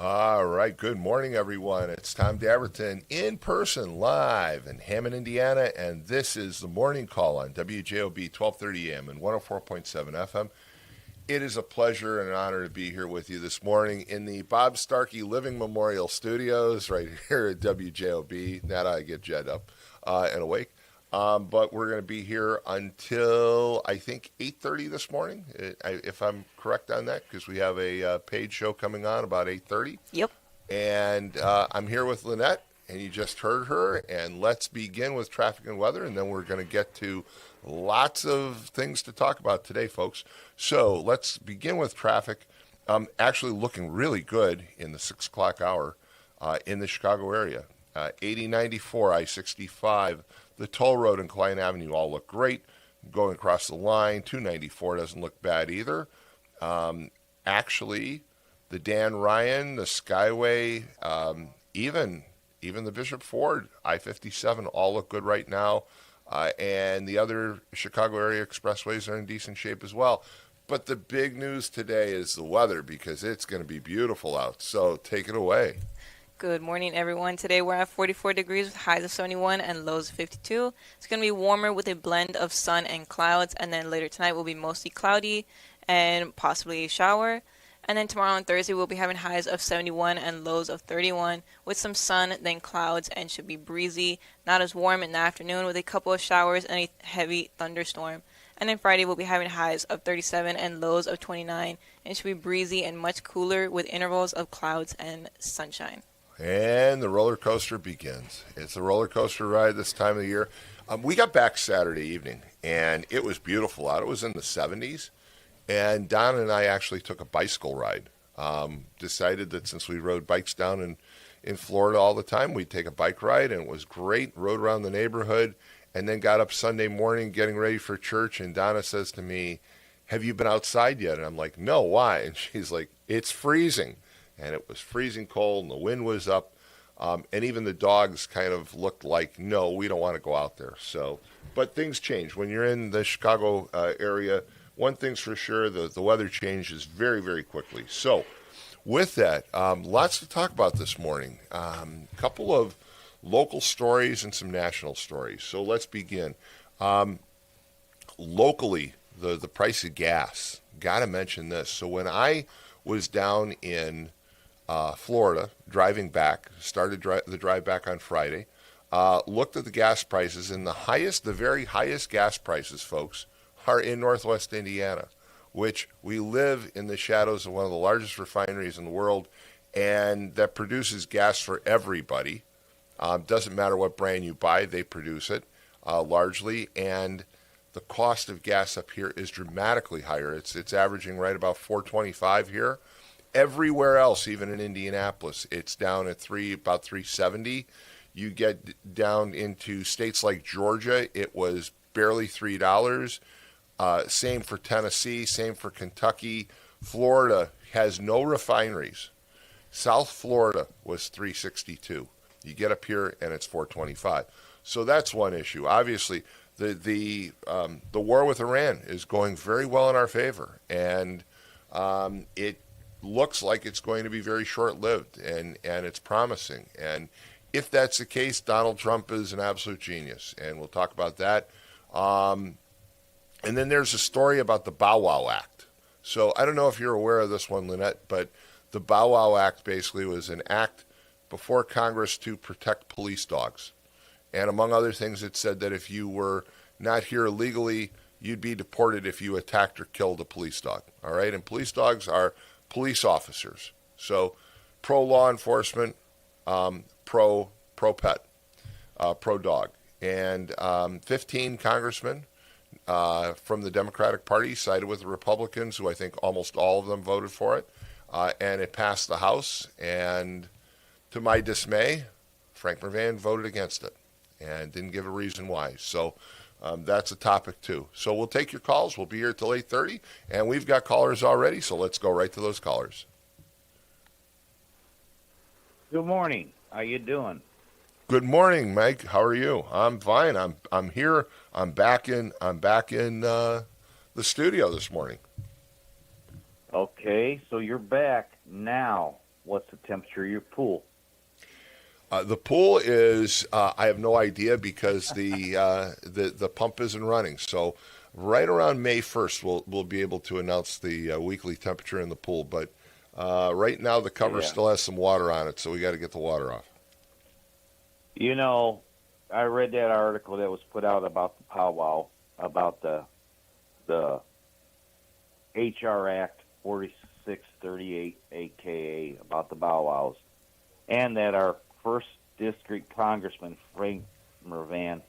All right. Good morning, everyone. It's Tom Dabertin in person, live in Hammond, Indiana, and this is the morning call on WJOB 1230 AM and 104.7 FM. It is a pleasure and an honor to be here with you this morning in the Bob Starkey Living Memorial Studios right here at WJOB. Now I get jetted up and awake. But we're going to be here until, I think, 8:30 this morning, if I'm correct on that, because we have a paid show coming on about 8:30. Yep. And I'm here with Lynette, and you just heard her. And let's begin with traffic and weather, and then we're going to get to lots of things to talk about today, folks. So let's begin with traffic. Actually looking really good in the 6 o'clock hour in the Chicago area. 8094, I-65, the toll road and Klein Avenue all look great. Going across the line, 294 doesn't look bad either. Actually, the Dan Ryan, the Skyway, even the Bishop Ford, I-57 all look good right now. And the other Chicago area expressways are in decent shape as well. But the big news today is the weather, because it's going to be beautiful out. So take it away. Good morning, everyone. Today we're at 44 degrees with highs of 71 and lows of 52. It's going to be warmer with a blend of sun and clouds, and then later tonight will be mostly cloudy and possibly a shower. And then tomorrow and Thursday we'll be having highs of 71 and lows of 31 with some sun, then clouds, and should be breezy. Not as warm in the afternoon with a couple of showers and a heavy thunderstorm. And then Friday we'll be having highs of 37 and lows of 29, and it should be breezy and much cooler with intervals of clouds and sunshine. And the roller coaster begins. It's a roller coaster ride this time of the year. We got back Saturday evening, and it was beautiful out. It was in the 70s, and Don and I actually took a bicycle ride. Decided that since we rode bikes down in Florida all the time, we'd take a bike ride, and it was great. Rode around the neighborhood, and then got up Sunday morning getting ready for church, and Donna says to me, "Have you been outside yet?" And I'm like, "No, why?" And she's like, "It's freezing." And it was freezing cold, and the wind was up, and even the dogs kind of looked like, no, we don't want to go out there. So, but things change. When you're in the Chicago area, one thing's for sure, the weather changes very, very quickly. So, with that, lots to talk about this morning. A couple of local stories and some national stories. So let's begin. Locally, the price of gas. Got to mention this. So when I was down in Florida, driving back, started the drive back on Friday, looked at the gas prices, and the very highest gas prices, folks, are in Northwest Indiana, which we live in the shadows of one of the largest refineries in the world, and that produces gas for everybody. Doesn't matter what brand you buy, they produce it largely, and the cost of gas up here is dramatically higher. It's averaging right about $4.25 here. Everywhere else, even in Indianapolis, it's down at about $3.70. You get down into states like Georgia, it was barely $3. Same for Tennessee, same for Kentucky. Florida has no refineries. South Florida was $3.62. You get up here and it's $4.25. So that's one issue. Obviously, the war with Iran is going very well in our favor, and it looks like it's going to be very short-lived, and it's promising. And if that's the case, Donald Trump is an absolute genius, and we'll talk about that. And then there's a story about the Bow Wow Act. So I don't know if you're aware of this one, Lynette, but the Bow Wow Act basically was an act before Congress to protect police dogs. And among other things, it said that if you were not here illegally, you'd be deported if you attacked or killed a police dog. All right? And police dogs are police officers. So pro-law enforcement, pro-pet, pro-dog. And 15 congressmen from the Democratic Party sided with the Republicans, who I think almost all of them voted for it. And it passed the House. And to my dismay, Frank Mervan voted against it and didn't give a reason why. So that's a topic too. So we'll take your calls. We'll be here till 8:30, and we've got callers already, so let's go right to those callers. Good morning. How you doing? Good morning, Mike. How are you? I'm fine. I'm here. I'm back in the studio this morning. Okay, so you're back now. What's the temperature of your pool? The pool is I have no idea because the pump isn't running. So right around May 1st, we'll be able to announce the weekly temperature in the pool. But right now the cover Yeah. still has some water on it, so we got to get the water off. You know, I read that article that was put out about the powwow, about the HR Act 4638, aka about the bow wows, and that our first district congressman Frank Mervan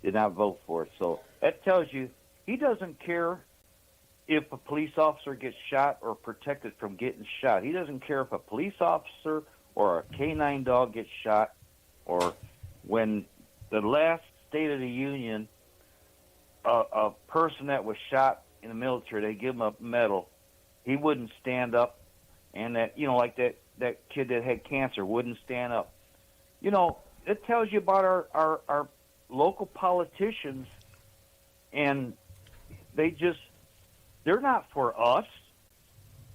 did not vote for it. So that tells you he doesn't care if a police officer gets shot or protected from getting shot. He doesn't care if a police officer or a canine dog gets shot, or when the last State of the Union, a person that was shot in the military, they give him a medal. He wouldn't stand up, and that, you know, like that kid that had cancer wouldn't stand up. You know, it tells you about our local politicians, and they're not for us.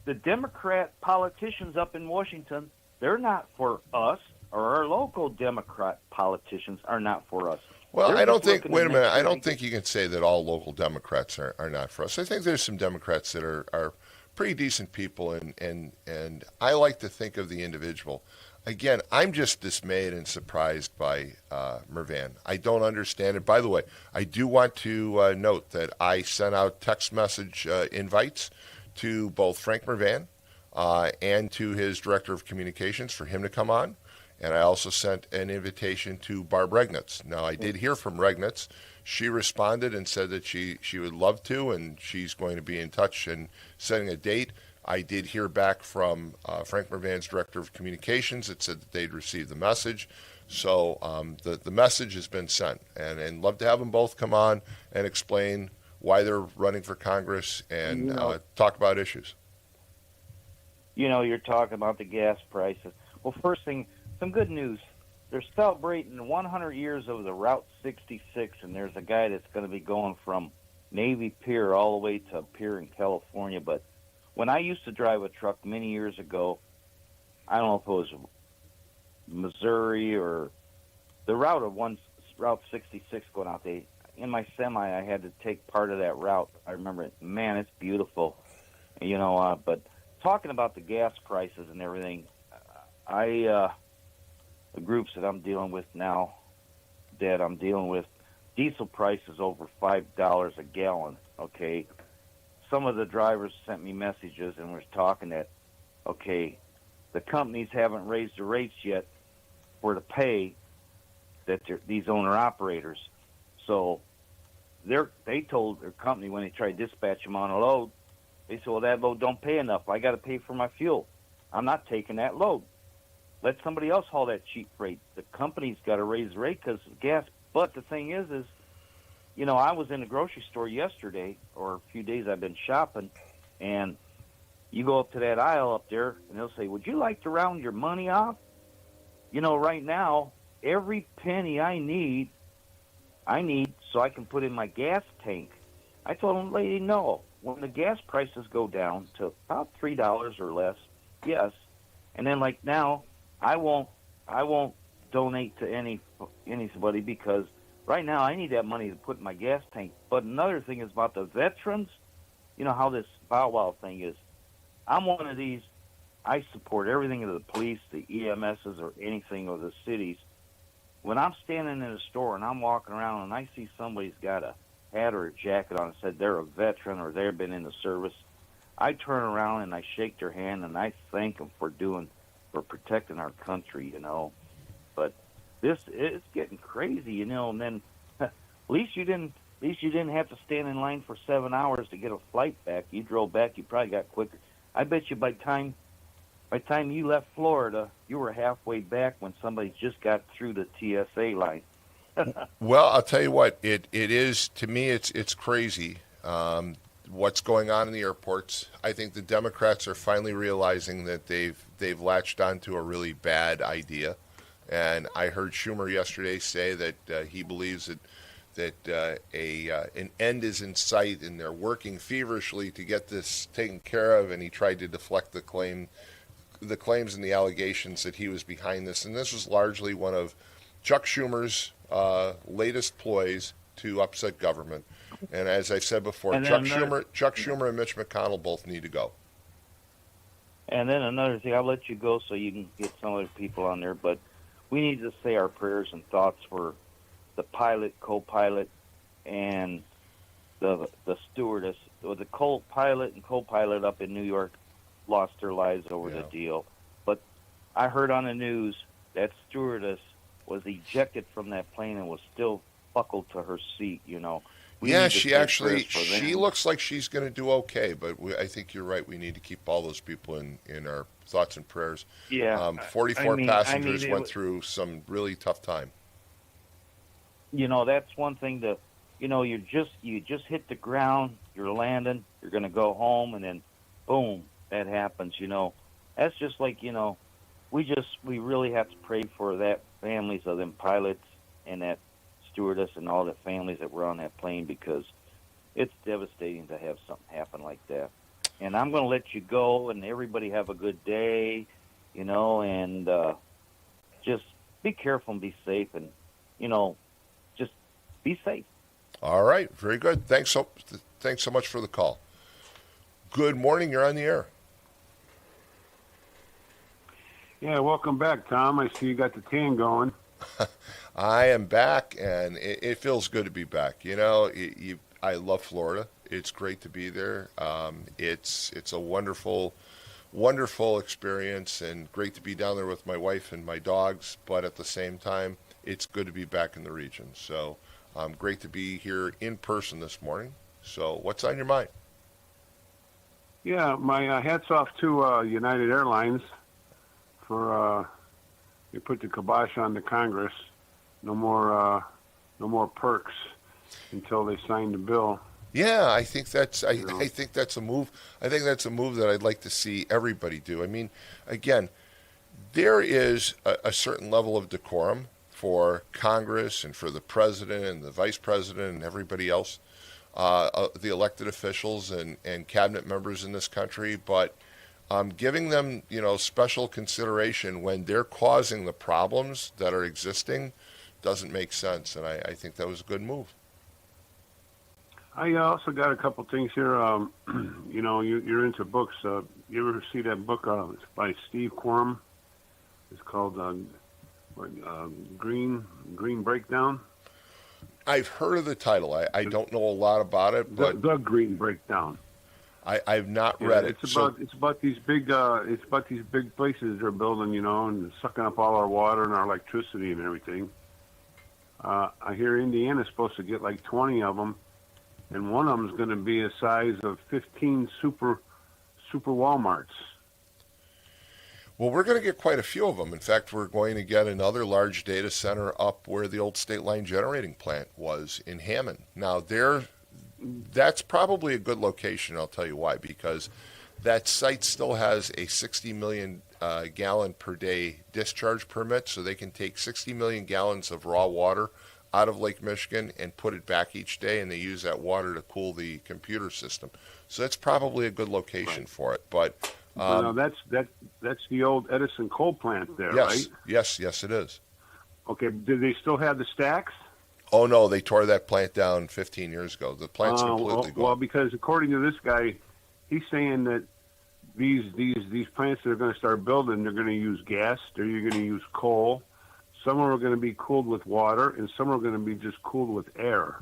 The Democrat politicians up in Washington, they're not for us, or our local Democrat politicians are not for us. Well, They're I don't just think. looking Wait to a make minute. sure I don't they think you can say that all local Democrats are not for us. I think there's some Democrats that are pretty decent people, and I like to think of the individual. Again, I'm just dismayed and surprised by Mervan. I don't understand it. By the way, I do want to note that I sent out text message invites to both Frank Mervan and to his director of communications for him to come on. And I also sent an invitation to Barb Regnitz. Now, I did hear from Regnitz. She responded and said that she would love to, and she's going to be in touch and setting a date. I did hear back from Frank Mervan's director of communications that said that they'd received the message. So the message has been sent, and love to have them both come on and explain why they're running for Congress and talk about issues. You know, you're talking about the gas prices. Well, first thing, some good news. They're celebrating 100 years of the Route 66, and there's a guy that's going to be going from Navy Pier all the way to a pier in California. But when I used to drive a truck many years ago, I don't know if it was Missouri or the route of Route 66 going out there. In my semi, I had to take part of that route. I remember it. Man, it's beautiful. You know, but talking about the gas prices and everything, the groups that I'm dealing with now, diesel prices over $5 a gallon, okay? Some of the drivers sent me messages and was talking that, okay, the companies haven't raised the rates yet for the pay that these owner-operators. So they told their company when they tried to dispatch them on a load, they said, well, that load don't pay enough. I got to pay for my fuel. I'm not taking that load. Let somebody else haul that cheap freight. The company's got to raise the rate because of gas. But the thing is, you know, I was in the grocery store yesterday, or a few days I've been shopping, and you go up to that aisle up there, and they'll say, would you like to round your money off? You know, right now, every penny I need so I can put in my gas tank. I told them, lady, no. When the gas prices go down to about $3 or less, yes. And then like now, I won't donate to anybody because right now I need that money to put in my gas tank. But another thing is about the veterans. You know how this bow wow thing is. I'm one of these. I support everything of the police, the EMSs, or anything of the cities. When I'm standing in a store and I'm walking around and I see somebody's got a hat or a jacket on and said they're a veteran or they've been in the service, I turn around and I shake their hand and I thank them for protecting our country, you know. But it's getting crazy, you know. And then at least you didn't have to stand in line for 7 hours to get a flight back. You drove back, you probably got quicker. I bet you by the time you left Florida, you were halfway back when somebody just got through the TSA line. Well, I'll tell you what, it is, to me, it's crazy what's going on in the airports. I think the Democrats are finally realizing that they've latched onto a really bad idea. And I heard Schumer yesterday say that he believes that an end is in sight and they're working feverishly to get this taken care of. And he tried to deflect the the claims and the allegations that he was behind this, and this was largely one of Chuck Schumer's latest ploys to upset government. And as I said before, Chuck Schumer and Mitch McConnell both need to go. And then another thing, I'll let you go so you can get some other people on there, but we need to say our prayers and thoughts for the pilot, co-pilot, and the stewardess. The co-pilot and co-pilot up in New York lost their lives over the deal. But I heard on the news that stewardess was ejected from that plane and was still buckled to her seat, She looks like she's going to do okay, but I think you're right. We need to keep all those people in our thoughts and prayers. Yeah. 44 passengers went through some really tough time. That's one thing that, you just hit the ground, you're landing, you're going to go home, and then boom, that happens, That's just like, we really have to pray for that families of them pilots and that stewardess and all the families that were on that plane, because it's devastating to have something happen like that. And I'm going to let you go, and everybody have a good day, and just be careful and be safe, and, just be safe. All right. Very good. Thanks so much for the call. Good morning. You're on the air. Yeah, welcome back, Tom. I see you got the tan going. I am back, and it feels good to be back. I love Florida. It's great to be there. It's a wonderful, wonderful experience, and great to be down there with my wife and my dogs. But at the same time, it's good to be back in the region. So great to be here in person this morning. So what's on your mind? Yeah, my hats off to United Airlines for they put the kibosh on the Congress. No more perks until they sign the bill. Yeah, I think that's I think that's a move. I think that's a move that I'd like to see everybody do. I mean, again, there is a certain level of decorum for Congress and for the president and the vice president and everybody else, the elected officials and cabinet members in this country, but giving them, special consideration when they're causing the problems that are existing doesn't make sense, and I think that was a good move. I also got a couple things here. You're into books. You ever see that book? It's by Steve Quorum. It's called Green Breakdown. I've heard of the title. I don't know a lot about it, but the Green Breakdown. I've not read it. It's about these big places they're building, and sucking up all our water and our electricity and everything. I hear Indiana's supposed to get like 20 of them, and one of them is going to be a size of 15 super Walmarts. Well, we're going to get quite a few of them. In fact, we're going to get another large data center up where the old State Line generating plant was in Hammond. Now, that's probably a good location. I'll tell you why. Because that site still has a 60 million gallon per day discharge permit, so they can take 60 million gallons of raw water out of Lake Michigan and put it back each day, and they use that water to cool the computer system. So that's probably a good location for it. But that's the old Edison coal plant there, right? Yes, it is. Okay, do they still have the stacks? Oh no, they tore that plant down 15 years ago. The plant's completely gone. Well, because according to this guy, he's saying that these plants that are going to start building, they're going to use gas, they're going to use coal. Some are going to be cooled with water, and some are going to be just cooled with air.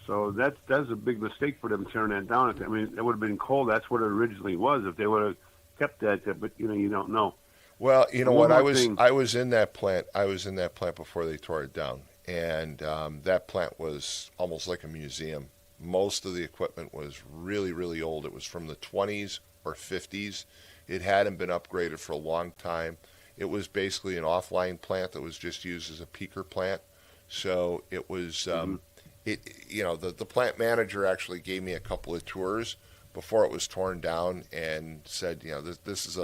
So that's a big mistake for them tearing that down. I mean, it would have been coal. That's what it originally was. If they would have kept that, but you don't know. Well, you know what? I was in that plant. I was in that plant before they tore it down, and that plant was almost like a museum. Most of the equipment was really, really old. It was from the 20s or 50s. It hadn't been upgraded for a long time. It was basically an offline plant that was just used as a peaker plant. So it was, the plant manager actually gave me a couple of tours before it was torn down and said, this is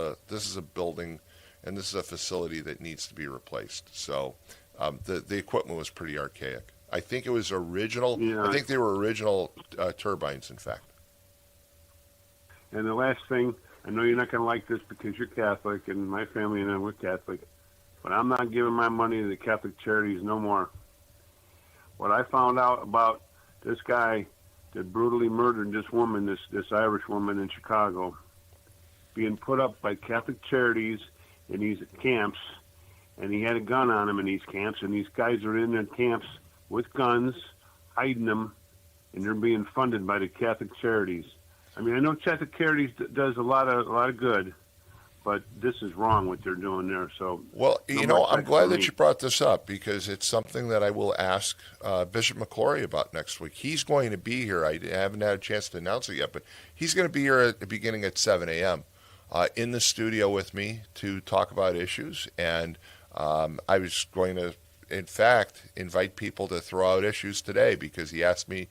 a building and this is a facility that needs to be replaced. So the equipment was pretty archaic. I think it was original. Yeah. I think they were original turbines, in fact. And the last thing, I know you're not going to like this because you're Catholic, and my family and I, we're Catholic, but I'm not giving my money to the Catholic charities no more. What I found out about this guy that brutally murdered this woman, this Irish woman in Chicago, being put up by Catholic charities in these camps, and he had a gun on him in these camps, and these guys are in their camps with guns, hiding them, and they're being funded by the Catholic charities. I mean, I know Catholic charities does a lot of good, but this is wrong what they're doing there. So, Well, no you more know, I'm sex glad for that me. you brought this up because it's something that I will ask Bishop McClory about next week. He's going to be here. I haven't had a chance to announce it yet, but he's going to be here at the beginning at 7 a.m. In the studio with me to talk about issues. And I was going to, in fact, invite people to throw out issues today because he asked me,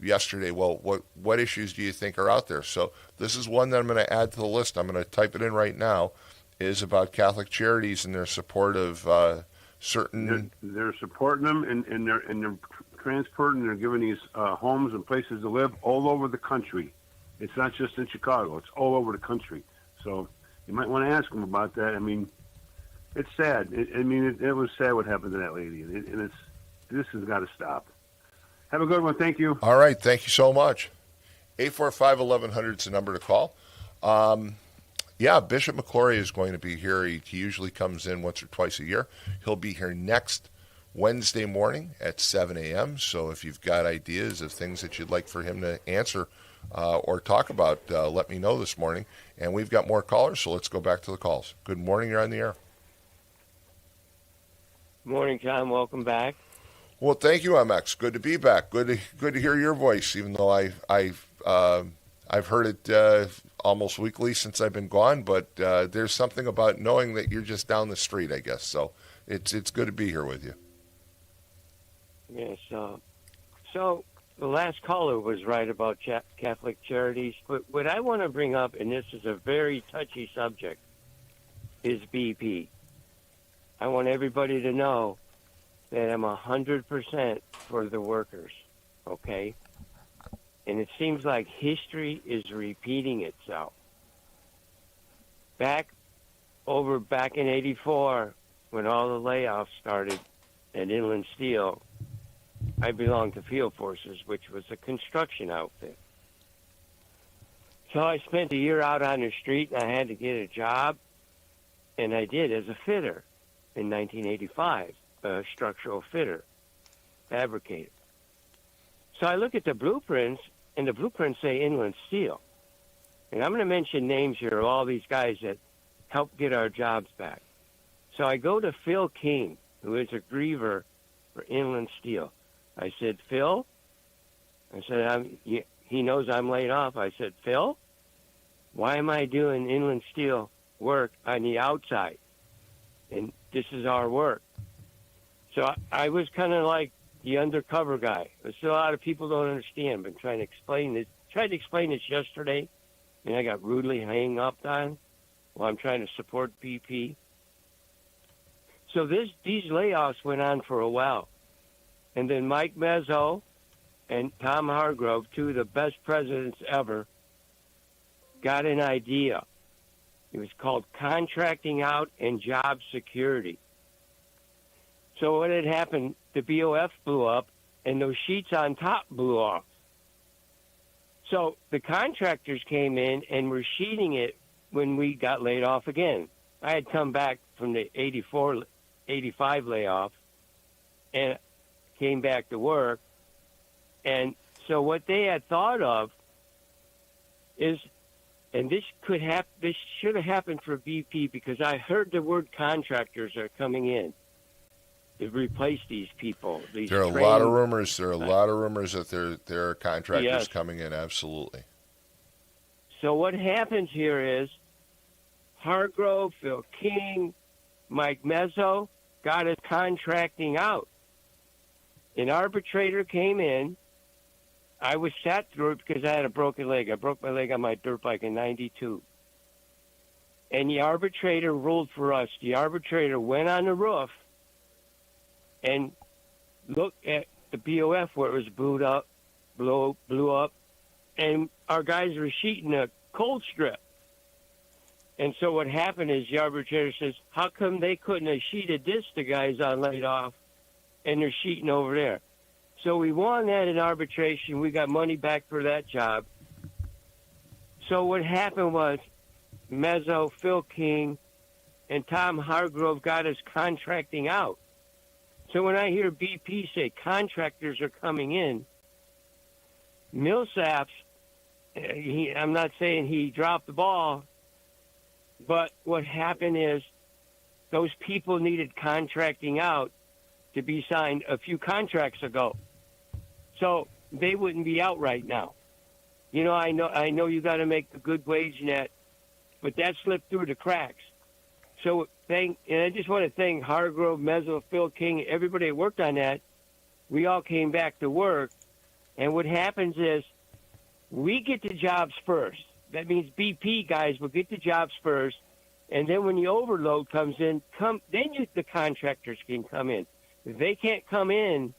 yesterday, well, what issues do you think are out there? So this is one that I'm going to add to the list. I'm going to type it in right now. Is about Catholic charities and their support of certain. They're supporting them, and they're transporting. They're giving these homes and places to live all over the country. It's not just in Chicago. It's all over the country. So you might want to ask them about that. I mean, it's sad. It was sad what happened to that lady, and this has got to stop. Have a good one. Thank you. All right. Thank you so much. 845-1100 is the number to call. Yeah, Bishop McClory is going to be here. He usually comes in once or twice a year. He'll be here next Wednesday morning at 7 a.m. So if you've got ideas of things that you'd like for him to answer or talk about, let me know this morning. And we've got more callers, so let's go back to the calls. Good morning. You're on the air. Morning, Tom. Welcome back. Well, thank you, MX. Good to be back. Good to hear your voice, even though I've heard it almost weekly since I've been gone. But there's something about knowing that you're just down the street, I guess. So it's good to be here with you. Yes. So the last caller was right about Catholic charities. But what I want to bring up, and this is a very touchy subject, is BP. I want everybody to know that I'm 100% for the workers, okay? And it seems like history is repeating itself. Back in 84, when all the layoffs started at Inland Steel, I belonged to Field Forces, which was a construction outfit. So I spent a year out on the street, and I had to get a job, and I did as a fitter in 1985. A structural fitter, fabricator. So I look at the blueprints, and the blueprints say Inland Steel. And I'm going to mention names here of all these guys that helped get our jobs back. So I go to Phil King, who is a griever for Inland Steel. I said, Phil? I said, he knows I'm laid off. I said, Phil, why am I doing Inland Steel work on the outside? And this is our work. So I was kind of like the undercover guy. There's still a lot of people don't understand. Been trying to explain this. Tried to explain this yesterday, and I got rudely hung up on while I'm trying to support BP. So these layoffs went on for a while, and then Mike Mezzo and Tom Hargrove, two of the best presidents ever, got an idea. It was called contracting out and job security. So what had happened, the BOF blew up, and those sheets on top blew off. So the contractors came in and were sheeting it when we got laid off again. I had come back from the 84, 85 layoff and came back to work. And so what they had thought of is, and this should have happened for BP because I heard the word contractors are coming in to replace these people. There are a lot of rumors. There are a lot of rumors that there are contractors Yes. coming in. Absolutely. So what happens here is Hargrove, Phil King, Mike Mezzo got us contracting out. An arbitrator came in. I was sat through it because I had a broken leg. I broke my leg on my dirt bike in 92. And the arbitrator ruled for us. The arbitrator went on the roof and looked at the BOF where it was blew up, and our guys were sheeting cold strip. And so what happened is the arbitrator says, how come they couldn't have sheeted this, the guys on laid off, and they're sheeting over there? So we won that in arbitration. We got money back for that job. So what happened was Mezzo, Phil King, and Tom Hargrove got us contracting out. So when I hear BP say contractors are coming in, Millsaps, I'm not saying he dropped the ball, but what happened is those people needed contracting out to be signed a few contracts ago. So they wouldn't be out right now. You know, I know you got to make a good wage net, but that slipped through the cracks. So and I just want to thank Hargrove, Mezzo, Phil King, everybody that worked on that. We all came back to work, and what happens is we get the jobs first. That means BP guys will get the jobs first, and then when the overload comes in, the contractors can come in. They can't come in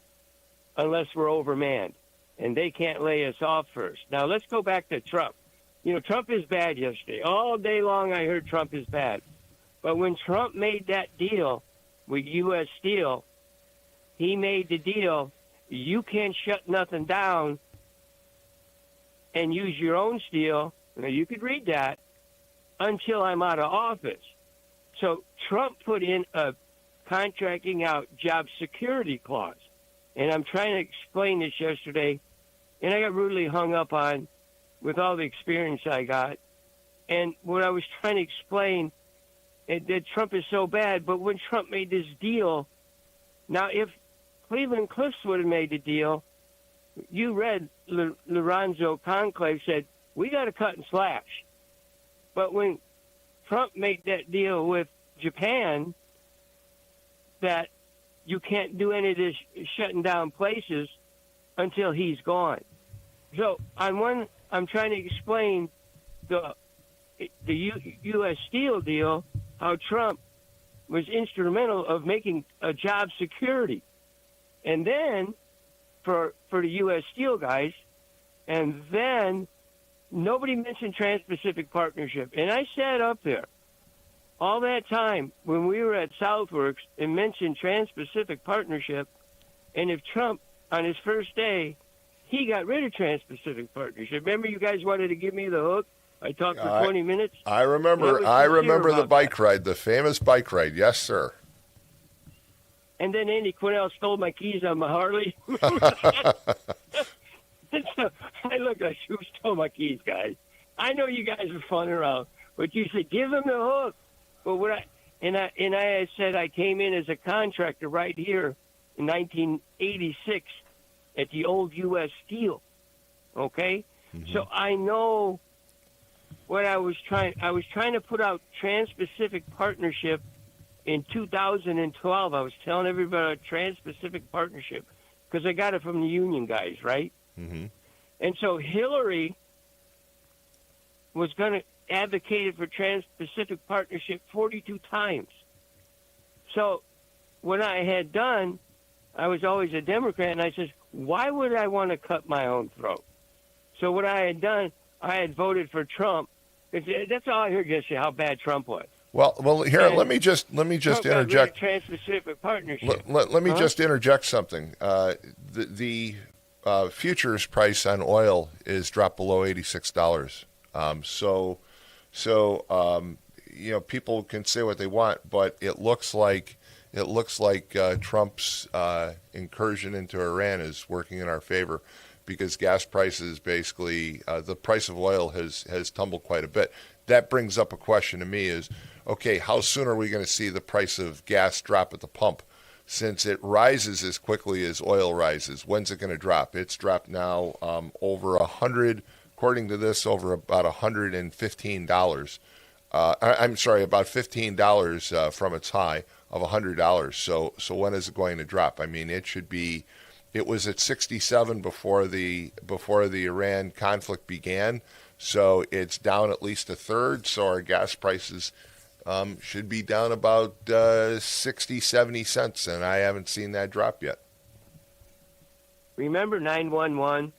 unless we're overmanned, and they can't lay us off first. Now, let's go back to Trump. You know, Trump is bad yesterday. All day long I heard Trump is bad. But when Trump made that deal with U.S. Steel, he made the deal, you can't shut nothing down and use your own steel. Now, you could read that until I'm out of office. So Trump put in a contracting out job security clause. And I'm trying to explain this yesterday, and I got rudely hung up on with all the experience I got. And what I was trying to explain, that Trump is so bad, but when Trump made this deal, now if Cleveland Cliffs would have made the deal, you read Lorenzo Conclave said, we got to cut and slash. But when Trump made that deal with Japan, that you can't do any of this shutting down places until he's gone. So I'm trying to explain the U.S. Steel deal, how Trump was instrumental of making a job security. And then for the U.S. Steel guys, and then nobody mentioned Trans-Pacific Partnership. And I sat up there all that time when we were at Southworks and mentioned Trans-Pacific Partnership, and if Trump, on his first day, he got rid of Trans-Pacific Partnership. Remember you guys wanted to give me the hook? I talked for 20 minutes. I remember the bike ride, the famous bike ride. Yes, sir. And then Andy Quinnell stole my keys on my Harley. And so I looked like, who stole my keys, guys? I know you guys are fun around, but you said, give him the hook. But I said I came in as a contractor right here in 1986 at the old U.S. Steel. Okay? Mm-hmm. So I know what I was trying to put out Trans-Pacific Partnership in 2012. I was telling everybody about Trans-Pacific Partnership because I got it from the union guys, right? Mm-hmm. And so Hillary was going to advocate for Trans-Pacific Partnership 42 times. So when I had done, I was always a Democrat, and I said, why would I want to cut my own throat? So what I had done, I had voted for Trump. That's all I heard yesterday, how bad Trump was. Well, here, let me just interject. Trans-Pacific Partnership. Let me just interject something. The futures price on oil is dropped below $86. You know, people can say what they want, but it looks like Trump's incursion into Iran is working in our favor, because gas prices basically the price of oil has tumbled quite a bit. That brings up a question to me: is okay, how soon are we going to see the price of gas drop at the pump? Since it rises as quickly as oil rises, when's it going to drop? It's dropped now over 100, according to this, over about $115. I'm sorry, about $15 from its high of $100. So when is it going to drop? I mean, it was at 67 before the Iran conflict began. So it's down at least a third. So our gas prices should be down about 60, 70 cents, and I haven't seen that drop yet. Remember 911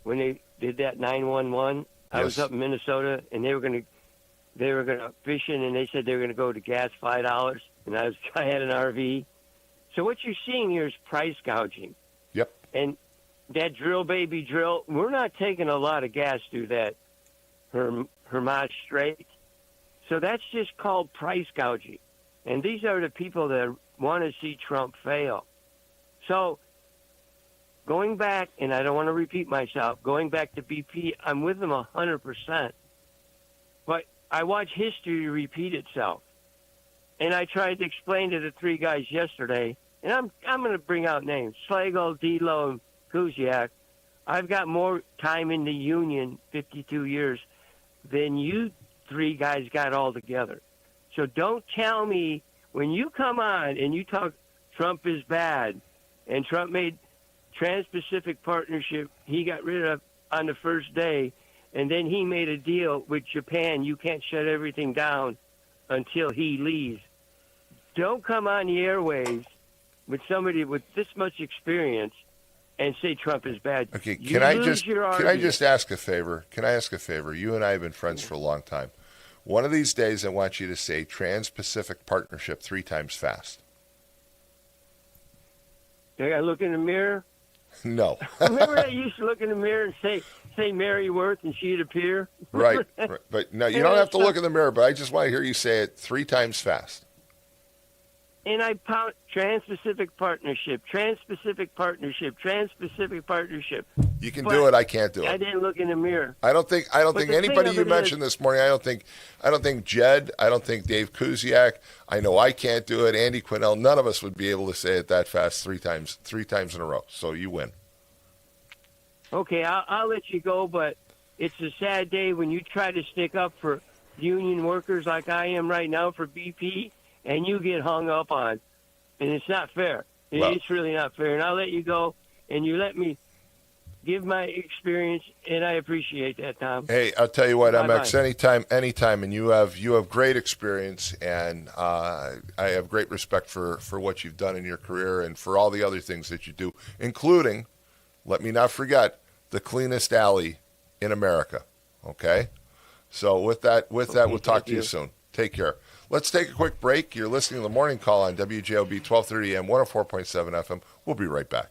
when they did that 911? I was up in Minnesota, and they were gonna fishing, and they said they were gonna go to gas $5, and I had an RV. So what you're seeing here is price gouging. Yep. And that drill baby drill, we're not taking a lot of gas through that Hermod Strait. So that's just called price gouging. And these are the people that want to see Trump fail. So going back, and I don't want to repeat myself, going back to BP, I'm with them 100%. But I watch history repeat itself. And I tried to explain to the three guys yesterday, and I'm going to bring out names, Slagle, Delo, and Kuziak. I've got more time in the union, 52 years, than you three guys got all together. So don't tell me when you come on and you talk Trump is bad, and Trump made Trans-Pacific Partnership, he got rid of on the first day, and then he made a deal with Japan. You can't shut everything down until he leaves. Don't come on the airwaves with somebody with this much experience and say Trump is bad. Okay, can I just ask a favor? Can I ask a favor? You and I have been friends for a long time. One of these days, I want you to say Trans-Pacific Partnership 3 times fast. I got to look in the mirror. No. Remember I used to look in the mirror and say Mary Worth, and she'd appear? Right. But no, you don't have to look in the mirror, but I just want to hear you say it 3 times fast. And I pound Trans-Pacific Partnership, Trans-Pacific Partnership, Trans-Pacific Partnership. You can do it. I can't do it. I didn't look in the mirror. I don't think anybody you mentioned this morning. I don't think Jed. I don't think Dave Kuziak. I know I can't do it. Andy Quinnell. None of us would be able to say it that fast 3 times in a row. So you win. Okay, I'll let you go, but it's a sad day when you try to stick up for union workers like I am right now for BP, and you get hung up on. And it's not fair. It's really not fair. And I'll let you go, and you let me give my experience, and I appreciate that, Tom. Hey, I'll tell you what, Bye-bye. MX, anytime, and you have great experience, and I have great respect for what you've done in your career and for all the other things that you do, including, let me not forget, the cleanest alley in America. Okay? So with that, we'll talk to you soon. Take care. Let's take a quick break. You're listening to The Morning Call on WJOB 1230 AM, 104.7 FM. We'll be right back.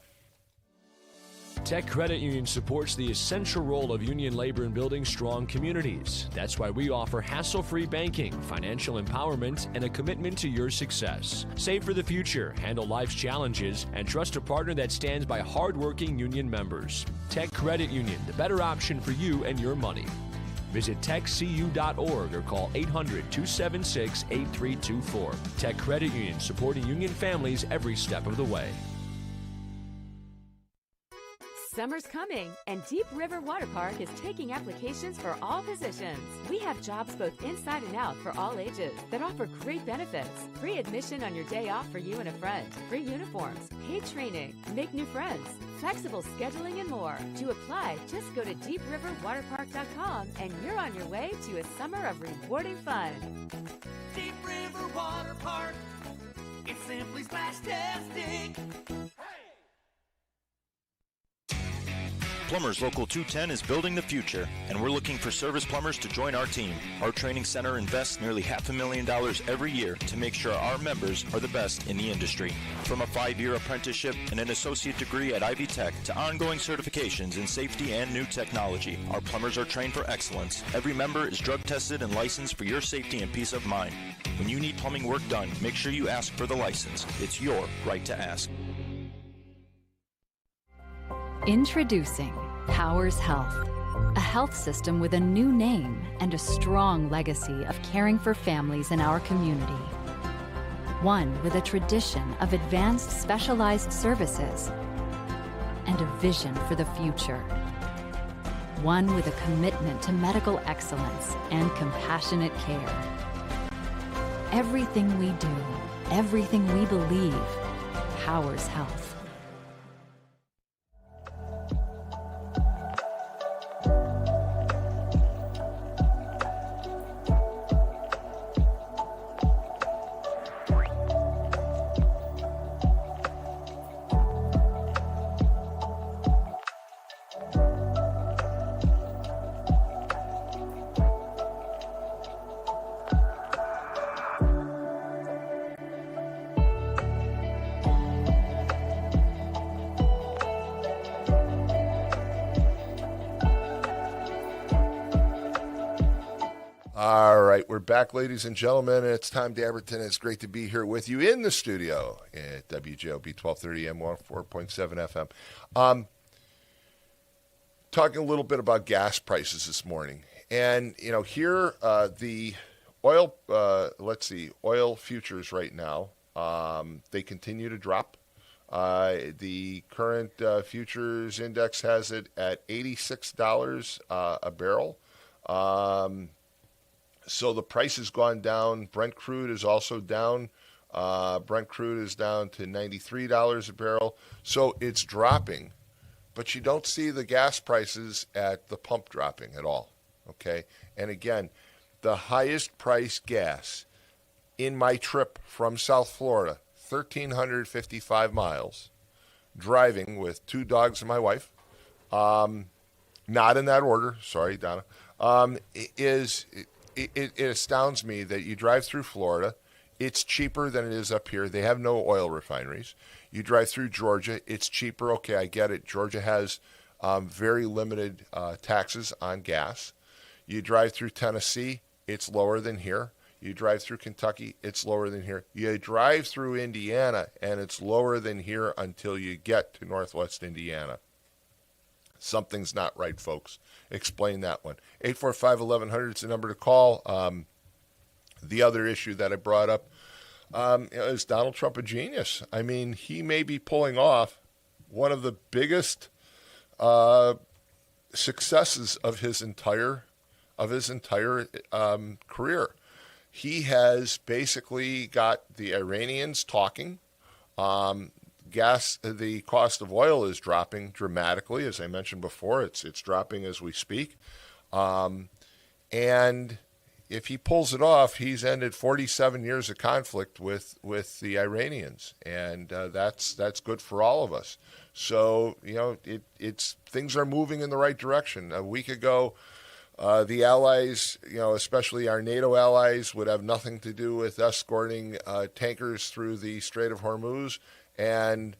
Tech Credit Union supports the essential role of union labor in building strong communities. That's why we offer hassle-free banking, financial empowerment, and a commitment to your success. Save for the future, handle life's challenges, and trust a partner that stands by hardworking union members. Tech Credit Union, the better option for you and your money. Visit techcu.org or call 800-276-8324. Tech Credit Union, supporting union families every step of the way. Summer's coming, and Deep River Water Park is taking applications for all positions. We have jobs both inside and out for all ages that offer great benefits. Free admission on your day off for you and a friend. Free uniforms, paid training, make new friends, flexible scheduling, and more. To apply, just go to deepriverwaterpark.com and you're on your way to a summer of rewarding fun. Deep River Water Park. It's simply splash-tastic. Plumbers Local 210 is building the future, and we're looking for service plumbers to join our team. Our training center invests nearly $500,000 every year to make sure our members are the best in the industry. From a 5-year apprenticeship and an associate degree at Ivy Tech to ongoing certifications in safety and new technology, our plumbers are trained for excellence. Every member is drug tested and licensed for your safety and peace of mind. When you need plumbing work done, make sure you ask for the license. It's your right to ask. Introducing Powers Health, a health system with a new name and a strong legacy of caring for families in our community. One with a tradition of advanced specialized services and a vision for the future. One with a commitment to medical excellence and compassionate care. Everything we do, everything we believe, powers health. right, we're back, ladies and gentlemen. It's Tom Dabertin. It's great to be here with you in the studio at WJOB 1230 M 104.7 FM. Talking a little bit about gas prices this morning. And, here the oil, oil futures right now, they continue to drop. The current futures index has it at $86 a barrel. So the price has gone down. Brent crude is also down. Brent crude is down to $93 a barrel. So it's dropping, but you don't see the gas prices at the pump dropping at all. Okay? And again, the highest priced gas in my trip from South Florida, 1,355 miles, driving with 2 dogs and my wife, not in that order, sorry, Donna, it astounds me that you drive through Florida, it's cheaper than it is up here. They have no oil refineries. You drive through Georgia, it's cheaper. Okay, I get it. Georgia has very limited taxes on gas. You drive through Tennessee, it's lower than here. You drive through Kentucky, it's lower than here. You drive through Indiana, and it's lower than here until you get to Northwest Indiana. Something's not right, folks. Explain that one. 845-1100 is the number to call. The other issue that I brought up is Donald Trump a genius? I mean, he may be pulling off one of the biggest successes of his entire career. He has basically got the Iranians talking. The cost of oil is dropping dramatically, as I mentioned before. It's dropping as we speak, and if he pulls it off, he's ended 47 years of conflict with the Iranians, and that's good for all of us. So it's things are moving in the right direction. A week ago, the allies, especially our NATO allies, would have nothing to do with escorting tankers through the Strait of Hormuz. And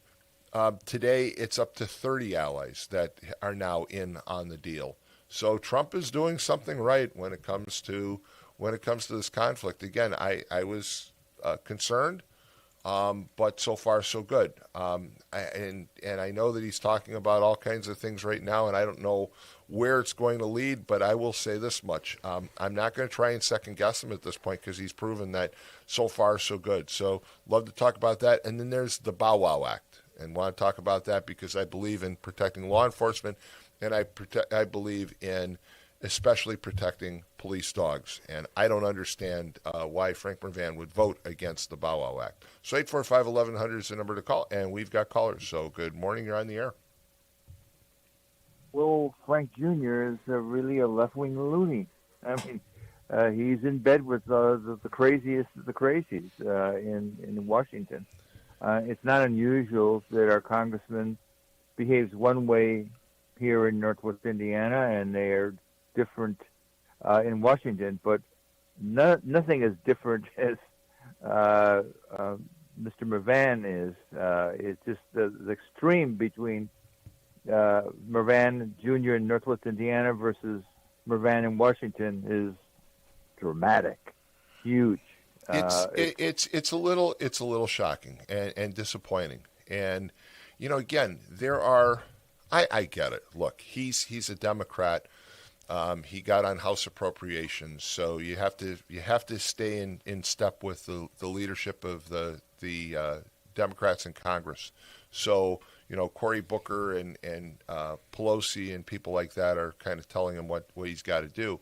today it's up to 30 allies that are now in on the deal. So Trump is doing something right when it comes to this conflict. Again, I was concerned, but so far so good. And I know that he's talking about all kinds of things right now, and I don't know where it's going to lead, but I will say this much. I'm not going to try and second guess him at this point because he's proven that so far so good. So love to talk about that. And then there's the Bow Wow Act, and want to talk about that because I believe in protecting law enforcement, and I believe in especially protecting police dogs. And I don't understand why Frank Mervan would vote against the Bow Wow Act. So 845-1100 is the number to call, and we've got callers. So good morning. You're on the air. Well, Frank Jr. is really a left-wing loony. I mean, he's in bed with the craziest of the crazies in Washington. It's not unusual that our congressman behaves one way here in Northwest Indiana, and they are different in Washington. But nothing as different as Mr. Mervan is. It's just the extreme between Mervan Jr. in Northwest Indiana versus Mervan in Washington is dramatic, huge. It's a little shocking and disappointing. And again, there are. I get it. Look, he's a Democrat. He got on House appropriations, so you have to stay in step with the leadership of the Democrats in Congress. So Cory Booker and Pelosi and people like that are kind of telling him what he's got to do.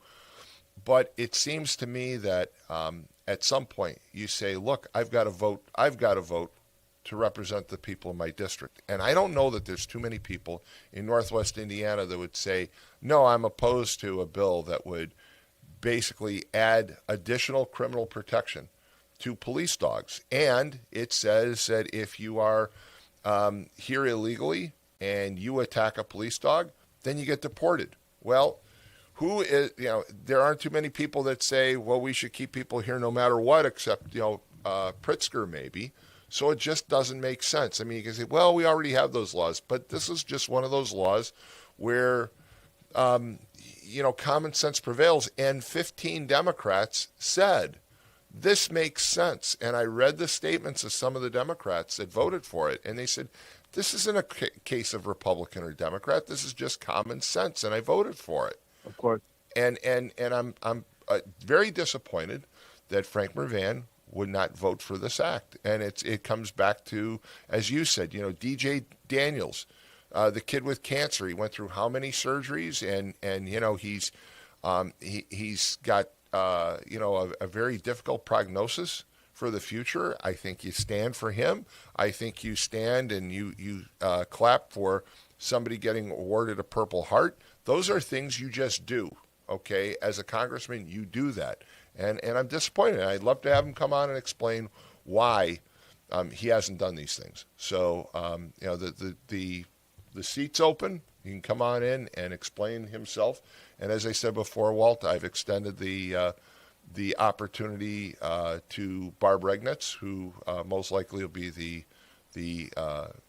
But it seems to me that at some point you say, look, I've got to vote to represent the people in my district. And I don't know that there's too many people in Northwest Indiana that would say, no, I'm opposed to a bill that would basically add additional criminal protection to police dogs. And it says that if you are here illegally and you attack a police dog, then you get deported. Well, there aren't too many people that say, well, we should keep people here no matter what, except, Pritzker maybe. So it just doesn't make sense. I mean, you can say, well, we already have those laws, but this is just one of those laws where common sense prevails. And 15 Democrats said, this makes sense. And I read the statements of some of the Democrats that voted for it, and they said, this isn't a case of Republican or Democrat. This is just common sense, and I voted for it. Of course. And I'm very disappointed that Frank Mervan would not vote for this act. And it comes back to, as you said, DJ Daniels, the kid with cancer. He went through how many surgeries, and he's got a very difficult prognosis for the future. I think you stand for him. I think you stand and you clap for somebody getting awarded a Purple Heart. Those are things you just do. Okay, as a congressman, you do that, and I'm disappointed. I'd love to have him come on and explain why he hasn't done these things. So the seat's open. He can come on in and explain himself. And as I said before, Walt, I've extended the opportunity to Barb Regnitz, who most likely will be the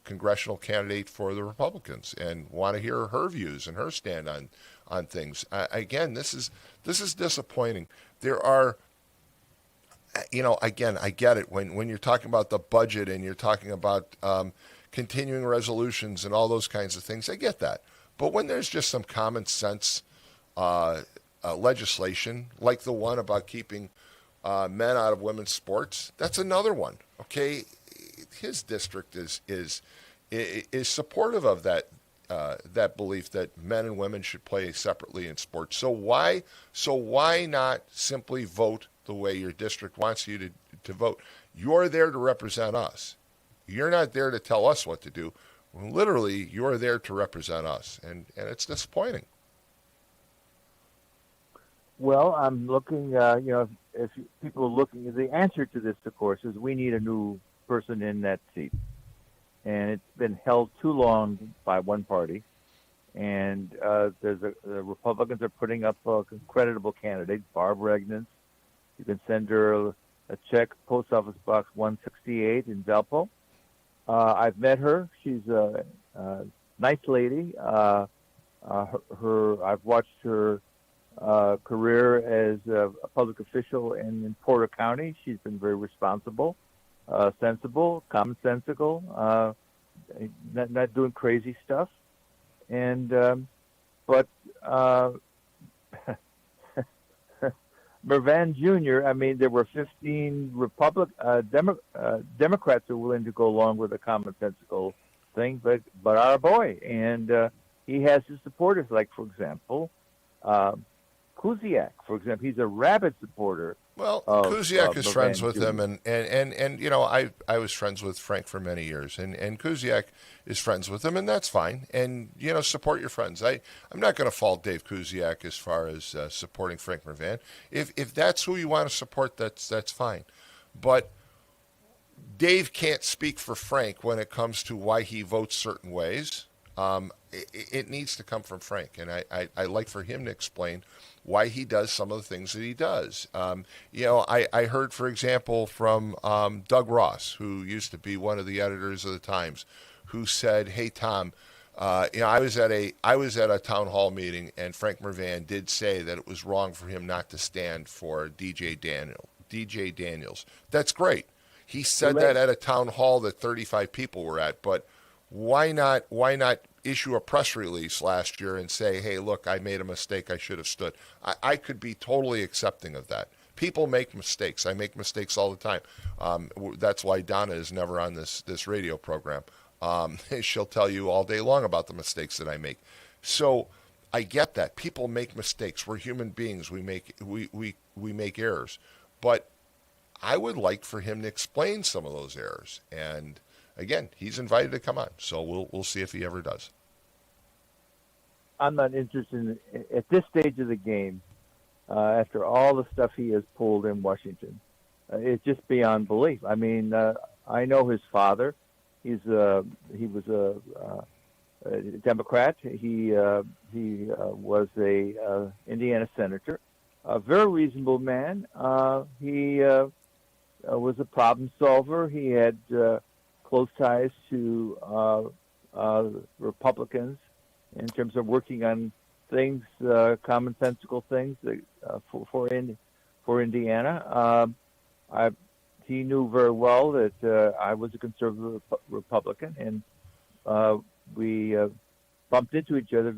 congressional candidate for the Republicans, and want to hear her views and her stand on things. Again, this is disappointing. There are, again, I get it when you're talking about the budget and you're talking about continuing resolutions and all those kinds of things. I get that, but when there's just some common sense legislation, like the one about keeping men out of women's sports, that's another one. Okay, his district is supportive of that belief that men and women should play separately in sports. So why not simply vote the way your district wants you to vote? You're there to represent us. You're not there to tell us what to do. Literally, you're there to represent us, and it's disappointing. Well, I'm looking, if people are looking, the answer to this, of course, is we need a new person in that seat. And it's been held too long by one party. And the Republicans are putting up a creditable candidate, Barb Regnitz. You can send her a check, Post Office Box 168 in Valpo. I've met her. She's a nice lady. I've watched her career as a public official in Porter County. She's been very responsible, sensible, commonsensical, not doing crazy stuff. And but Mervan Jr., I mean, there were 15 Democrats who were willing to go along with a commonsensical thing, but our boy, and he has his supporters, like, for example, Kuziak, for example. He's a rabid supporter. Well, Kuziak is friends with him, and I was friends with Frank for many years, and Kuziak is friends with him, and that's fine. And support your friends. I'm not going to fault Dave Kuziak as far as supporting Frank Mervan. If that's who you want to support, that's fine. But Dave can't speak for Frank when it comes to why he votes certain ways. It needs to come from Frank, and I like for him to explain why he does some of the things that he does. I heard, for example, from Doug Ross, who used to be one of the editors of the Times, who said, "Hey, Tom, I was at a town hall meeting, and Frank Mervan did say that it was wrong for him not to stand for DJ Daniels. That's great. He said that at a town hall that 35 people were at, but why not issue a press release last year and say, hey, look, I made a mistake, I should have stood? I could be totally accepting of that. People make mistakes. I make mistakes all the time. That's why Donna is never on this radio program. She'll tell you all day long about the mistakes that I make. So I get that. People make mistakes. We're human beings. We make errors. But I would like for him to explain some of those errors. And again, he's invited to come on, so we'll see if he ever does. I'm not interested at this stage of the game. After all the stuff he has pulled in Washington, it's just beyond belief. I mean, I know his father. He was a Democrat. He was a Indiana senator, a very reasonable man. He was a problem solver. He had close ties to Republicans in terms of working on things, commonsensical things that, for Indiana. He knew very well that I was a conservative Republican, and we bumped into each other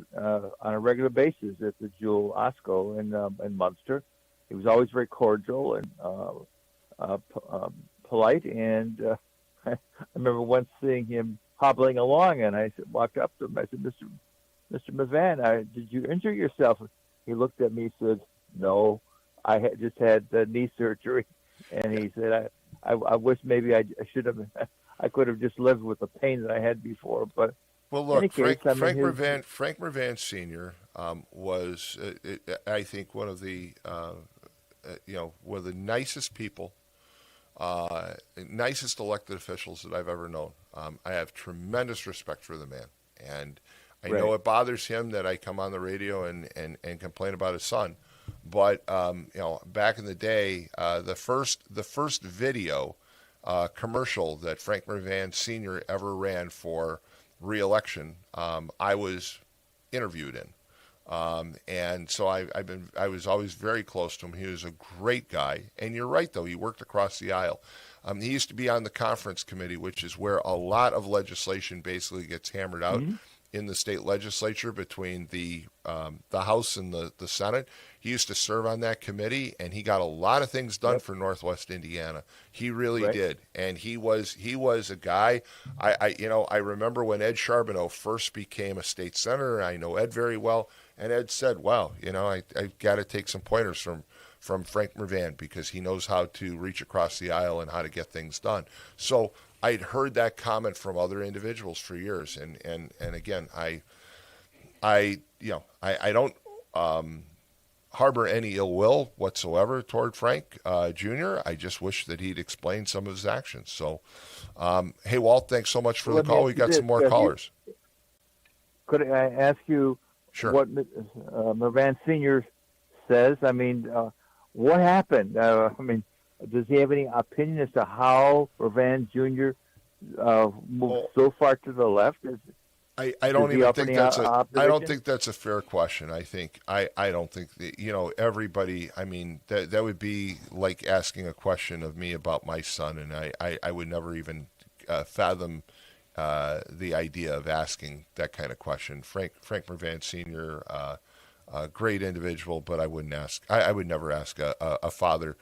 on a regular basis at the Jewel Osco in Munster. He was always very cordial and polite, and I remember once seeing him hobbling along, and I walked up to him. I said, Mr. Mavan, did you injure yourself? He looked at me and said, no, I had just had knee surgery. And he said, I wish maybe I should have, I could have just lived with the pain that I had before. But well, look, case, Frank Mervan Sr. Was, I think, one of the nicest people, nicest elected officials that I've ever known. I have tremendous respect for the man, and I know it bothers him that I come on the radio and complain about his son. But back in the day, the first video commercial that Frank Mervan Sr. ever ran for re-election, I was interviewed in, and so I was always very close to him. He was a great guy, and you're right though, he worked across the aisle. He used to be on the conference committee, which is where a lot of legislation basically gets hammered out. Mm-hmm. In the state legislature between the House and the Senate. He used to serve on that committee, and he got a lot of things done for Northwest Indiana. He really did, and he was a guy. I remember when Ed Charbonneau first became a state senator. I know Ed very well, and Ed said, "Well, I got to take some pointers from Frank Mervan because he knows how to reach across the aisle and how to get things done." So I'd heard that comment from other individuals for years, and again, I don't harbor any ill will whatsoever toward Frank Jr. I just wish that he'd explain some of his actions. So, hey, Walt, thanks so much for the call. We got some more callers. Could I ask you what Mervan Sr. says? I mean, what happened? Does he have any opinion as to how Mervan Jr. Moved so far to the left? I don't even think that's I don't think that's a fair question. I don't think that, everybody. I mean, that would be like asking a question of me about my son, and I would never even fathom the idea of asking that kind of question. Frank Mervan Sr. A great individual, but I wouldn't ask. I would never ask a father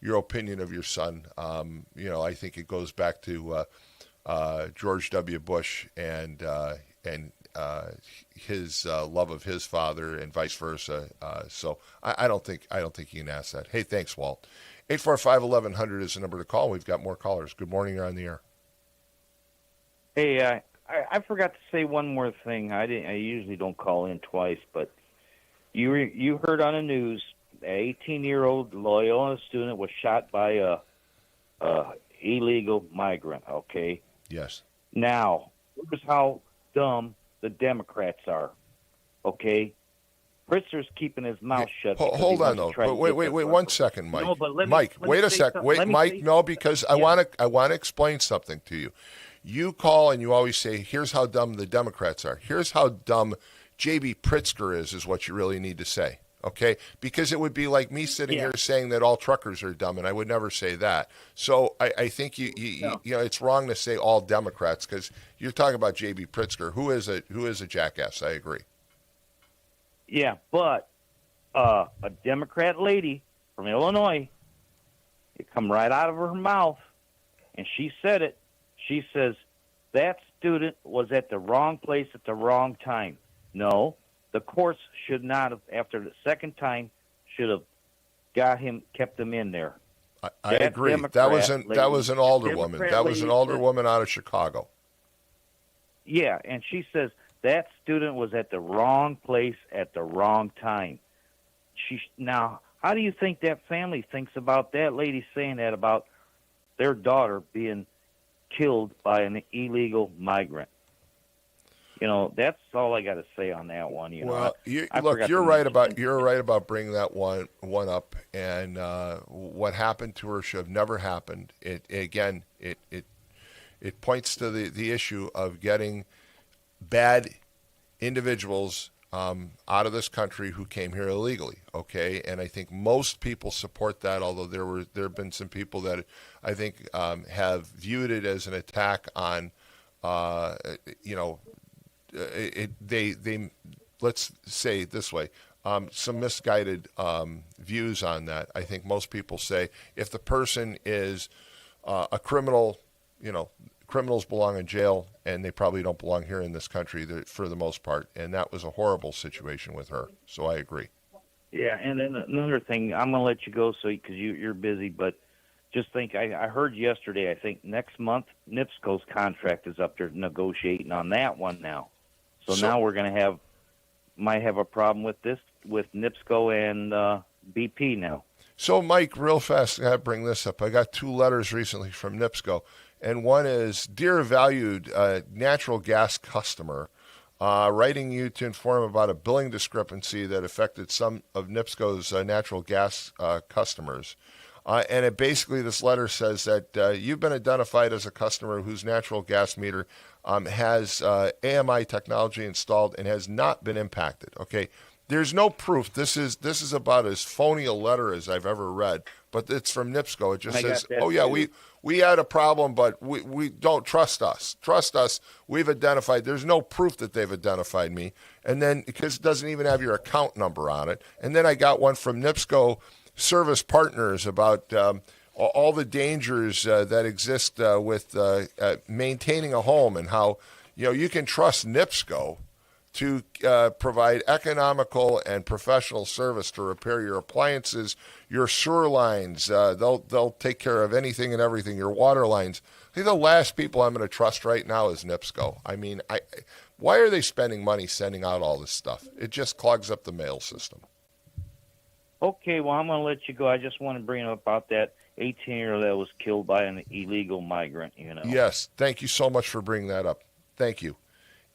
your opinion of your son. I think it goes back to George W. Bush and his love of his father and vice versa. So I don't think you can ask that. Hey, thanks, Walt. 845-1100 is the number to call. We've got more callers. Good morning. You're on the air. Hey, I forgot to say one more thing. I usually don't call in twice, but you heard on the news, an 18-year-old Loyola student was shot by a illegal migrant. Okay. Yes. Now, here's how dumb the Democrats are. Okay. Pritzker's keeping his mouth shut. Hold on, though. Wait 1 second, Mike. No, Mike, wait a sec. Wait, Mike, no, because I want to explain something to you. You call and you always say, here's how dumb the Democrats are. Here's how dumb J.B. Pritzker is what you really need to say, okay? Because it would be like me sitting here saying that all truckers are dumb, and I would never say that. So I think you it's wrong to say all Democrats because you're talking about J.B. Pritzker, who is a jackass. I agree. Yeah, but a Democrat lady from Illinois, it come right out of her mouth, and she said it. She says, that student was at the wrong place at the wrong time. No, the courts should not have, after the second time, should have kept him in there. I agree. That was an alderwoman. That was an alderwoman out of Chicago. Yeah, and she says, that student was at the wrong place at the wrong time. Now, how do you think that family thinks about that lady saying that about their daughter being killed by an illegal migrant? That's all I got to say on that one. Well, you're right about bringing that one up, and what happened to her should have never happened. It points to the issue of getting bad individuals out of this country who came here illegally. Okay, and I think most people support that. Although there have been some people that I think have viewed it as an attack on, they let's say it this way. Some misguided views on that. I think most people say if the person is a criminal, criminals belong in jail, and they probably don't belong here in this country for the most part. And that was a horrible situation with her. So I agree. Yeah, and then another thing, I'm going to let you go because you're busy, but just think, I heard yesterday, I think next month, NIPSCO's contract is up there negotiating on that one now. So now we're going to might have a problem with NIPSCO and BP now. So, Mike, real fast, I gotta bring this up. I got 2 letters recently from NIPSCO, and one is, Dear valued natural gas customer, writing you to inform about a billing discrepancy that affected some of NIPSCO's natural gas customers. And it basically, this letter says that you've been identified as a customer whose natural gas meter has AMI technology installed and has not been impacted. Okay, there's no proof. This is about as phony a letter as I've ever read, but it's from NIPSCO. It just says, "Oh yeah, we had a problem, but we don't trust us. Trust us. We've identified." There's no proof that they've identified me, and then because it doesn't even have your account number on it. And then I got one from NIPSCO Service Partners about all the dangers that exist with maintaining a home, and how you can trust NIPSCO to provide economical and professional service to repair your appliances, your sewer lines. They'll take care of anything and everything. Your water lines. I think the last people I'm going to trust right now is NIPSCO. I mean, why are they spending money sending out all this stuff? It just clogs up the mail system. Okay, well, I'm going to let you go. I just want to bring up about that 18-year-old that was killed by an illegal migrant, Yes, thank you so much for bringing that up. Thank you.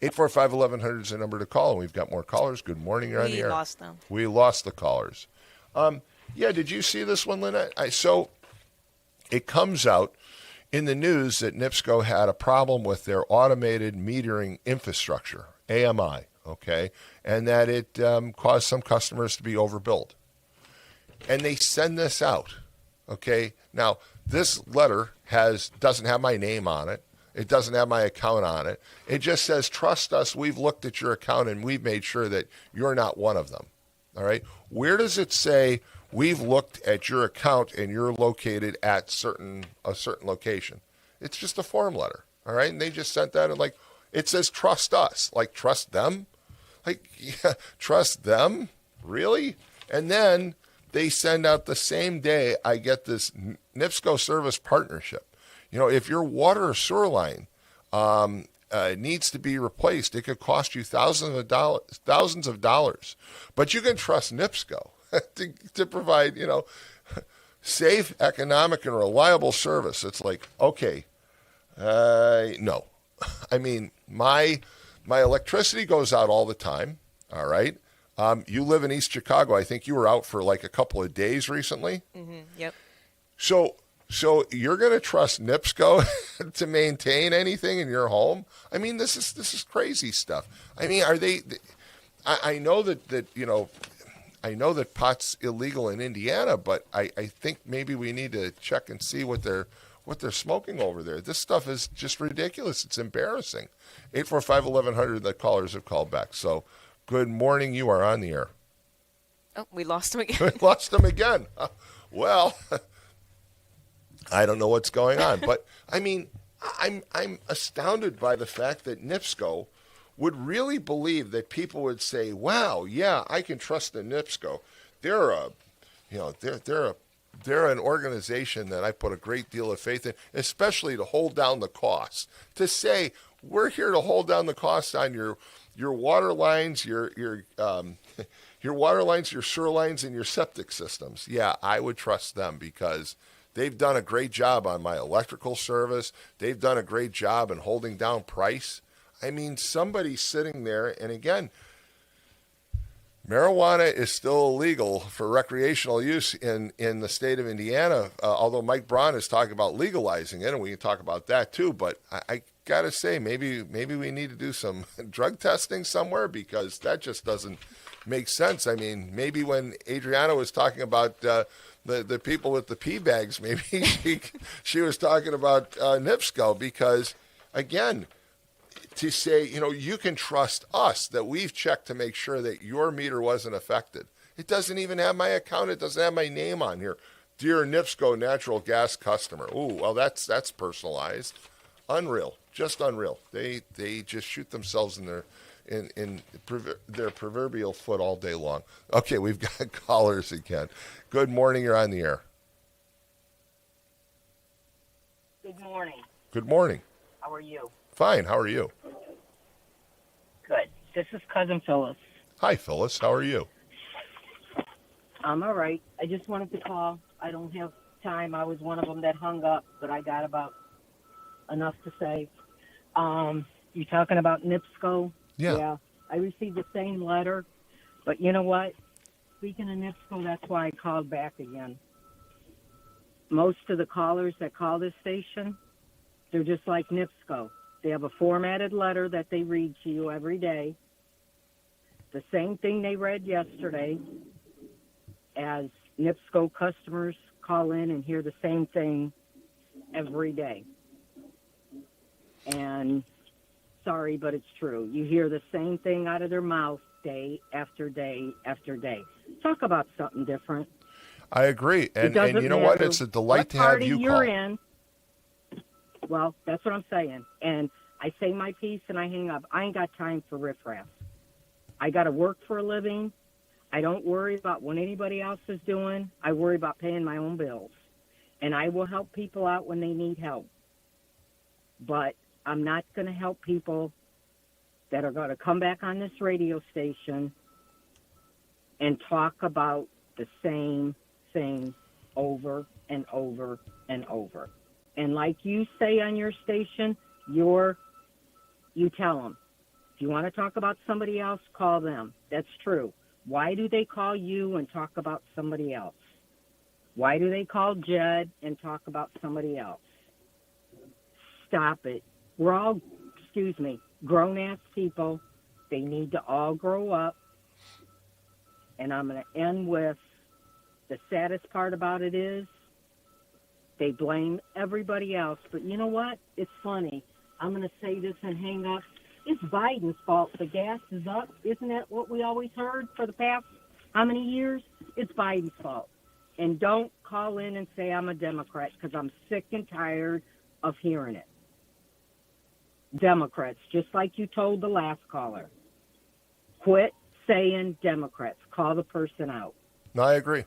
845-1100 is the number to call, and we've got more callers. Good morning, you're on the air. We lost them. We lost the callers. Yeah, did you see this one, Lynette? So it comes out in the news that NIPSCO had a problem with their automated metering infrastructure, AMI, okay, and that it caused some customers to be overbilled. And they send this out, okay? Now, this letter doesn't have my name on it. It doesn't have my account on it. It just says, trust us, we've looked at your account and we've made sure that you're not one of them, all right? Where does it say we've looked at your account and you're located at a certain location? It's just a form letter, all right? And they just sent that, and it says trust us. Trust them? Yeah, trust them? Really? And then they send out the same day I get this NIPSCO service partnership. If your water or sewer line needs to be replaced, it could cost you thousands of dollars. But you can trust NIPSCO to provide, safe, economic, and reliable service. It's okay, no. I mean, my electricity goes out all the time, all right? You live in East Chicago. I think you were out for a couple of days recently. Mm-hmm, yep. So you're going to trust NIPSCO to maintain anything in your home? I mean, this is crazy stuff. I mean, are they? I know that I know that pot's illegal in Indiana, but I think maybe we need to check and see what they're smoking over there. This stuff is just ridiculous. It's embarrassing. 845-1100. The callers have called back. So, good morning. You are on the air. Oh, we lost him again. We lost him again. Well. I don't know what's going on, but I mean, I'm astounded by the fact that NIPSCO would really believe that people would say, "Wow, yeah, I can trust the NIPSCO. They're an organization that I put a great deal of faith in, especially to hold down the costs." To say we're here to hold down the costs on your water lines, your water lines, your sewer lines, and your septic systems. Yeah, I would trust them because they've done a great job on my electrical service. They've done a great job in holding down price. I mean, somebody's sitting there, and again, marijuana is still illegal for recreational use in the state of Indiana, although Mike Braun is talking about legalizing it, and we can talk about that too. But got to say, maybe we need to do some drug testing somewhere, because that just doesn't make sense. I mean, maybe when Adriana was talking about the people with the pee bags, maybe she was talking about NIPSCO, because, again, to say, you can trust us that we've checked to make sure that your meter wasn't affected. It doesn't even have my account. It doesn't have my name on here. Dear NIPSCO natural gas customer. Ooh, well, that's personalized. Unreal, just unreal. They just shoot themselves in their proverbial foot all day long. Okay, we've got callers again. Good morning. You're on the air. Good morning. Good morning. How are you? Fine. How are you? Good. This is Cousin Phyllis. Hi, Phyllis. How are you? I'm all right. I just wanted to call. I don't have time. I was one of them that hung up, but I got about enough to say. You talking about NIPSCO? Yeah. I received the same letter, but you know what? Speaking of NIPSCO, that's why I called back again. Most of the callers that call this station, they're just like NIPSCO. They have a formatted letter that they read to you every day. The same thing they read yesterday, as NIPSCO customers call in and hear the same thing every day. And sorry, but it's true. You hear the same thing out of their mouth day after day after day. Talk about something different. I agree. And you know what? It's a delight to have you call. In. Well, that's what I'm saying. And I say my piece and I hang up. I ain't got time for riffraff. I got to work for a living. I don't worry about what anybody else is doing. I worry about paying my own bills. And I will help people out when they need help. But I'm not going to help people that are going to come back on this radio station and talk about the same thing over and over and over. And like you say on your station, you tell them. If you want to talk about somebody else, call them. That's true. Why do they call you and talk about somebody else? Why do they call Jed and talk about somebody else? Stop it. We're all, grown-ass people. They need to all grow up. And I'm going to end with the saddest part about it is they blame everybody else. But you know what? It's funny. I'm going to say this and hang up. It's Biden's fault. The gas is up. Isn't that what we always heard for the past how many years? It's Biden's fault. And don't call in and say I'm a Democrat, because I'm sick and tired of hearing it. Democrats, just like you told the last caller. Quit saying Democrats. Call the person out. No, I agree.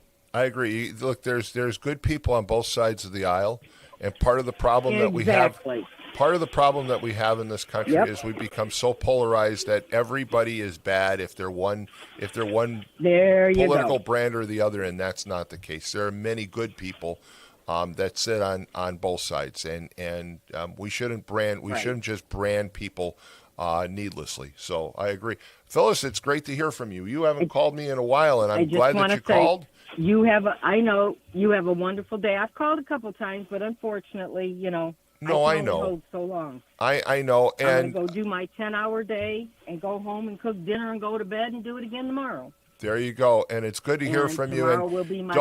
Look, there's good people on both sides of the aisle, and part of the problem that we have in this country is we become so polarized that everybody is bad if they're one political brand or the other, and that's not the case. There are many good people that sit on both sides, and we shouldn't just brand people needlessly. So I agree. Phyllis, it's great to hear from you. You haven't called me in a while, and I'm glad that you called. I know you have a wonderful day. I've called a couple times, but unfortunately, No, I know. Hold so long. I know. And I'm going to go do my 10-hour day and go home and cook dinner and go to bed and do it again tomorrow. There you go. And it's good to hear from you. And will be my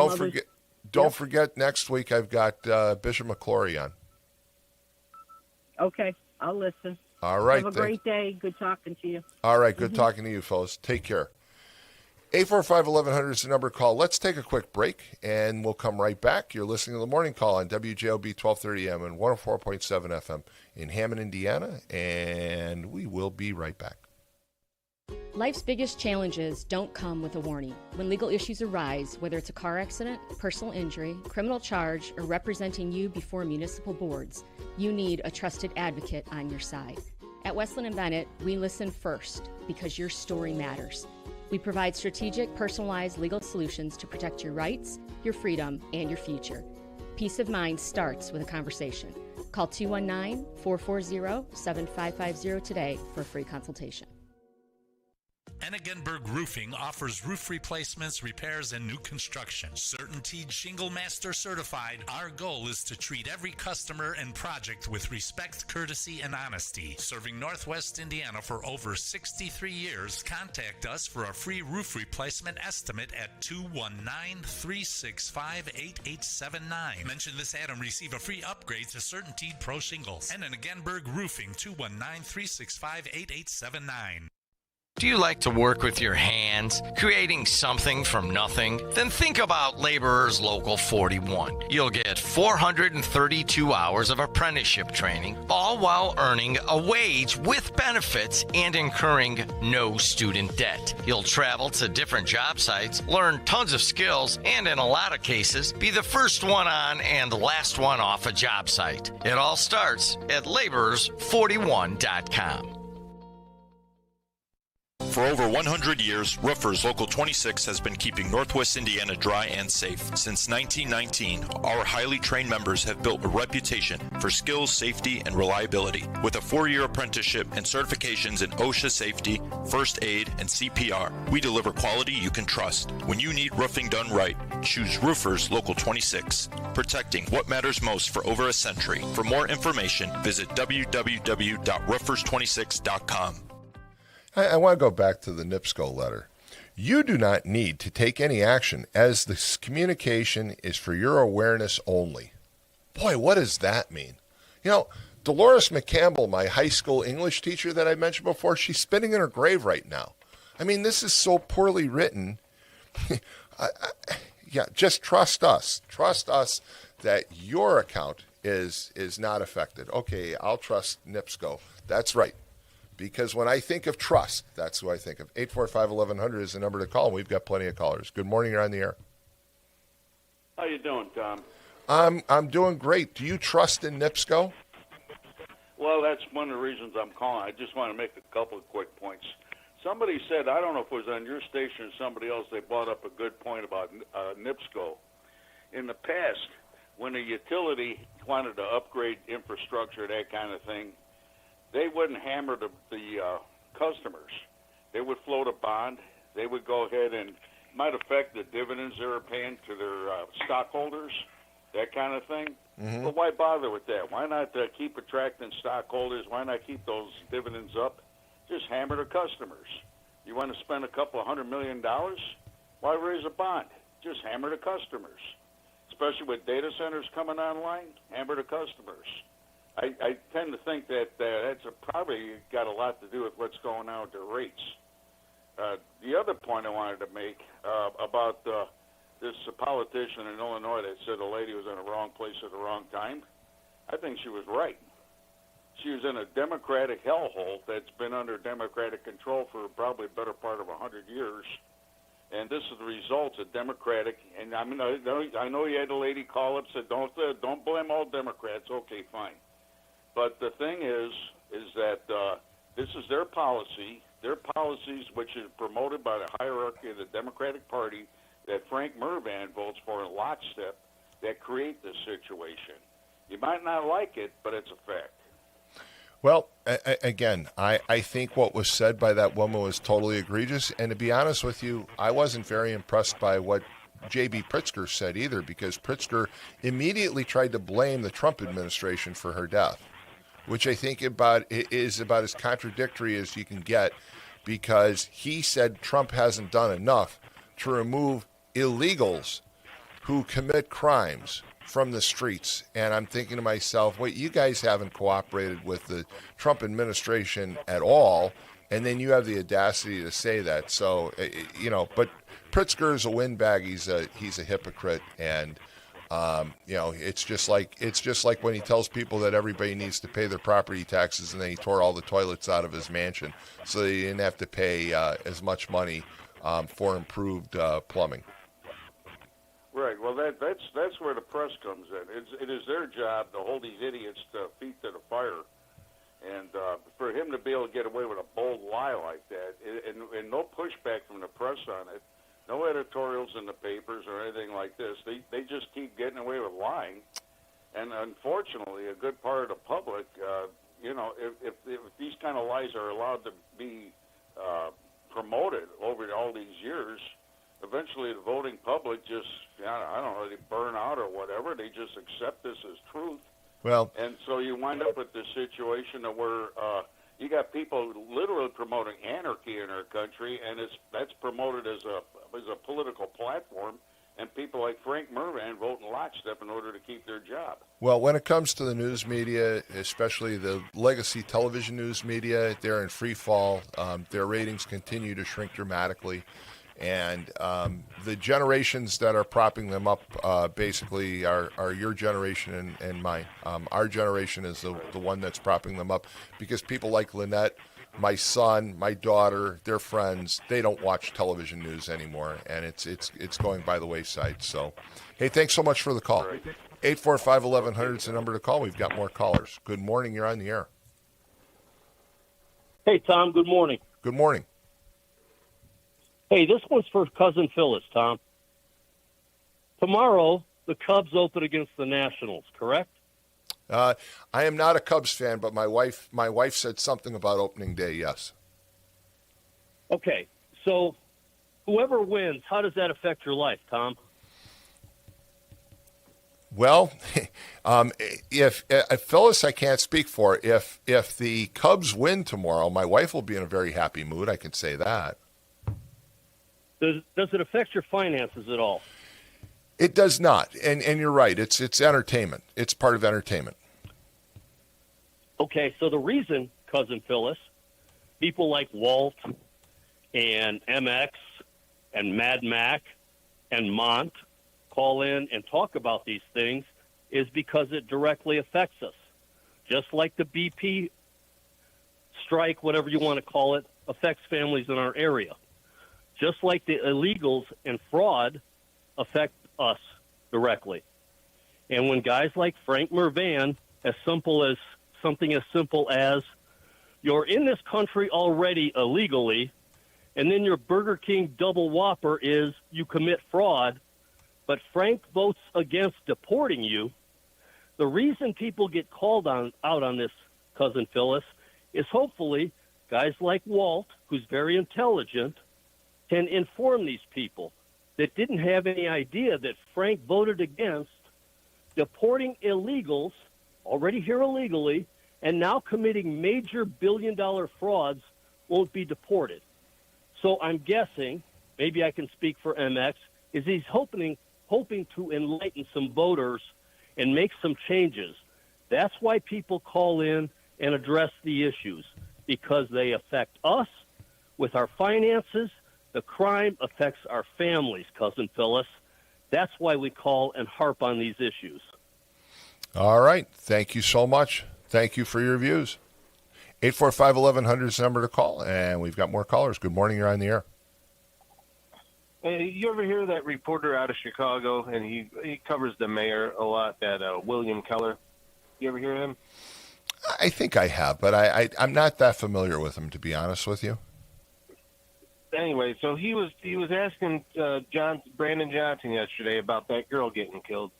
don't forget, next week I've got Bishop McClory on. Okay, I'll listen. All right. Have a great day. Good talking to you. All right, good talking to you, fellas. Take care. 845-1100 is the number to call. Let's take a quick break, and we'll come right back. You're listening to The Morning Call on WJOB 1230M and 104.7 FM in Hammond, Indiana, and we will be right back. Life's biggest challenges don't come with a warning. When legal issues arise, whether it's a car accident, personal injury, criminal charge, or representing you before municipal boards, you need a trusted advocate on your side. At Westland & Bennett, we listen first because your story matters. We provide strategic, personalized legal solutions to protect your rights, your freedom, and your future. Peace of mind starts with a conversation. Call 219-440-7550 today for a free consultation. Enigenberg Roofing offers roof replacements, repairs, and new construction. Certainteed Shingle Master certified, our goal is to treat every customer and project with respect, courtesy, and honesty. Serving Northwest Indiana for over 63 years, contact us for a free roof replacement estimate at 219-365-8879. Mention this ad and receive a free upgrade to Certainteed Pro Shingles. Enigenberg Roofing, 219-365-8879. Do you like to work with your hands, creating something from nothing? Then think about Laborers Local 41. You'll get 432 hours of apprenticeship training, all while earning a wage with benefits and incurring no student debt. You'll travel to different job sites, learn tons of skills, and in a lot of cases, be the first one on and the last one off a job site. It all starts at laborers41.com. For over 100 years, Roofers Local 26 has been keeping Northwest Indiana dry and safe. Since 1919, our highly trained members have built a reputation for skills, safety, and reliability. With a 4-year apprenticeship and certifications in OSHA safety, first aid, and CPR, we deliver quality you can trust. When you need roofing done right, choose Roofers Local 26, protecting what matters most for over a century. For more information, visit www.roofers26.com. I want to go back to the NIPSCO letter. You do not need to take any action, as this communication is for your awareness only. Boy, what does that mean? You know, Dolores McCampbell, my high school English teacher that I mentioned before, she's spinning in her grave right now. I mean, this is so poorly written. Yeah, just trust us. Trust us that your account is not affected. Okay, I'll trust NIPSCO. That's right. Because when I think of trust, that's who I think of. 845-1100 is the number to call, and we've got plenty of callers. Good morning, you're on the air. How you doing, Tom? I'm doing great. Do you trust in NIPSCO? Well, that's one of the reasons I'm calling. I just want to make a couple of quick points. Somebody said, I don't know if it was on your station or somebody else, they brought up a good point about NIPSCO. In the past, when a utility wanted to upgrade infrastructure, that kind of thing, they wouldn't hammer the customers. They would float a bond. They would go ahead and might affect the dividends they were paying to their stockholders, that kind of thing. Mm-hmm. But why bother with that? Why not keep attracting stockholders? Why not keep those dividends up? Just hammer the customers. You want to spend a couple of $100 million? Why raise a bond? Just hammer the customers. Especially with data centers coming online, hammer the customers. I tend to think that that's probably got a lot to do with what's going on with the rates. The other point I wanted to make about this politician in Illinois that said a lady was in the wrong place at the wrong time, I think she was right. She was in a Democratic hellhole that's been under Democratic control for probably a better part of 100 years. And this is the result of Democratic. And I mean, I know you had a lady call up and said, don't blame all Democrats. Okay, fine. But the thing is that this is their policies, which is promoted by the hierarchy of the Democratic Party that Frank Mervan votes for in lockstep, that create this situation. You might not like it, but it's a fact. Well, again, I think what was said by that woman was totally egregious. And to be honest with you, I wasn't very impressed by what J.B. Pritzker said either, because Pritzker immediately tried to blame the Trump administration for her death, which I think is about as contradictory as you can get, because he said Trump hasn't done enough to remove illegals who commit crimes from the streets. And I'm thinking to myself, wait, you guys haven't cooperated with the Trump administration at all, and then you have the audacity to say that. So, but Pritzker is a windbag. He's a hypocrite, and it's just like when he tells people that everybody needs to pay their property taxes, and then he tore all the toilets out of his mansion so they didn't have to pay as much money for improved plumbing. Right. Well, that's where the press comes in. It is their job to hold these idiots' feet to the fire, and for him to be able to get away with a bold lie like that, and no pushback from the press on it, no editorials in the papers or anything like this. They just keep getting away with lying, and unfortunately, a good part of the public, if these kind of lies are allowed to be promoted over all these years, eventually the voting public just, I don't know, they burn out or whatever. They just accept this as truth. Well, and so you wind up with this situation where you got people literally promoting anarchy in our country, and that's promoted as a political platform, and people like Frank Mervan vote in lockstep in order to keep their job. Well, when it comes to the news media, especially the legacy television news media, they're in free fall. Their ratings continue to shrink dramatically. And the generations that are propping them up basically are your generation and mine. Our generation is the one that's propping them up because people like Lynette, my son, my daughter, their friends, they don't watch television news anymore, and it's going by the wayside. So, hey, thanks so much for the call. 845-1100 is the number to call. We've got more callers. Good morning. You're on the air. Hey, Tom. Good morning. Good morning. Hey, this one's for Cousin Phyllis, Tom. Tomorrow, the Cubs open against the Nationals, correct? I am not a Cubs fan, but my wife said something about opening day, yes. Okay, so whoever wins, how does that affect your life, Tom? Well, if Phyllis, I can't speak for. If the Cubs win tomorrow, my wife will be in a very happy mood. I can say that. Does it affect your finances at all? It does not, and you're right. It's entertainment. It's part of entertainment. Okay, so the reason, Cousin Phyllis, people like Walt and MX and Mad Mac and Mont call in and talk about these things is because it directly affects us. Just like the BP strike, whatever you want to call it, affects families in our area. Just like the illegals and fraud affect us directly. And when guys like Frank Mervan, something as simple as you're in this country already illegally, and then your Burger King double whopper is you commit fraud, but Frank votes against deporting you, the reason people get called out on this, Cousin Phyllis, is hopefully guys like Walt, who's very intelligent, can inform these people that didn't have any idea that Frank voted against deporting illegals, already here illegally, and now committing major billion-dollar frauds won't be deported. So I'm guessing, maybe I can speak for MX, is he's hoping to enlighten some voters and make some changes. That's why people call in and address the issues, because they affect us with our finances. The crime affects our families, Cousin Phyllis. That's why we call and harp on these issues. All right. Thank you so much. Thank you for your views. 845-1100 is the number to call, and we've got more callers. Good morning. You're on the air. Hey, you ever hear that reporter out of Chicago, and he covers the mayor a lot, that William Keller? You ever hear him? I think I have, but I'm not that familiar with him, to be honest with you. Anyway, so he was asking Brandon Johnson yesterday about that girl getting killed.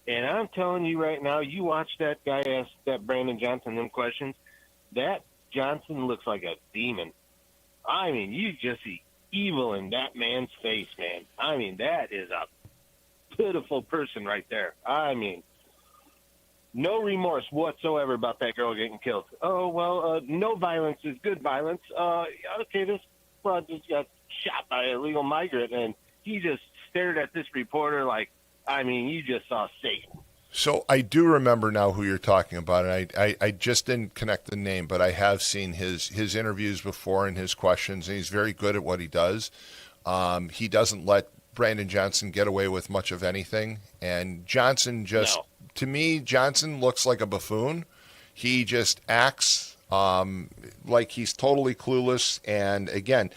And I'm telling you right now, you watch that guy ask that Brandon Johnson them questions, that Johnson looks like a demon. I mean, you just see evil in that man's face, man. I mean, that is a pitiful person right there. I mean, no remorse whatsoever about that girl getting killed. Oh, well, no violence is good violence. Okay, this broad just got shot by an illegal migrant, and he just stared at this reporter like, I mean, you just saw Satan. So I do remember now who you're talking about, and I just didn't connect the name, but I have seen his interviews before and his questions, and he's very good at what he does. He doesn't let Brandon Johnson get away with much of anything, and Johnson to me, Johnson looks like a buffoon. He just acts like he's totally clueless, and again,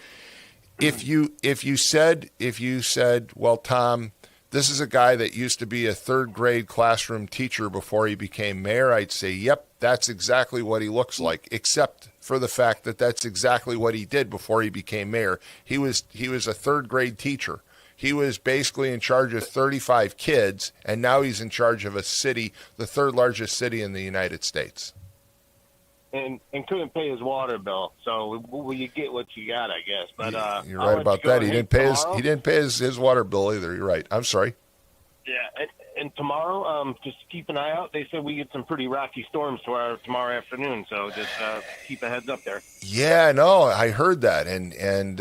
if you said, well, Tom, this is a guy that used to be a third grade classroom teacher before he became mayor, I'd say, yep, that's exactly what he looks like, except for the fact that that's exactly what he did before he became mayor. He was a third grade teacher. He was basically in charge of 35 kids, and now he's in charge of a city, the third largest city in the United States. and couldn't pay his water bill. So well, you get what you got, I guess. But You're I'll right let about you go. that. He Hey, didn't pay tomorrow- his water bill either. You're right. I'm sorry. Yeah, and tomorrow, just keep an eye out. They said we get some pretty rocky storms tomorrow afternoon, so just keep a heads up there. Yeah, no, I heard that, and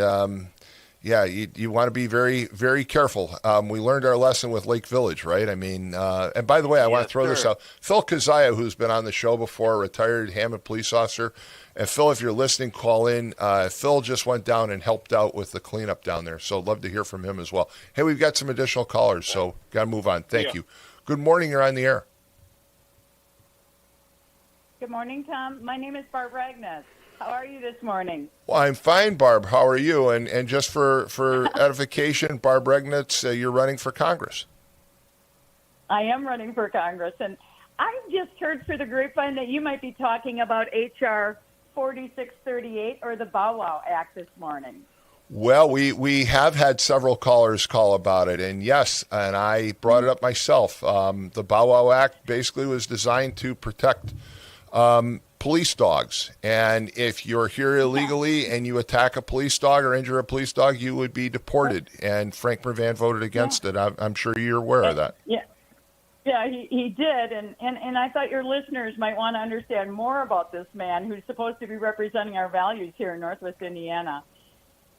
yeah, you want to be very, very careful. We learned our lesson with Lake Village, right? I mean, and by the way, I want to throw this out. Phil Kazaya, who's been on the show before, retired Hammond police officer. And Phil, if you're listening, call in. Phil just went down and helped out with the cleanup down there, so I'd love to hear from him as well. Hey, we've got some additional callers, so got to move on. Thank you. Good morning. You're on the air. Good morning, Tom. My name is Barb Ragnus. How are you this morning? Well, I'm fine, Barb. How are you? And just for edification, Barb Regnitz, you're running for Congress. I am running for Congress, and I just heard through the grapevine that you might be talking about H.R. 4638 or the Bow Wow Act this morning. Well, we have had several callers call about it, and yes, and I brought it up myself. The Bow Wow Act basically was designed to protect police dogs, and if you're here illegally and you attack a police dog or injure a police dog, you would be deported. And Frank Mervan voted against it. I'm sure you're aware of that. Yeah. Yeah, he did, and I thought your listeners might want to understand more about this man who's supposed to be representing our values here in Northwest Indiana.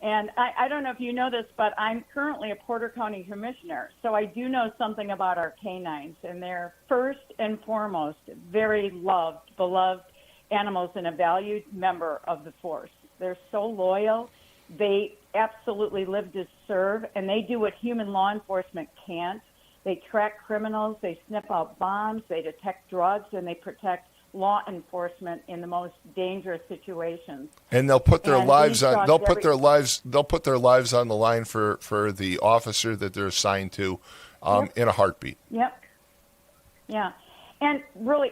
And I don't know if you know this, but I'm currently a Porter County Commissioner, so I do know something about our canines, and they're first and foremost very loved, beloved animals and a valued member of the force. They're so loyal. They absolutely live to serve, and they do what human law enforcement can't. They track criminals, they sniff out bombs, they detect drugs, and they protect law enforcement in the most dangerous situations. And they'll put their lives on. They'll put their lives. Yep. They'll put their lives on the line for the officer that they're assigned to, in a heartbeat. Yep. Yeah, and really,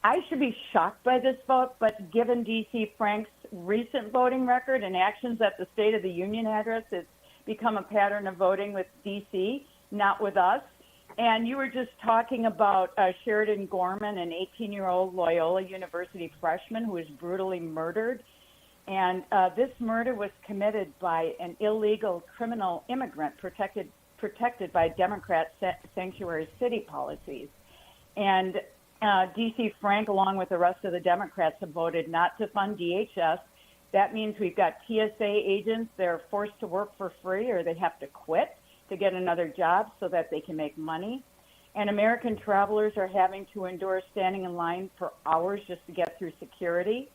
I should be shocked by this vote, but given D.C. Frank's recent voting record and actions at the State of the Union address, it's become a pattern of voting with D.C., not with us. And you were just talking about Sheridan Gorman, an 18-year-old Loyola University freshman who was brutally murdered. And this murder was committed by an illegal criminal immigrant protected by Democrat sanctuary city policies. And D.C. Frank, along with the rest of the Democrats, have voted not to fund DHS. That means we've got TSA agents. They're forced to work for free or they have to quit to get another job so that they can make money. And American travelers are having to endure standing in line for hours just to get through security.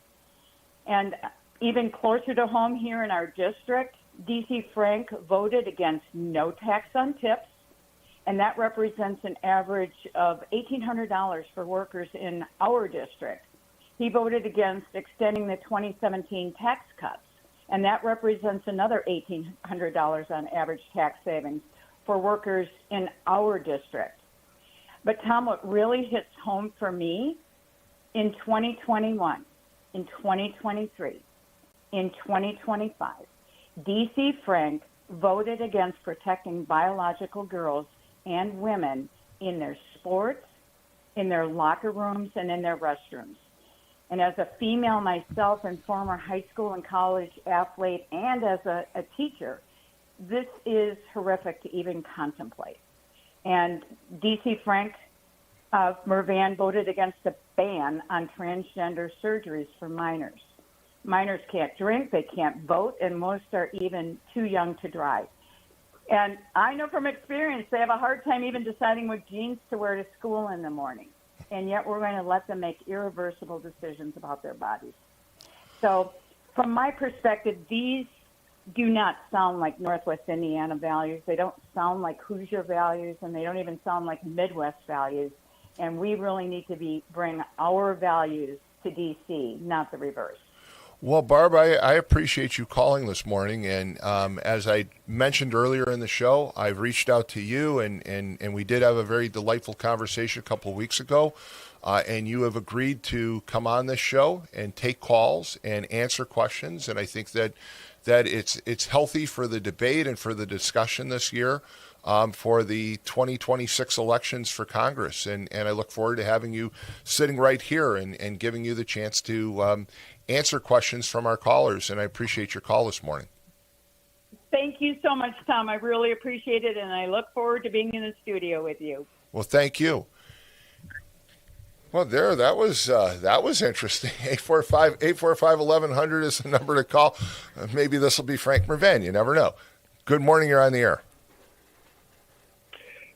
And even closer to home here in our district, D.C. Frank voted against no tax on tips, and that represents an average of $1,800 for workers in our district. He voted against extending the 2017 tax cuts, and that represents another $1,800 on average tax savings for workers in our district. But Tom, what really hits home for me, in 2021, in 2023, in 2025, D.C. Frank voted against protecting biological girls and women in their sports, in their locker rooms, and in their restrooms. And as a female myself and former high school and college athlete and as a teacher, this is horrific to even contemplate. And D.C. Frank Mervan voted against a ban on transgender surgeries for minors. Minors can't drink, they can't vote, and most are even too young to drive. And I know from experience they have a hard time even deciding what jeans to wear to school in the morning. And yet we're going to let them make irreversible decisions about their bodies. So from my perspective, these do not sound like Northwest Indiana values. They don't sound like Hoosier values, and they don't even sound like Midwest values. And we really need to bring our values to D.C., not the reverse. Well, Barb, I appreciate you calling this morning. And as I mentioned earlier in the show, I've reached out to you, and we did have a very delightful conversation a couple of weeks ago. And you have agreed to come on this show and take calls and answer questions. And I think that it's healthy for the debate and for the discussion this year for the 2026 elections for Congress. And I look forward to having you sitting right here and giving you the chance to answer questions from our callers. And I appreciate your call this morning. Thank you so much, Tom. I really appreciate it, and I look forward to being in the studio with you. Well, thank you. Well, that was interesting. 845-1100 is the number to call. Maybe this will be Frank Mervan. You never know. Good morning. You're on the air.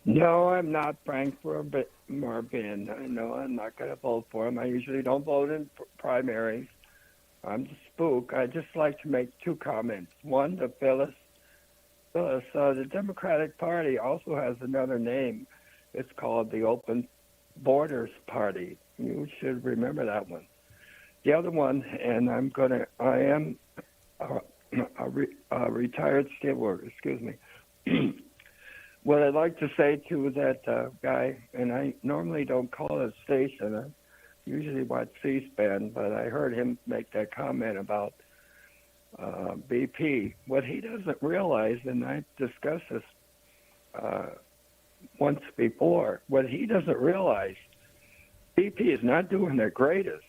No, I'm not Frank Mervan. No, I'm not going to vote for him. I usually don't vote in primaries. I'm the spook. I just like to make two comments. One, to Phyllis, the Democratic Party also has another name. It's called the Open Borders Party. You should remember that one. The other one, and I am a retired steward, excuse me. What I'd like to say to that guy, and I normally don't call a station, I usually watch C-SPAN, but I heard him make that comment about BP. What he doesn't realize, and I discussed this once before, what he doesn't realize, BP is not doing their greatest.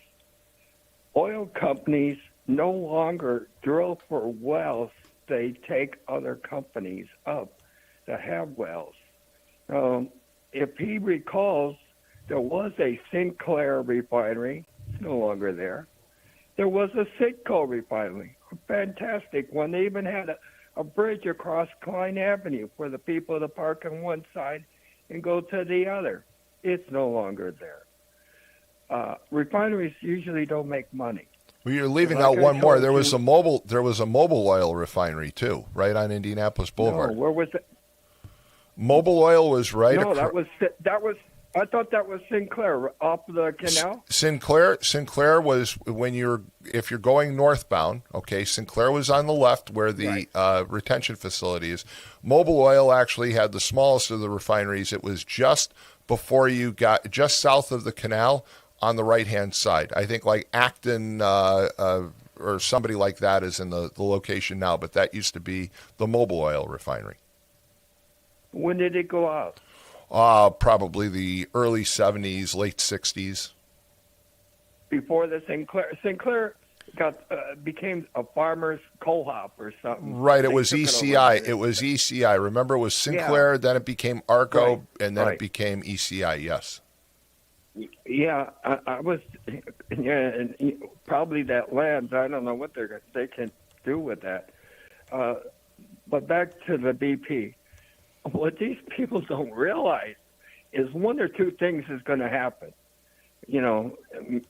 Oil companies no longer drill for wells. They take other companies up that have wells. If he recalls, there was a Sinclair refinery. It's no longer there. There was a Citgo refinery, a fantastic one. They even had a bridge across Klein Avenue for the people to park on one side and go to the other. It's no longer there. Refineries usually don't make money. Well, you're leaving out one more. There was a mobile oil refinery too, right on Indianapolis Boulevard. No, where was it? Mobil Oil was right. No, that was. I thought that was Sinclair off the canal. Sinclair was if you're going northbound. Okay, Sinclair was on the left where the retention facility is. Mobil Oil actually had the smallest of the refineries. It was just before you got just south of the canal on the right-hand side. I think like Acton or somebody like that is in the location now, but that used to be the Mobil Oil refinery. When did it go out? Probably the early 70s, late 60s. Before the Sinclair became a farmer's co-op or something. Right, it was ECI. It was ECI. Remember, it was Sinclair, then it became Arco, and then it became ECI, yes. Yeah, I was, and probably that land, I don't know what they can do with that. But back to the BP. What these people don't realize is one or two things is going to happen. You know,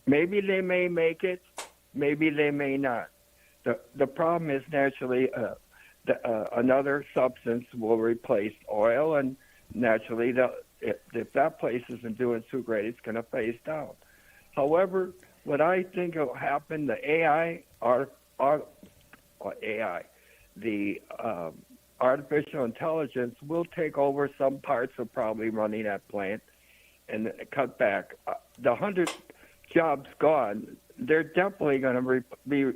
maybe they may make it, maybe they may not. The problem is naturally another substance will replace oil, and naturally if that place isn't doing too great, it's going to phase down. However, what I think will happen, the artificial intelligence will take over some parts of probably running that plant and cut back. The 100 jobs gone, they're definitely going to be,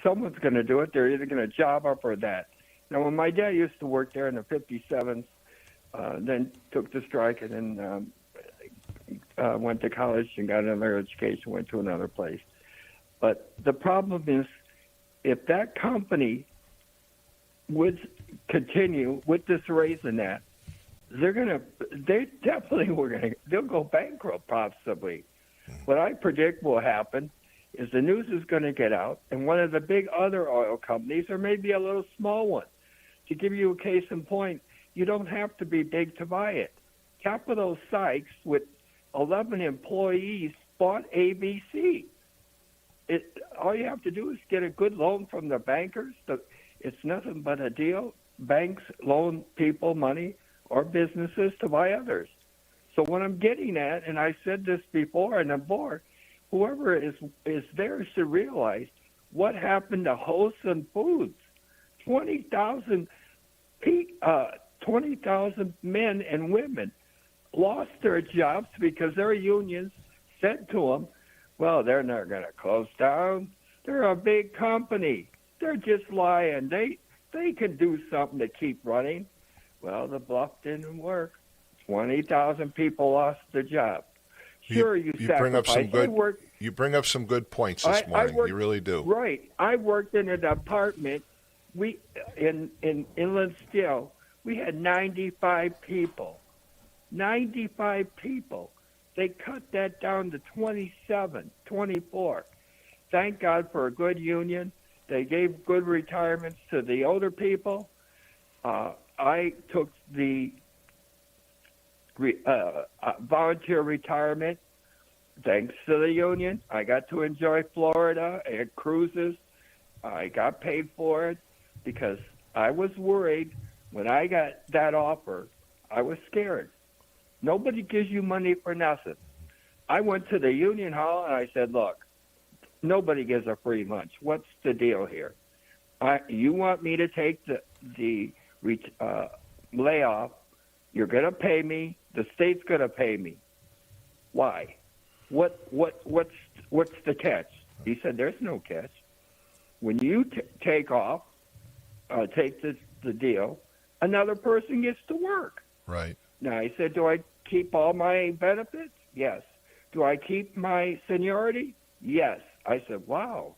someone's going to do it. They're either going to job up or that. Now, when my dad used to work there in the 57s, then took the strike and then went to college and got another education, went to another place. But the problem is if that company would continue with this raise in that, they'll go bankrupt possibly. What I predict will happen is the news is going to get out, and one of the big other oil companies, or maybe a little small one, to give you a case in point, you don't have to be big to buy it. Capital Sykes, with 11 employees, bought ABC. All you have to do is get a good loan from the bankers. It's nothing but a deal. Banks loan people money or businesses to buy others. So what I'm getting at, and I said this before and above, whoever is there should realize what happened to Wholesome Foods. 20,000 men and women lost their jobs because their unions said to them, well, they're not going to close down. They're a big company. They're just lying. They can do something to keep running. Well, the bluff didn't work. 20,000 people lost their job. Sure, you bring up some sacrifice. good. You bring up some good points this morning. You really do. Right. I worked in an apartment. We in Inland Steel. We had 95 people. 95 people. They cut that down to 27, 24. Thank God for a good union. They gave good retirements to the older people. I took the volunteer retirement. Thanks to the union, I got to enjoy Florida and cruises. I got paid for it because I was worried when I got that offer. I was scared. Nobody gives you money for nothing. I went to the union hall and I said, look, nobody gives a free lunch. What's the deal here? You want me to take the layoff? You're going to pay me. The state's going to pay me. Why? What's the catch? He said, there's no catch. When you take off, take the deal, another person gets to work. Right. Now, he said, do I keep all my benefits? Yes. Do I keep my seniority? Yes. I said, wow.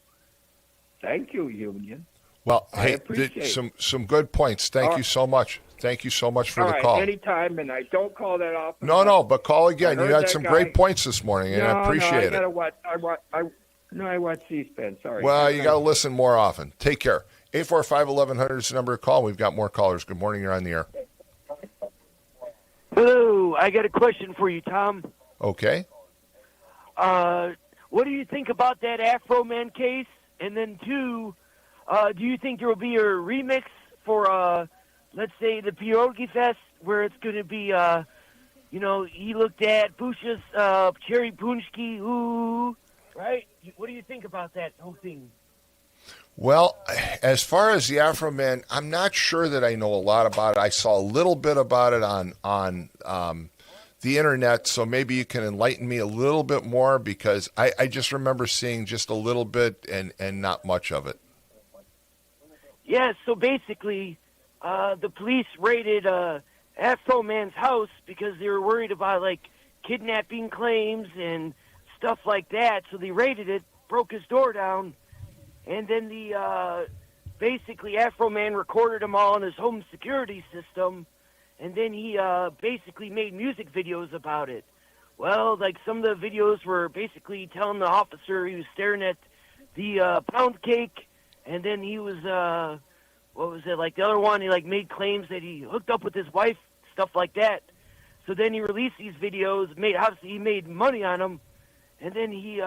Thank you, union. Well, I hey, appreciate some good points. Thank you so much. Thank you so much for the call. Anytime, and I don't call that often. No, but call again. I You heard had that some guy. great points this morning, and I appreciate I it. I watch C-SPAN. Sorry. Well, you got to listen more often. Take care. 845-1100 is the number to call. We've got more callers. Good morning. You're on the air. Hello, I got a question for you, Tom. Okay. What do you think about that Afro Man case? And then two, do you think there will be a remix for, let's say, the Pierogi Fest, where it's going to be, he looked at Pusha's Cherry Punchki, ooh, right? What do you think about that whole thing? Well, as far as the Afro Man, I'm not sure that I know a lot about it. I saw a little bit about it on the internet, so maybe you can enlighten me a little bit more, because I just remember seeing just a little bit and not much of it. Yeah, so basically, the police raided Afro Man's house because they were worried about, like, kidnapping claims and stuff like that. So they raided it, broke his door down, and then basically Afro Man recorded them all in his home security system, and then he basically made music videos about it. Well, like, some of the videos were basically telling the officer he was staring at the pound cake, and then he was, what was it, like the other one, he like made claims that he hooked up with his wife, stuff like that. So then he released these videos, obviously he made money on them, and then the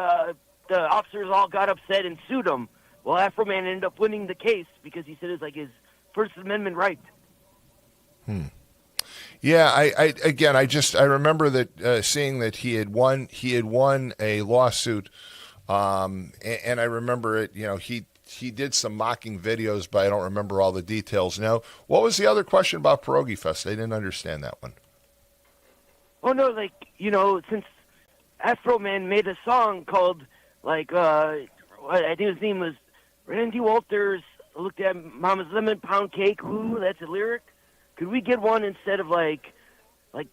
officers all got upset and sued him. Well, Afro Man ended up winning the case because he said it was like his First Amendment right. Yeah, I remember that seeing that he had won a lawsuit, and I remember it. He did some mocking videos, but I don't remember all the details. Now, what was the other question about Pierogi Fest? I didn't understand that one. Oh no, like, since Afro Man made a song called, like, I think his name was Randy Walters, looked at Mama's Lemon Pound Cake. Ooh, that's a lyric. Could we get one instead of like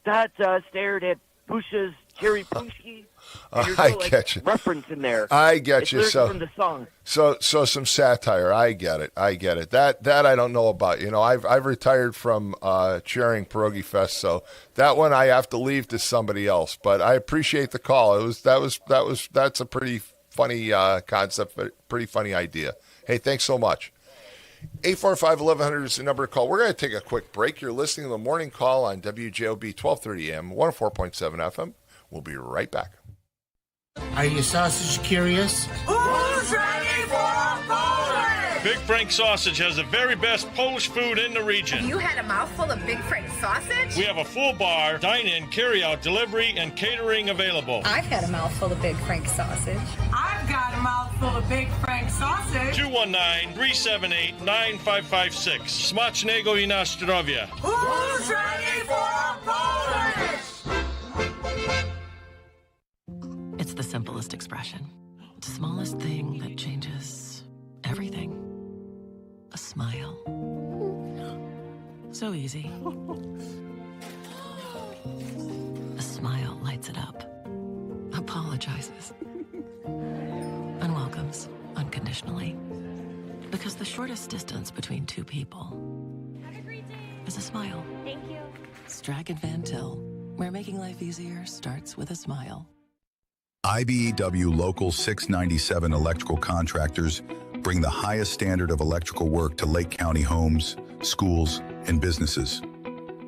that stared at Pusha's Cherry Punchki? I get you. Reference in there. I get it's you. lyrics So from the song. So some satire. I get it. That I don't know about. I've retired from chairing Pierogi Fest, so that one I have to leave to somebody else. But I appreciate the call. That's a pretty funny concept, pretty funny idea. Hey, thanks so much. 845-1100 is the number to call. We're going to take a quick break. You're listening to the morning call on WJOB 1230 AM, 104.7 FM. We'll be right back. Are you sausage curious? Who's ready for a Polish? Big Frank Sausage has the very best Polish food in the region. You had a mouthful of Big Frank sausage? We have a full bar, dine-in, carry-out, delivery, and catering available. I've had a mouthful of Big Frank sausage. I've got a mouthful of Big Frank sausage. 219-378-9556. Smacznego i na zdrowie. Who's ready for a Polish? It's the simplest expression. The smallest thing that changes everything. A smile. So easy. A smile lights it up. Apologizes. And welcomes unconditionally. Because the shortest distance between two people is a smile. Thank you. Dragon Van Til, where making life easier starts with a smile. IBEW Local 697 electrical contractors bring the highest standard of electrical work to Lake County homes, schools, and businesses.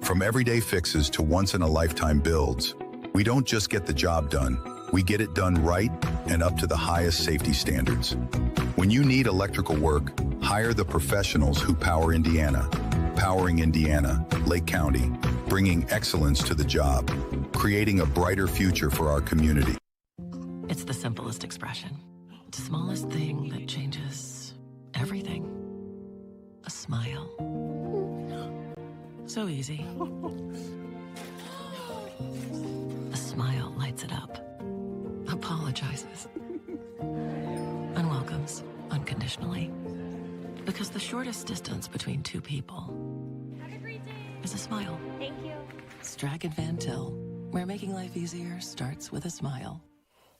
From everyday fixes to once-in-a-lifetime builds, we don't just get the job done, we get it done right and up to the highest safety standards. When you need electrical work, hire the professionals who power Indiana. Powering Indiana, Lake County, bringing excellence to the job, creating a brighter future for our community. It's the simplest expression. The smallest thing that changes everything. A smile. So easy. A smile lights it up. Apologizes. And welcomes unconditionally. Because the shortest distance between two people is a smile. Thank you. Dragon Van Til, where making life easier starts with a smile.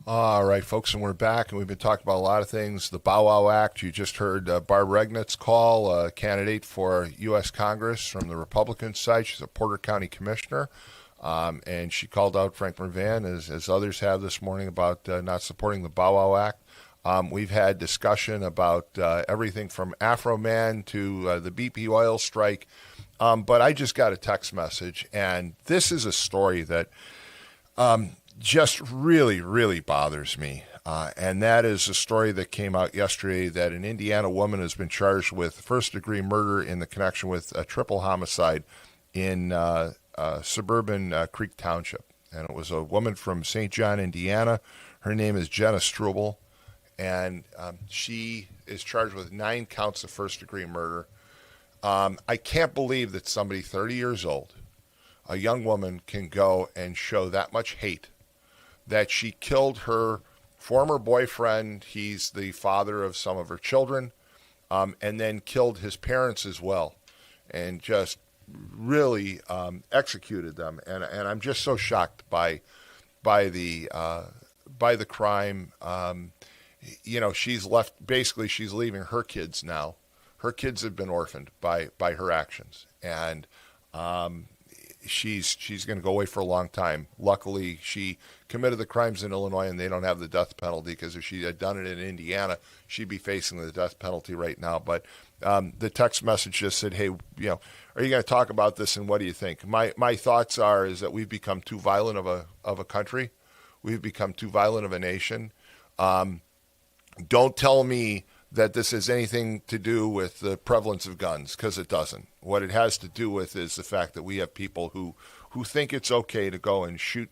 All right, folks, and we're back, and we've been talking about a lot of things. The Bow Wow Act, you just heard Barb Regnitz call, a candidate for U.S. Congress from the Republican side. She's a Porter County commissioner, and she called out Franklin Van, as others have this morning, about not supporting the Bow Wow Act. We've had discussion about everything from Afro Man to the BP oil strike, but I just got a text message, and this is a story that just really, really bothers me. And that is a story that came out yesterday that an Indiana woman has been charged with first-degree murder in the connection with a triple homicide in suburban Creek Township. And it was a woman from St. John, Indiana. Her name is Jenna Struble, and she is charged with 9 counts of first-degree murder. I can't believe that somebody 30 years old, a young woman, can go and show that much hate, that she killed her former boyfriend. He's the father of some of her children, and then killed his parents as well, and just really executed them. And I'm just so shocked by the crime. She's left. Basically, she's leaving her kids now. Her kids have been orphaned by her actions, and she's going to go away for a long time. Luckily, she committed the crimes in Illinois, and they don't have the death penalty, because if she had done it in Indiana, she'd be facing the death penalty right now. But the text message just said, "Hey, are you going to talk about this, and what do you think?" My thoughts is that we've become too violent of a country. We've become too violent of a nation. Don't tell me that this has anything to do with the prevalence of guns, because it doesn't. What it has to do with is the fact that we have people who think it's okay to go and shoot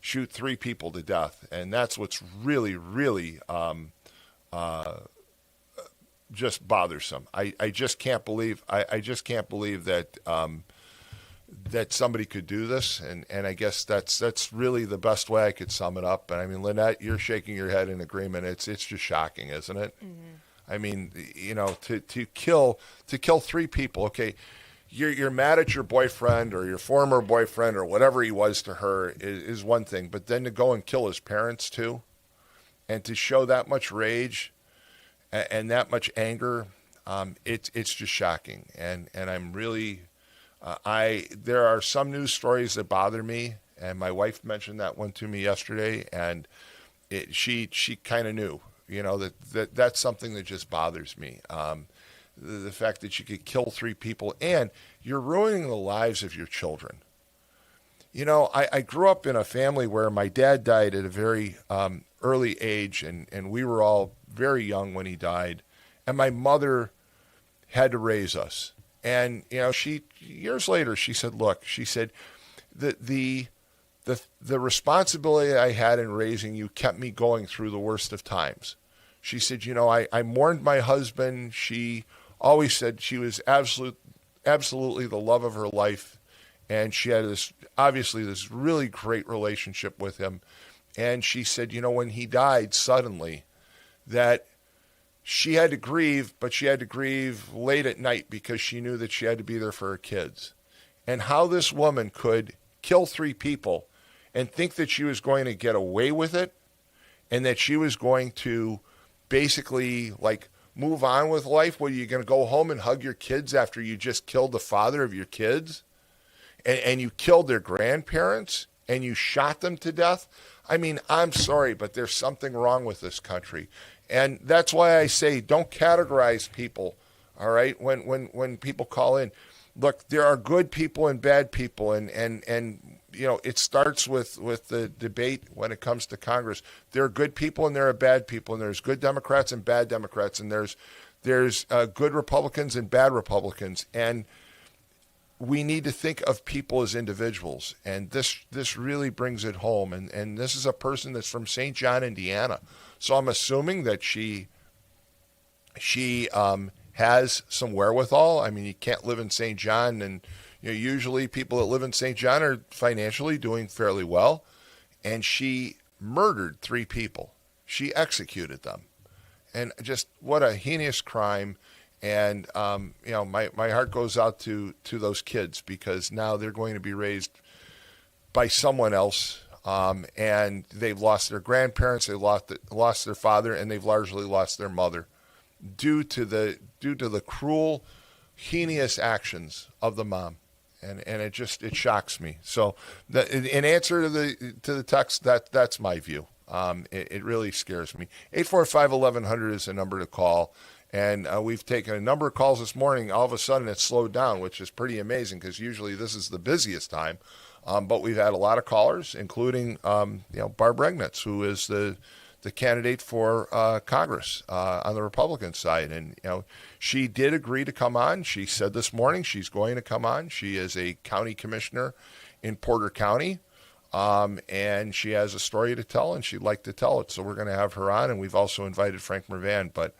3 people to death, and that's what's really, really just bothersome. I just can't believe that that somebody could do this, and I guess that's really the best way I could sum it up. And I mean, Lynette, you're shaking your head in agreement. It's just shocking, isn't it? Mm-hmm. I mean, to kill 3 people. Okay, you're mad at your boyfriend or your former boyfriend or whatever he was to her is one thing, but then to go and kill his parents too, and to show that much rage and that much anger, it's just shocking. And I'm really, there are some news stories that bother me, and my wife mentioned that one to me yesterday, and she kind of knew. That's something that just bothers me. The fact that you could kill 3 people, and you're ruining the lives of your children. I grew up in a family where my dad died at a very early age, and we were all very young when he died, and my mother had to raise us. And, she, years later, she said, look, she said, the responsibility I had in raising you kept me going through the worst of times. She said, I mourned my husband. She always said she was absolutely the love of her life. And she had this really great relationship with him. And she said, when he died suddenly, that she had to grieve, but she had to grieve late at night because she knew that she had to be there for her kids. And how this woman could kill 3 people and think that she was going to get away with it and that she was going to basically like move on with life. What, are you going to go home and hug your kids after you just killed the father of your kids? And you killed their grandparents and you shot them to death? I mean, I'm sorry, but there's something wrong with this country. And that's why I say don't categorize people, all right, when people call in. Look, there are good people and bad people, and you know, it starts with the debate when it comes to Congress. There are good people and there are bad people, and there's good Democrats and bad Democrats, and there's good Republicans and bad Republicans, and we need to think of people as individuals, and this really brings it home. And this is a person that's from St. John, Indiana, so I'm assuming that she has some wherewithal. I mean, you can't live in St. John, and you know, usually people that live in St. John are financially doing fairly well, and she murdered 3 people. She executed them, and just what a heinous crime. And you know, my heart goes out to those kids, because now they're going to be raised by someone else, and they've lost their grandparents, they've lost their father, and they've largely lost their mother due to the cruel, heinous actions of the mom. And it shocks me. So in answer to the text, that's my view. It really scares me. 845-1100 is the number to call. And we've taken a number of calls this morning. All of a sudden, it's slowed down, which is pretty amazing, because usually this is the busiest time. But we've had a lot of callers, including Barb Regnitz, who is the candidate for Congress on the Republican side. And you know, she did agree to come on. She said this morning she's going to come on. She is a county commissioner in Porter County, and she has a story to tell, and she'd like to tell it. So we're going to have her on, and we've also invited Frank Mervan. But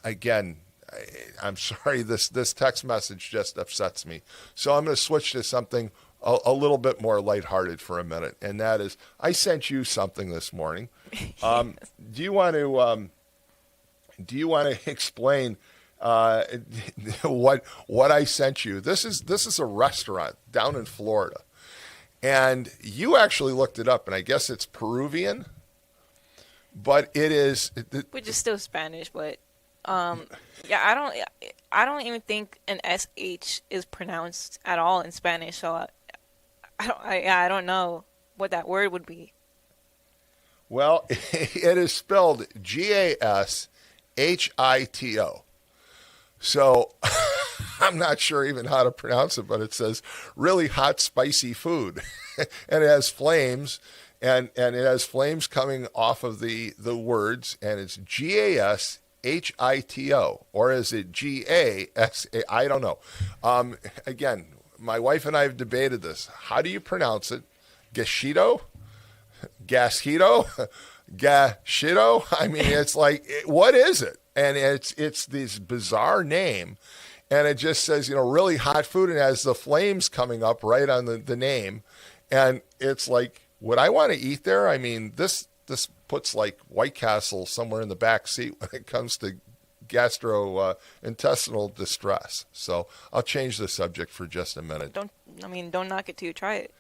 again, I'm sorry, this text message just upsets me. So I'm going to switch to something a little bit more lighthearted for a minute, and that is, I sent you something this morning. Do you want to explain what I sent you? This is a restaurant down in Florida, and you actually looked it up, and I guess it's Peruvian. But it is, which is still Spanish, but yeah, I don't even think an SH is pronounced at all in Spanish, so I don't know what that word would be. Well, it is spelled Gashito. So I'm not sure even how to pronounce it, but it says really hot, spicy food, and it has flames. And it has flames coming off of the words, and it's Gashito, or is it Gasa? I don't know. Again, my wife and I have debated this. How do you pronounce it? Gashito? Gashito? Gashito? I mean, it's like, what is it? And it's this bizarre name, and it just says, you know, really hot food, and it has the flames coming up right on the name, and it's like, would I want to eat there? I mean, this puts like White Castle somewhere in the back seat when it comes to gastrointestinal distress. So I'll change the subject for just a minute. Don't knock it till you try it.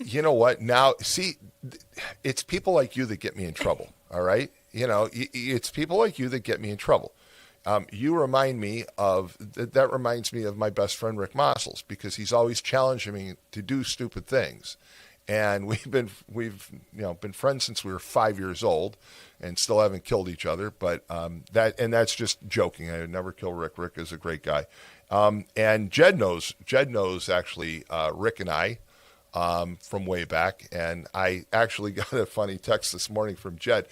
You know what? Now, see, it's people like you that get me in trouble, all right? You know, it's people like you that get me in trouble. You remind me that reminds me of my best friend Rick Mossels, because he's always challenging me to do stupid things, and we've been friends since we were 5 years old, and still haven't killed each other. But that's just joking. I would never kill Rick. Rick is a great guy, and Jed knows actually Rick and I from way back, and I actually got a funny text this morning from Jed.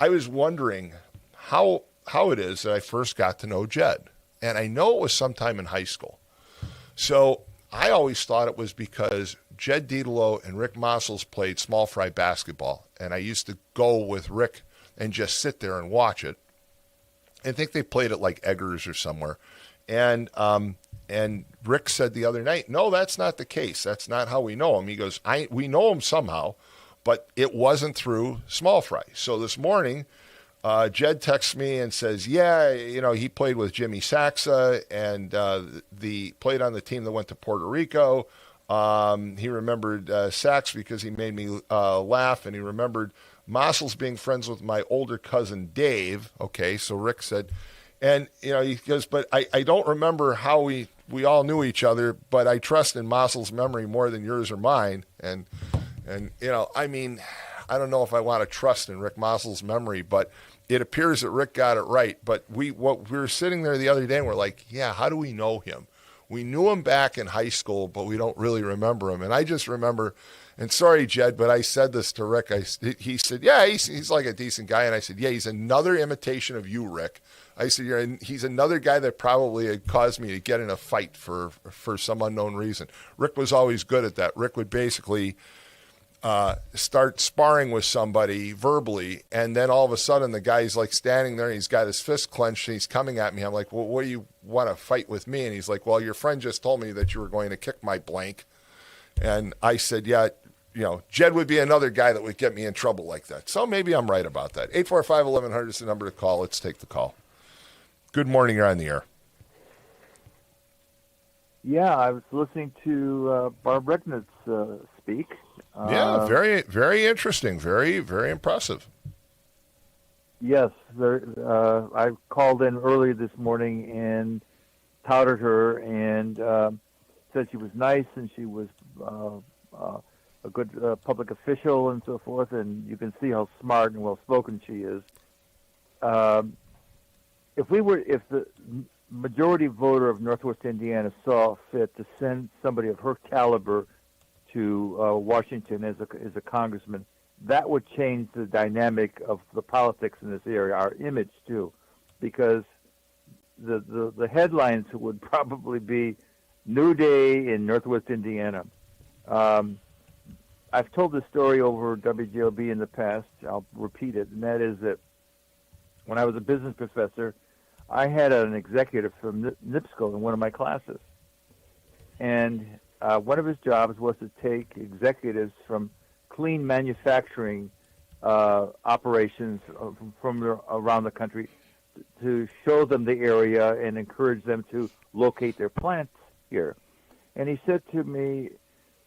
I was wondering how it is that I first got to know Jed. And I know it was sometime in high school. So I always thought it was because Jed Didolo and Rick Mossels played small fry basketball. And I used to go with Rick and just sit there and watch it. I think they played at like Eggers or somewhere. And Rick said the other night, no, that's not the case. That's not how we know him. He goes, we know him somehow, but it wasn't through small fry. So this morning, Jed texts me and says, yeah, he played with Jimmy Saxa and played on the team that went to Puerto Rico. He remembered Sax because he made me laugh, and he remembered Mossels being friends with my older cousin Dave. Okay, so Rick said, and he goes, but I don't remember how we all knew each other, but I trust in Mossels' memory more than yours or mine. And I don't know if I want to trust in Rick Mossels' memory, but it appears that Rick got it right. But we were sitting there the other day and we're like, yeah, how do we know him? We knew him back in high school, but we don't really remember him. And I just remember, and sorry, Jed, but I said this to Rick. He said, yeah, he's like a decent guy. And I said, yeah, he's another imitation of you, Rick. I said, he's another guy that probably had caused me to get in a fight for some unknown reason. Rick was always good at that. Rick would basically start sparring with somebody verbally, and then all of a sudden the guy's like standing there and he's got his fist clenched and he's coming at me. I'm like, well, what do you want to fight with me? And he's like, well, your friend just told me that you were going to kick my blank. And I said, yeah, Jed would be another guy that would get me in trouble like that. So maybe I'm right about that. 845-1100 is the number to call. Let's take the call. Good morning. You're on the air. Yeah, I was listening to Barb Regnitz speak. Yeah, very, very interesting. Very, very impressive. Yes, I called in early this morning and touted her and said she was nice and she was a good public official and so forth, and you can see how smart and well-spoken she is. If the majority voter of Northwest Indiana saw fit to send somebody of her caliber to Washington as a congressman, that would change the dynamic of the politics in this area, our image too, because the headlines would probably be New Day in Northwest Indiana. I've told this story over WJOB in the past. I'll repeat it, and that is that when I was a business professor, I had an executive from NIPSCO in one of my classes, and one of his jobs was to take executives from clean manufacturing operations from around the country to show them the area and encourage them to locate their plants here. And he said to me,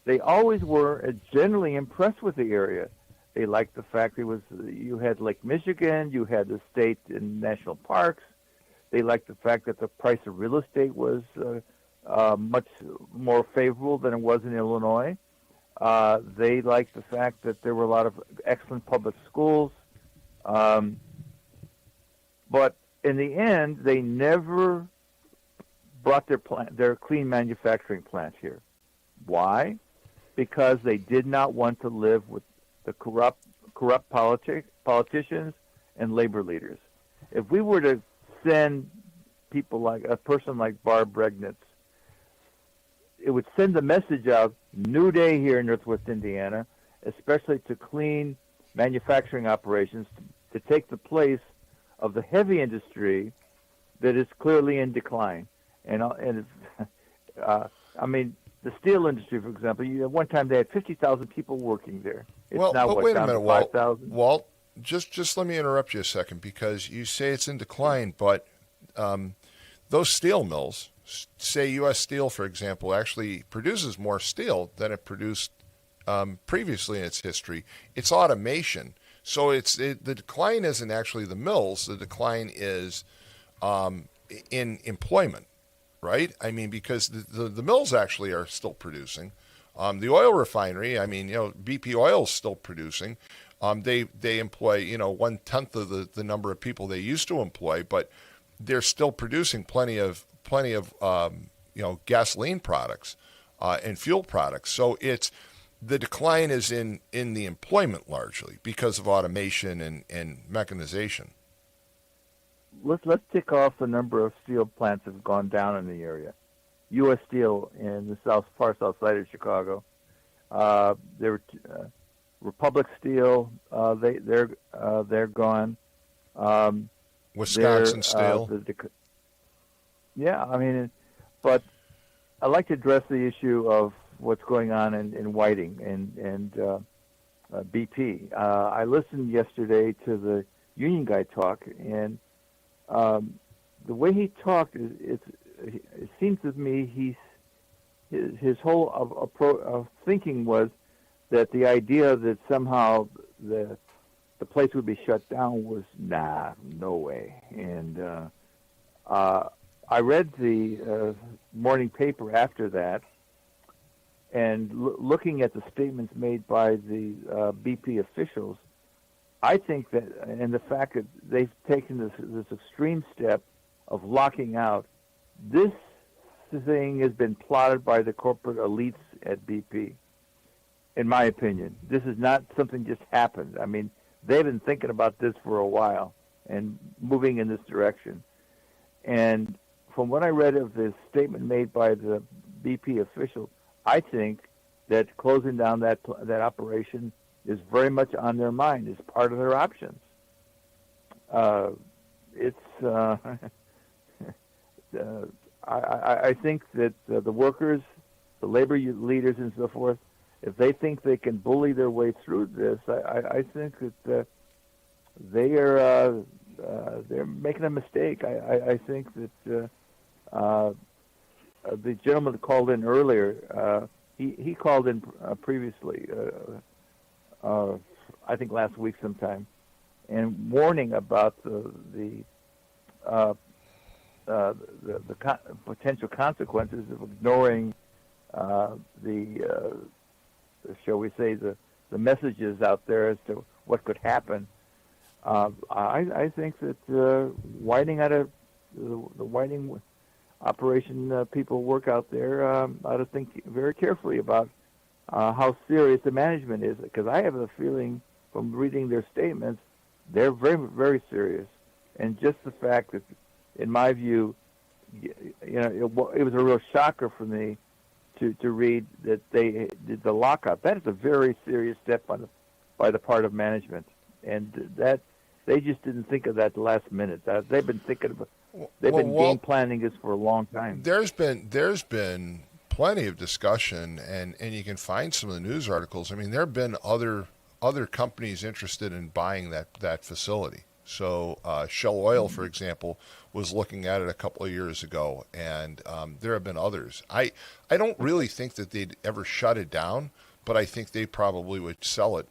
they always were generally impressed with the area. They liked the fact you had Lake Michigan, you had the state and national parks. They liked the fact that the price of real estate was much more favorable than it was in Illinois. They liked the fact that there were a lot of excellent public schools. But in the end, they never brought their clean manufacturing plant here. Why? Because they did not want to live with the corrupt politicians and labor leaders. If we were to send people like a person like Barb Regnitz, it would send the message out, New Day here in Northwest Indiana, especially to clean manufacturing operations to take the place of the heavy industry that is clearly in decline. And I mean, the steel industry, for example, at one time they had 50,000 people working there. It's now wait a minute, Walt. 5,000. Walt, just let me interrupt you a second, because you say it's in decline, but those steel mills, say U.S. Steel, for example, actually produces more steel than it produced previously in its history. It's automation. So the decline isn't actually the mills. The decline is in employment, right? I mean, because the mills actually are still producing. The oil refinery, I mean, BP Oil is still producing. They employ, 1/10 of the number of people they used to employ, but they're still producing plenty of gasoline products and fuel products. So the decline is in the employment largely because of automation and mechanization. Let's tick off the number of steel plants that have gone down in the area. U.S. Steel in the far south side of Chicago. There were Republic Steel. They're gone. Wisconsin Steel. Yeah, I mean, but I'd like to address the issue of what's going on in Whiting, and BP. I listened yesterday to the union guy talk, and the way he talked, it seems to me his whole approach of thinking was that the idea that somehow the place would be shut down was no way. And I read the morning paper after that, and looking at the statements made by the BP officials, I think that, and the fact that they've taken this extreme step of locking out, this thing has been plotted by the corporate elites at BP. In my opinion, this is not something just happened. I mean, they've been thinking about this for a while and moving in this direction. And from what I read of the statement made by the BP official, I think that closing down that operation is very much on their mind as part of their options. I think that the workers, the labor leaders, and so forth, if they think they can bully their way through this, I think that they're making a mistake. I think that the gentleman that called in earlier, he called in previously, I think last week sometime, and warning about the potential consequences of ignoring shall we say, the messages out there as to what could happen. I think that whiting out of the whiting operation people work out there ought to think very carefully about how serious the management is, because I have a feeling from reading their statements they're very, very serious. And just the fact that, in my view, it was a real shocker for me to read that they did the lockout. That is a very serious step by the part of management, and that they just didn't think of that the last minute. They've been thinking of game planning this for a long time. There's been plenty of discussion, and you can find some of the news articles. I mean, there have been other companies interested in buying that facility. So Shell Oil, for example, was looking at it a couple of years ago, and there have been others. I don't really think that they'd ever shut it down, but I think they probably would sell it.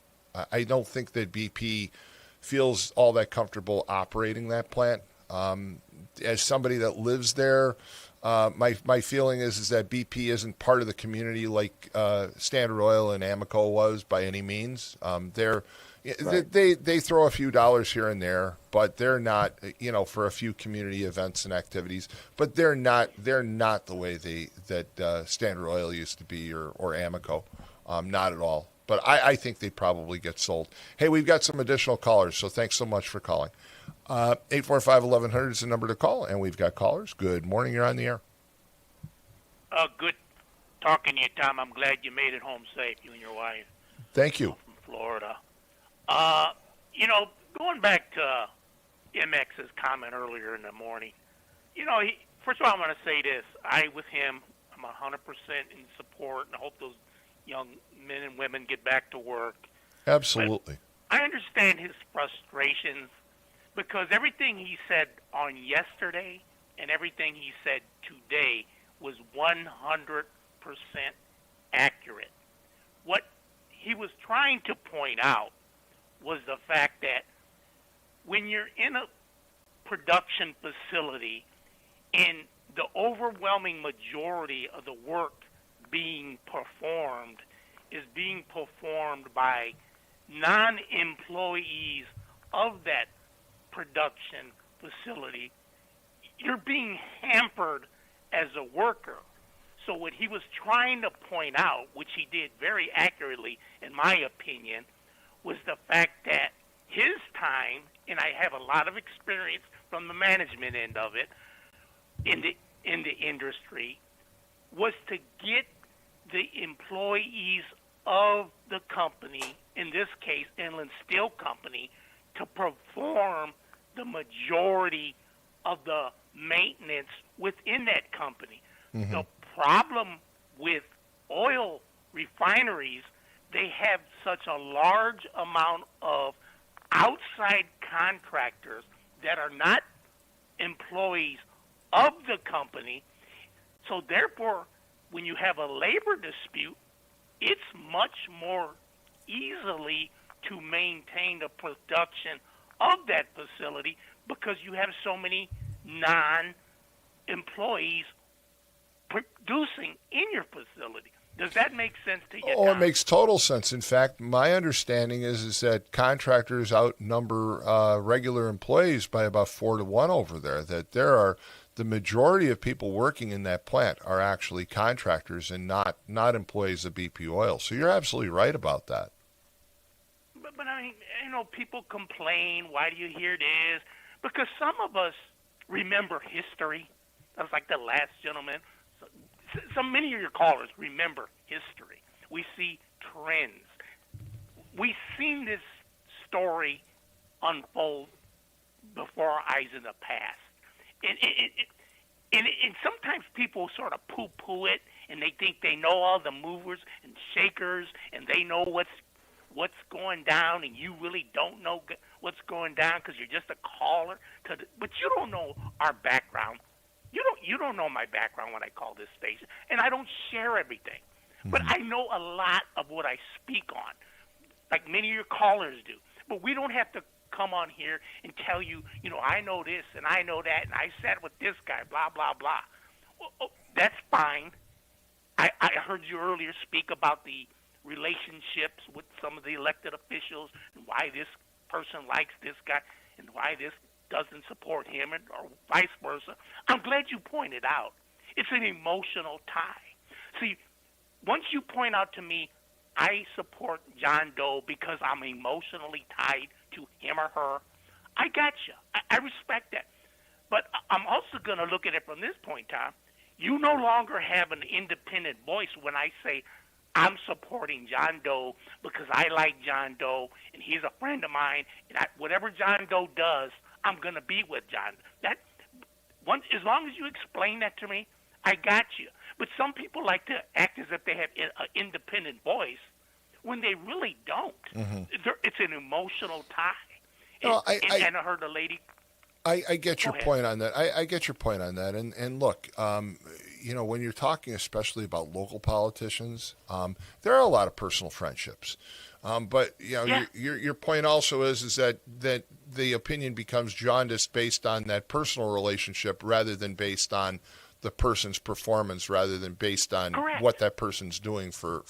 I don't think that BP feels all that comfortable operating that plant. As somebody that lives there, my feeling is that BP isn't part of the community like Standard Oil and Amoco was by any means. Right. They throw a few dollars here and there, but they're not, for a few community events and activities. But they're not the way that Standard Oil used to be or Amoco, not at all. But I think they probably get sold. Hey, we've got some additional callers, so thanks so much for calling. 845-1100 is the number to call, and we've got callers. Good morning, you're on the air. Good talking to you, Tom. I'm glad you made it home safe, you and your wife. Thank you. From Florida. Going back to MX's comment earlier in the morning, first of all, I'm going to say this. With him, I'm 100% in support, and I hope those young men and women get back to work. Absolutely. But I understand his frustrations because everything he said on yesterday and everything he said today was 100% accurate. What he was trying to point out was the fact that when you're in a production facility and the overwhelming majority of the work being performed is being performed by non-employees of that production facility, you're being hampered as a worker. So what he was trying to point out, which he did very accurately, in my opinion, was the fact that his time, and I have a lot of experience from the management end of it in the industry, was to get the employees of the company, in this case Inland Steel Company, to perform the majority of the maintenance within that company. Mm-hmm. The problem with oil refineries they have such a large amount of outside contractors that are not employees of the company. So therefore, when you have a labor dispute, it's much more easily to maintain the production of that facility because you have so many non-employees producing in your facility. Does that make sense to you? Oh, it makes total sense. In fact, my understanding is that contractors outnumber regular employees by about 4 to 1 over there. That the majority of people working in that plant are actually contractors and not employees of BP Oil. So you're absolutely right about that. But I mean, people complain. Why do you hear this? Because some of us remember history. That was like the last gentleman. Many of your callers remember history. We see trends. We've seen this story unfold before our eyes in the past. And sometimes people sort of poo-poo it, and they think they know all the movers and shakers, and they know what's going down, and you really don't know what's going down because you're just a caller. But you don't know our background. You don't know my background when I call this station, and I don't share everything. But I know a lot of what I speak on, like many of your callers do. But we don't have to come on here and tell you, I know this and I know that, and I sat with this guy, blah, blah, blah. Well, that's fine. I heard you earlier speak about the relationships with some of the elected officials and why this person likes this guy and why this doesn't support him or vice versa. I'm glad you pointed out. It's an emotional tie. See, once you point out to me, I support John Doe because I'm emotionally tied to him or her, I got you. I respect that. But I'm also going to look at it from this point, Tom. You no longer have an independent voice when I say I'm supporting John Doe because I like John Doe and he's a friend of mine, and whatever John Doe does, I'm going to be with John. As long as you explain that to me, I got you. But some people like to act as if they have an independent voice when they really don't. Mm-hmm. It's an emotional tie. No, and I heard a lady. I get your point on that. I get your point on that. And look, when you're talking especially about local politicians, there are a lot of personal friendships. But your point also is that the opinion becomes jaundiced based on that personal relationship rather than based on the person's performance, rather than based on Correct. What that person's doing for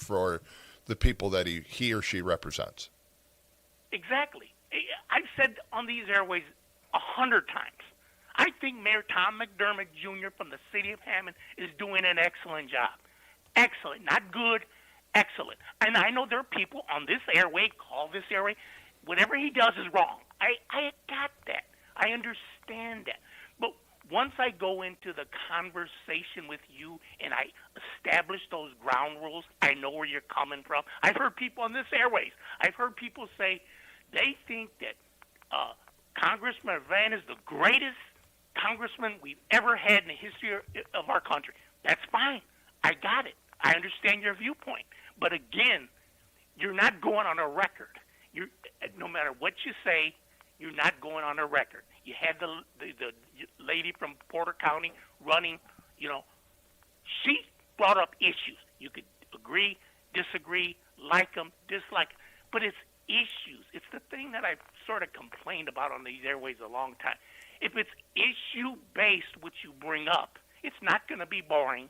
the people that he or she represents. Exactly. I've said on these airways 100 times. I think Mayor Tom McDermott Jr. from the city of Hammond is doing an excellent job. Excellent, not good. Excellent. And I know there are people on this airway, call this airway, whatever he does is wrong. I got that. I understand that. But once I go into the conversation with you and I establish those ground rules, I know where you're coming from. I've heard people on this airways, I've heard people say they think that Congressman Van is the greatest congressman we've ever had in the history of our country. That's fine. I got it. I understand your viewpoint. But again, you're not going on a record. No matter what you say, you're not going on a record. You had the lady from Porter County running, she brought up issues. You could agree, disagree, like them, dislike them. But it's issues. It's the thing that I've sort of complained about on these airways a long time. If it's issue-based, what you bring up, it's not going to be boring.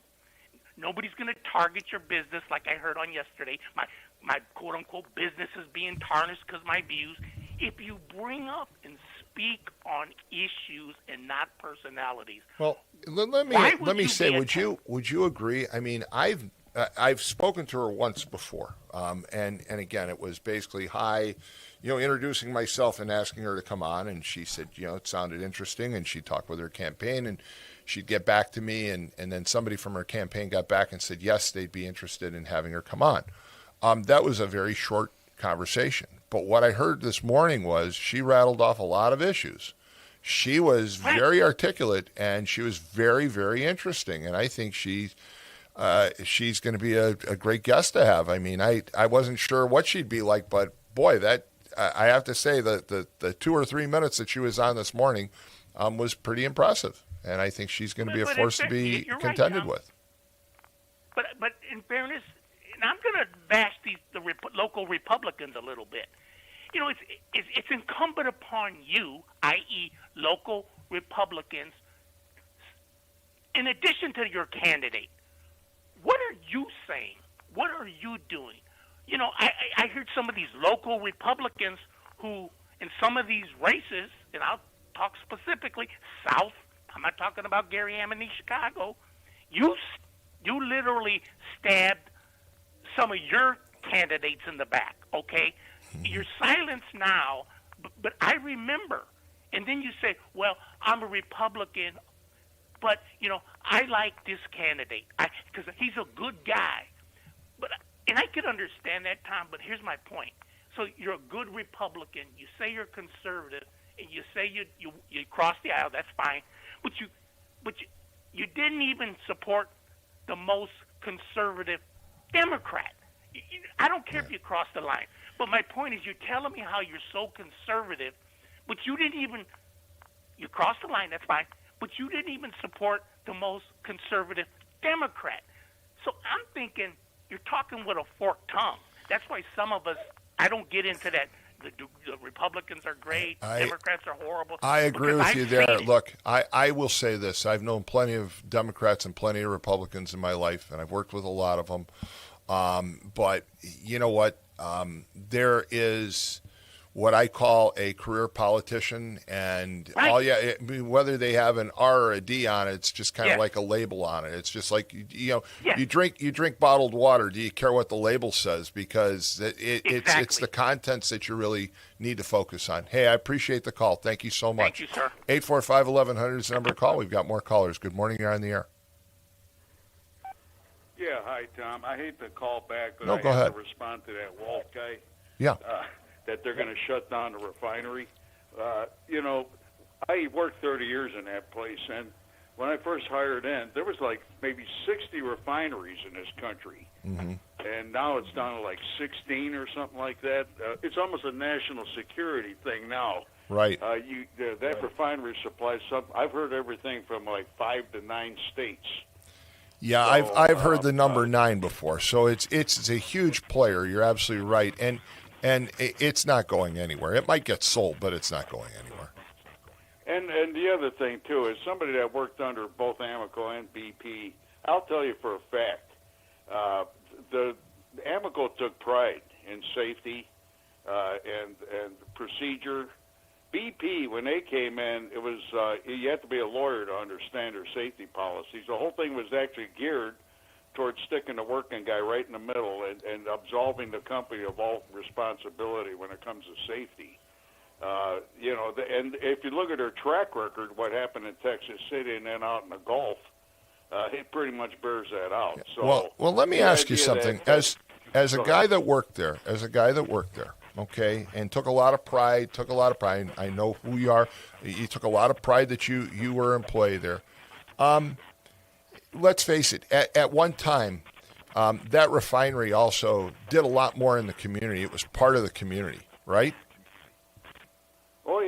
Nobody's going to target your business like I heard on yesterday. My quote-unquote business is being tarnished because of my views. If you bring up and speak on issues and not personalities. Well, let me say, would you agree? I mean, I've spoken to her once before, and again, it was basically hi, introducing myself and asking her to come on, and she said, it sounded interesting, and she talked with her campaign, and she'd get back to me, and then somebody from her campaign got back and said, yes, they'd be interested in having her come on. That was a very short conversation. But what I heard this morning was she rattled off a lot of issues. She was very articulate, and she was very, very interesting. And I think she's going to be a great guest to have. I mean, I wasn't sure what she'd be like, but boy, I have to say that the 2 or 3 minutes that she was on this morning was pretty impressive, and I think she's going to be a force to be contended with. But in fairness, and I'm going to bash the local Republicans a little bit. You know, it's incumbent upon you, i.e., local Republicans, in addition to your candidate, what are you saying? What are you doing? You know, I heard some of these local Republicans who, in some of these races, and I'll talk specifically South. I'm not talking about Gary Amity, Chicago. You literally stabbed some of your candidates in the back. Okay, you're silenced now, but I remember. And then you say, "Well, I'm a Republican, but you know, I like this candidate because he's a good guy." And I could understand that, Tom, but here's my point. So you're a good Republican. You say you're conservative, and you say you cross the aisle. That's fine, but you didn't even support the most conservative Democrat. I don't care if you cross the line, but my point is, you're telling me how you're so conservative, but you crossed the line. That's fine, but you didn't even support the most conservative Democrat. So I'm thinking, you're talking with a forked tongue. That's why some of us, I don't get into that. The Republicans are great. Democrats are horrible. I agree with you there. Look, I will say this. I've known plenty of Democrats and plenty of Republicans in my life, and I've worked with a lot of them. But you know what? There is what I call a career politician, and whether they have an R or a D on it, it's just kind of like a label on it. It's just like you drink bottled water. Do you care what the label says? Because it's the contents that you really need to focus on. Hey, I appreciate the call. Thank you so much. Thank you, sir. 845-1100 is the number to call. We've got more callers. Good morning. You're on the air. Yeah, hi, Tom. I hate to call back, but No, I go have ahead. to respond to that Walt guy. Yeah. That they're going to shut down the refinery. You know, I worked 30 years in that place, and when I first hired in, there was like maybe 60 refineries in this country. Mm-hmm. And now it's down to like 16 or something like that. It's almost a national security thing now. Right. That refinery supplies something. I've heard everything from like 5 to 9 states. Yeah, So, I've heard the number 9 before. So it's a huge player. You're absolutely right, and it's not going anywhere. It might get sold, but it's not going anywhere. And the other thing too is somebody that worked under both Amoco and BP. I'll tell you for a fact, the Amoco took pride in safety and procedure. BP, when they came in, it was you have to be a lawyer to understand their safety policies. The whole thing was actually geared towards sticking the working guy right in the middle and absolving the company of all responsibility when it comes to safety. You know, and if you look at their track record, what happened in Texas City and then out in the Gulf, it pretty much bears that out. So, well, let me ask you something. As a guy that worked there, okay, and took a lot of pride. I know who you are. You took a lot of pride that you were in play there. Let's face it. At one time, that refinery also did a lot more in the community. It was part of the community, right? Oh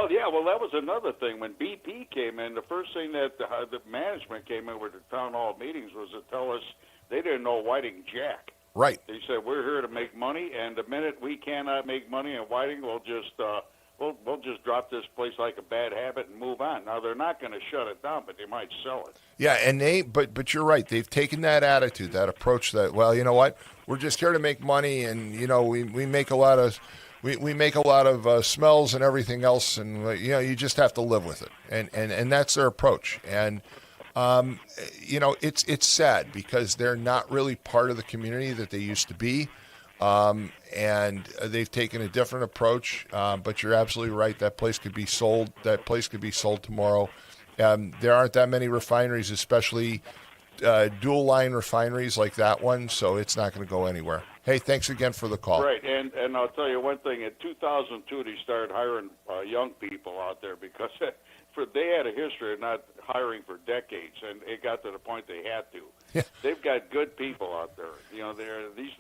yeah, well that was another thing. When BP came in, the first thing that the management came in with the town hall meetings was to tell us they didn't know Whiting Jack. Right. They said we're here to make money, and the minute we cannot make money in Whiting, we'll just drop this place like a bad habit and move on. Now they're not going to shut it down, but they might sell it. Yeah, and but you're right. They've taken that attitude, that approach. That, well, you know what? We're just here to make money, and you know we make a lot of smells and everything else, and you know you just have to live with it, and that's their approach. And you know it's sad because they're not really part of the community that they used to be. And they've taken a different approach, but you're absolutely right. That place could be sold. That place could be sold tomorrow. There aren't that many refineries, especially dual line refineries like that one, so it's not going to go anywhere. Hey, thanks again for the call. Right, and I'll tell you one thing. In 2002, they started hiring young people out there because they had a history of not hiring for decades, and it got to the point they had to. Yeah. They've got good people out there. You know, these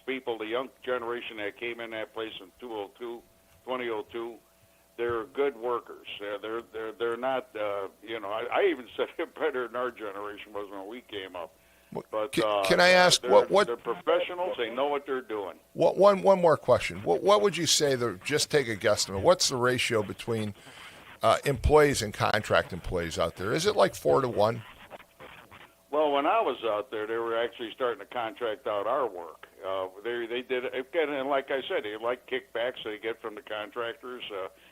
people, the young generation that came in that place in 2002, they're good workers. They're not. I even said it better than our generation was when we came up. But Can I ask what they're professionals? They know what they're doing. One more question. What would you say? Just take a guesstimate. What's the ratio between employees and contract employees out there? Is it like 4 to 1? Well, when I was out there, they were actually starting to contract out our work. They did, again, and like I said, they like kickbacks they get from the contractors.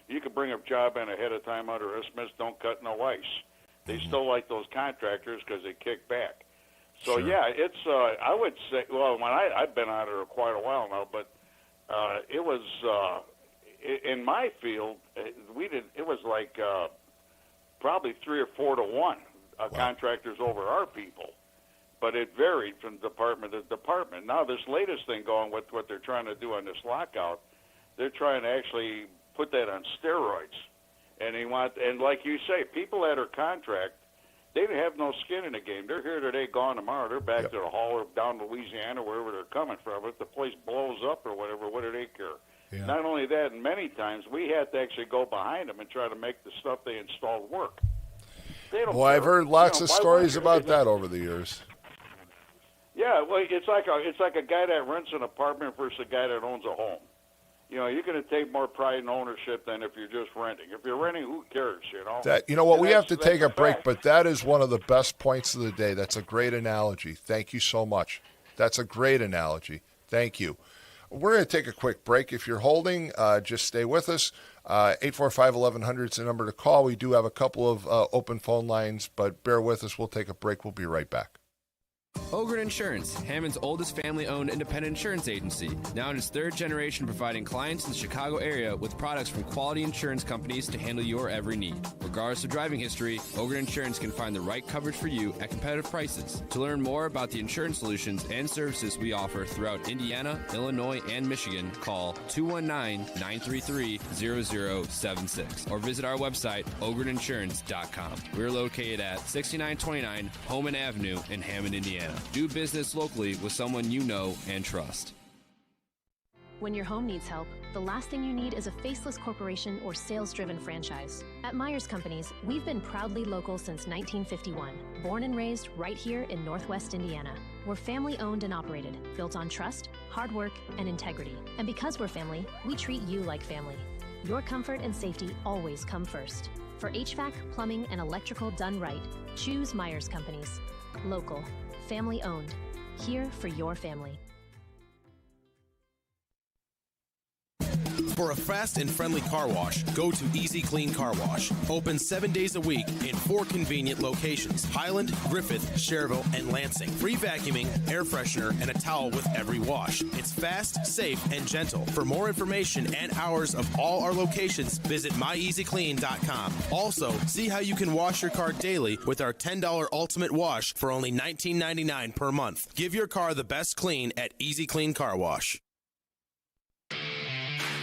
You could bring a job in ahead of time under estimates, don't cut no ice. They still like those contractors because they kick back. So yeah, it's. I would say. Well, when I've been out there quite a while now, but it was in my field. We did. It was like probably 3 or 4 to 1 contractors over our people, but it varied from department to department. Now this latest thing going with what they're trying to do on this lockout, they're trying to actually put that on steroids, and like you say, people that are contract. They have no skin in the game. They're here today, gone tomorrow. They're back to the hall or down to Louisiana, wherever they're coming from. If the place blows up or whatever, what do they care? Yeah. Not only that, and many times we had to actually go behind them and try to make the stuff they installed work. They don't Boy, care. I've heard lots of why stories would about that over the years. Yeah, well, it's like a guy that rents an apartment versus a guy that owns a home. You know, you're going to take more pride in ownership than if you're just renting. If you're renting, who cares, you know? We have to take a break, but that is one of the best points of the day. That's a great analogy. Thank you so much. That's a great analogy. Thank you. We're going to take a quick break. If you're holding, just stay with us. 845-1100 is the number to call. We do have a couple of open phone lines, but bear with us. We'll take a break. We'll be right back. Ogren Insurance, Hammond's oldest family-owned independent insurance agency, now in its 3rd generation providing clients in the Chicago area with products from quality insurance companies to handle your every need. Regardless of driving history, Ogren Insurance can find the right coverage for you at competitive prices. To learn more about the insurance solutions and services we offer throughout Indiana, Illinois, and Michigan, call 219-933-0076 or visit our website, ogreninsurance.com. We're located at 6929 Homan Avenue in Hammond, Indiana. Do business locally with someone you know and trust. When your home needs help, the last thing you need is a faceless corporation or sales-driven franchise. At Myers Companies, we've been proudly local since 1951, born and raised right here in Northwest Indiana. We're family-owned and operated, built on trust, hard work, and integrity. And because we're family, we treat you like family. Your comfort and safety always come first. For HVAC, plumbing, and electrical done right, choose Myers Companies. Local. Family owned. Here for your family. For a fast and friendly car wash, go to Easy Clean Car Wash. Open 7 days a week in 4 convenient locations: Highland, Griffith, Cherville, and Lansing. Free vacuuming, air freshener, and a towel with every wash. It's fast, safe, and gentle. For more information and hours of all our locations, visit myeasyclean.com. Also, see how you can wash your car daily with our $10 Ultimate Wash for only $19.99 per month. Give your car the best clean at Easy Clean Car Wash.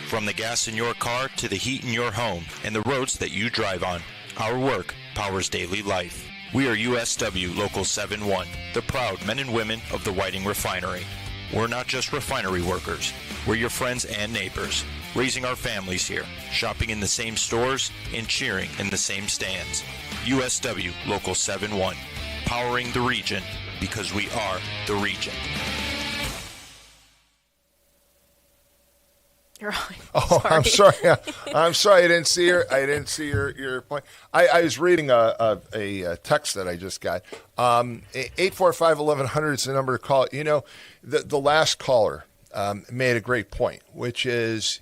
From the gas in your car to the heat in your home and the roads that you drive on, our work powers daily life. We are USW Local 71, the proud men and women of the Whiting Refinery. We're not just refinery workers. We're your friends and neighbors, raising our families here, shopping in the same stores, and cheering in the same stands. USW Local 71, powering the region because we are the region. You're on. Oh, I'm sorry. I'm sorry. I didn't see your point. I was reading a text that I just got. 845-1100 is the number to call. You know, the last caller made a great point, which is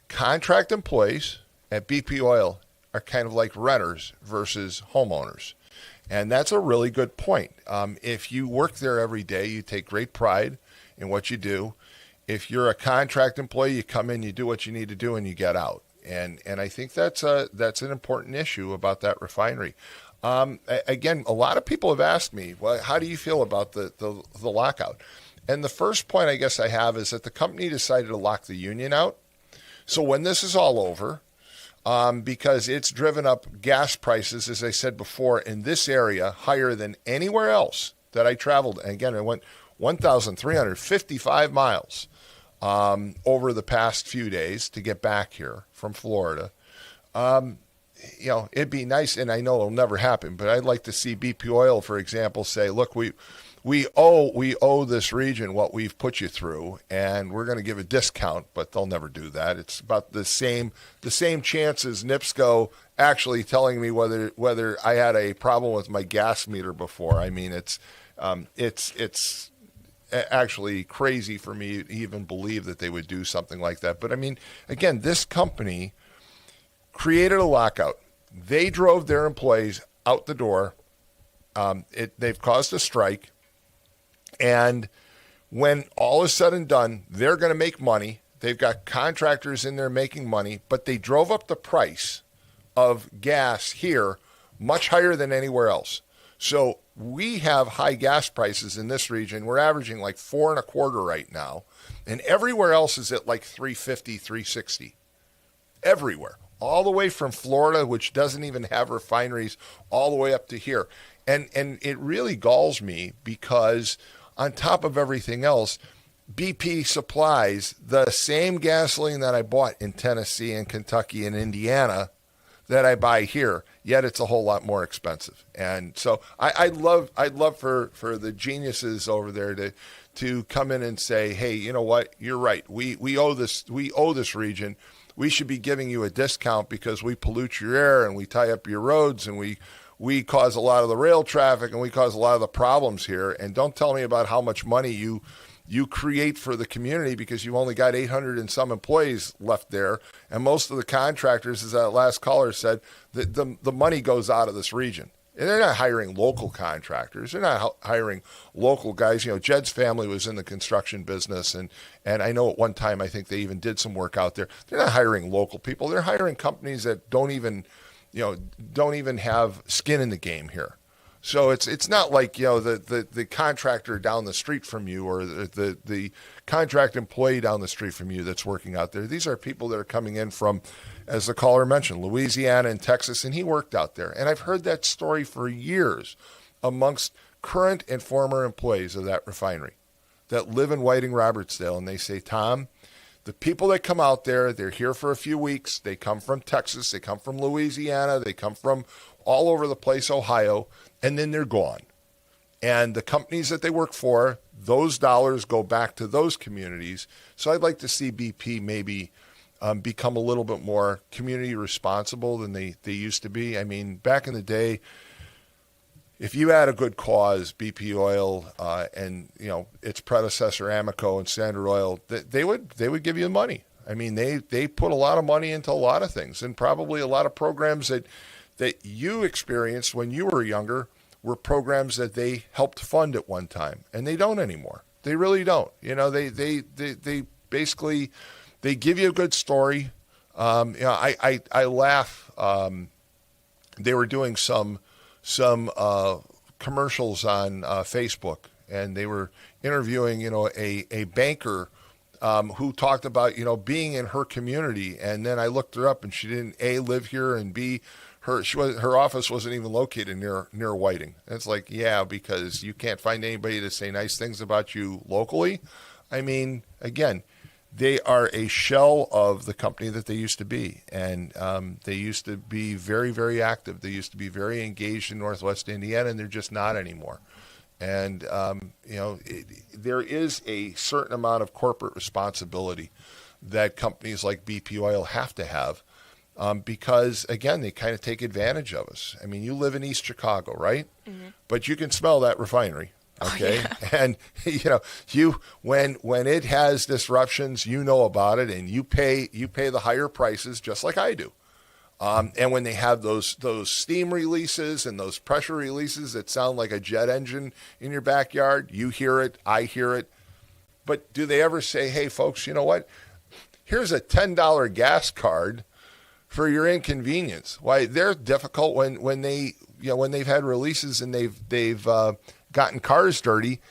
contract employees at BP Oil are kind of like renters versus homeowners. And that's a really good point. If you work there every day, you take great pride in what you do. If you're a contract employee, you come in, you do what you need to do, and you get out. And I think that's an important issue about that refinery. Again, a lot of people have asked me, well, how do you feel about the lockout? And the first point I guess I have is that the company decided to lock the union out. So when this is all over, because it's driven up gas prices, as I said before, in this area higher than anywhere else that I traveled. And again, I went 1,355 miles over the past few days to get back here from Florida. It'd be nice, and I know it'll never happen, but I'd like to see BP Oil, for example, say, look, we owe this region what we've put you through, and we're going to give a discount, but they'll never do that. It's about the same chance as NIPSCO actually telling me whether I had a problem with my gas meter before. I mean, it's actually crazy for me to even believe that they would do something like that. But I mean, again, this company created a lockout. They drove their employees out the door. They've caused a strike. And when all is said and done, they're going to make money. They've got contractors in there making money, but they drove up the price of gas here much higher than anywhere else. So we have high gas prices in this region. We're averaging like $4.25 right now. And everywhere else is at like $3.50, $3.60. Everywhere. All the way from Florida, which doesn't even have refineries, all the way up to here. And it really galls me because on top of everything else, BP supplies the same gasoline that I bought in Tennessee and Kentucky and Indiana that I buy here, yet it's a whole lot more expensive. And so I'd love for the geniuses over there to come in and say, hey, you know what? You're right. We owe this region. We should be giving you a discount because we pollute your air and we tie up your roads and we cause a lot of the rail traffic and we cause a lot of the problems here. And don't tell me about how much money you create for the community because you've only got 800 and some employees left there. And most of the contractors, as that last caller said, the money goes out of this region. And they're not hiring local contractors. They're not hiring local guys. You know, Jed's family was in the construction business, and I know at one time I think they even did some work out there. They're not hiring local people. They're hiring companies that don't even have skin in the game here. So it's not like, the contractor down the street from you or the contract employee down the street from you that's working out there. These are people that are coming in from, as the caller mentioned, Louisiana and Texas, and he worked out there. And I've heard that story for years amongst current and former employees of that refinery that live in Whiting-Robertsdale. And they say, Tom, the people that come out there, they're here for a few weeks. They come from Texas. They come from Louisiana. They come from all over the place, Ohio, and then they're gone. And the companies that they work for, those dollars go back to those communities. So I'd like to see BP maybe become a little bit more community responsible than they used to be. I mean, back in the day, if you had a good cause, BP Oil and its predecessor Amoco and Standard Oil, they would give you money. I mean, they put a lot of money into a lot of things, and probably a lot of programs that you experienced when you were younger were programs that they helped fund at one time, and they don't anymore. They really don't. They basically they give you a good story. I laugh. They were doing some commercials on Facebook, and they were interviewing a banker who talked about being in her community. And then I looked her up, and she didn't A, live here, and B, her office wasn't even located near Whiting. And it's like, yeah, because you can't find anybody to say nice things about you locally. I mean, again, they are a shell of the company that they used to be. And they used to be very, very active. They used to be very engaged in Northwest Indiana, and they're just not anymore. And, there is a certain amount of corporate responsibility that companies like BP Oil have to have because, again, they kind of take advantage of us. I mean, you live in East Chicago, right? Mm-hmm. But you can smell that refinery. Okay. Oh, yeah. And when it has disruptions, about it, and you pay the higher prices just like I do. And when they have those steam releases and those pressure releases that sound like a jet engine in your backyard, you hear it, I hear it. But do they ever say, hey folks, you know what? Here's a $10 gas card for your inconvenience. Why, they're difficult when they've had releases and they've gotten cars dirty.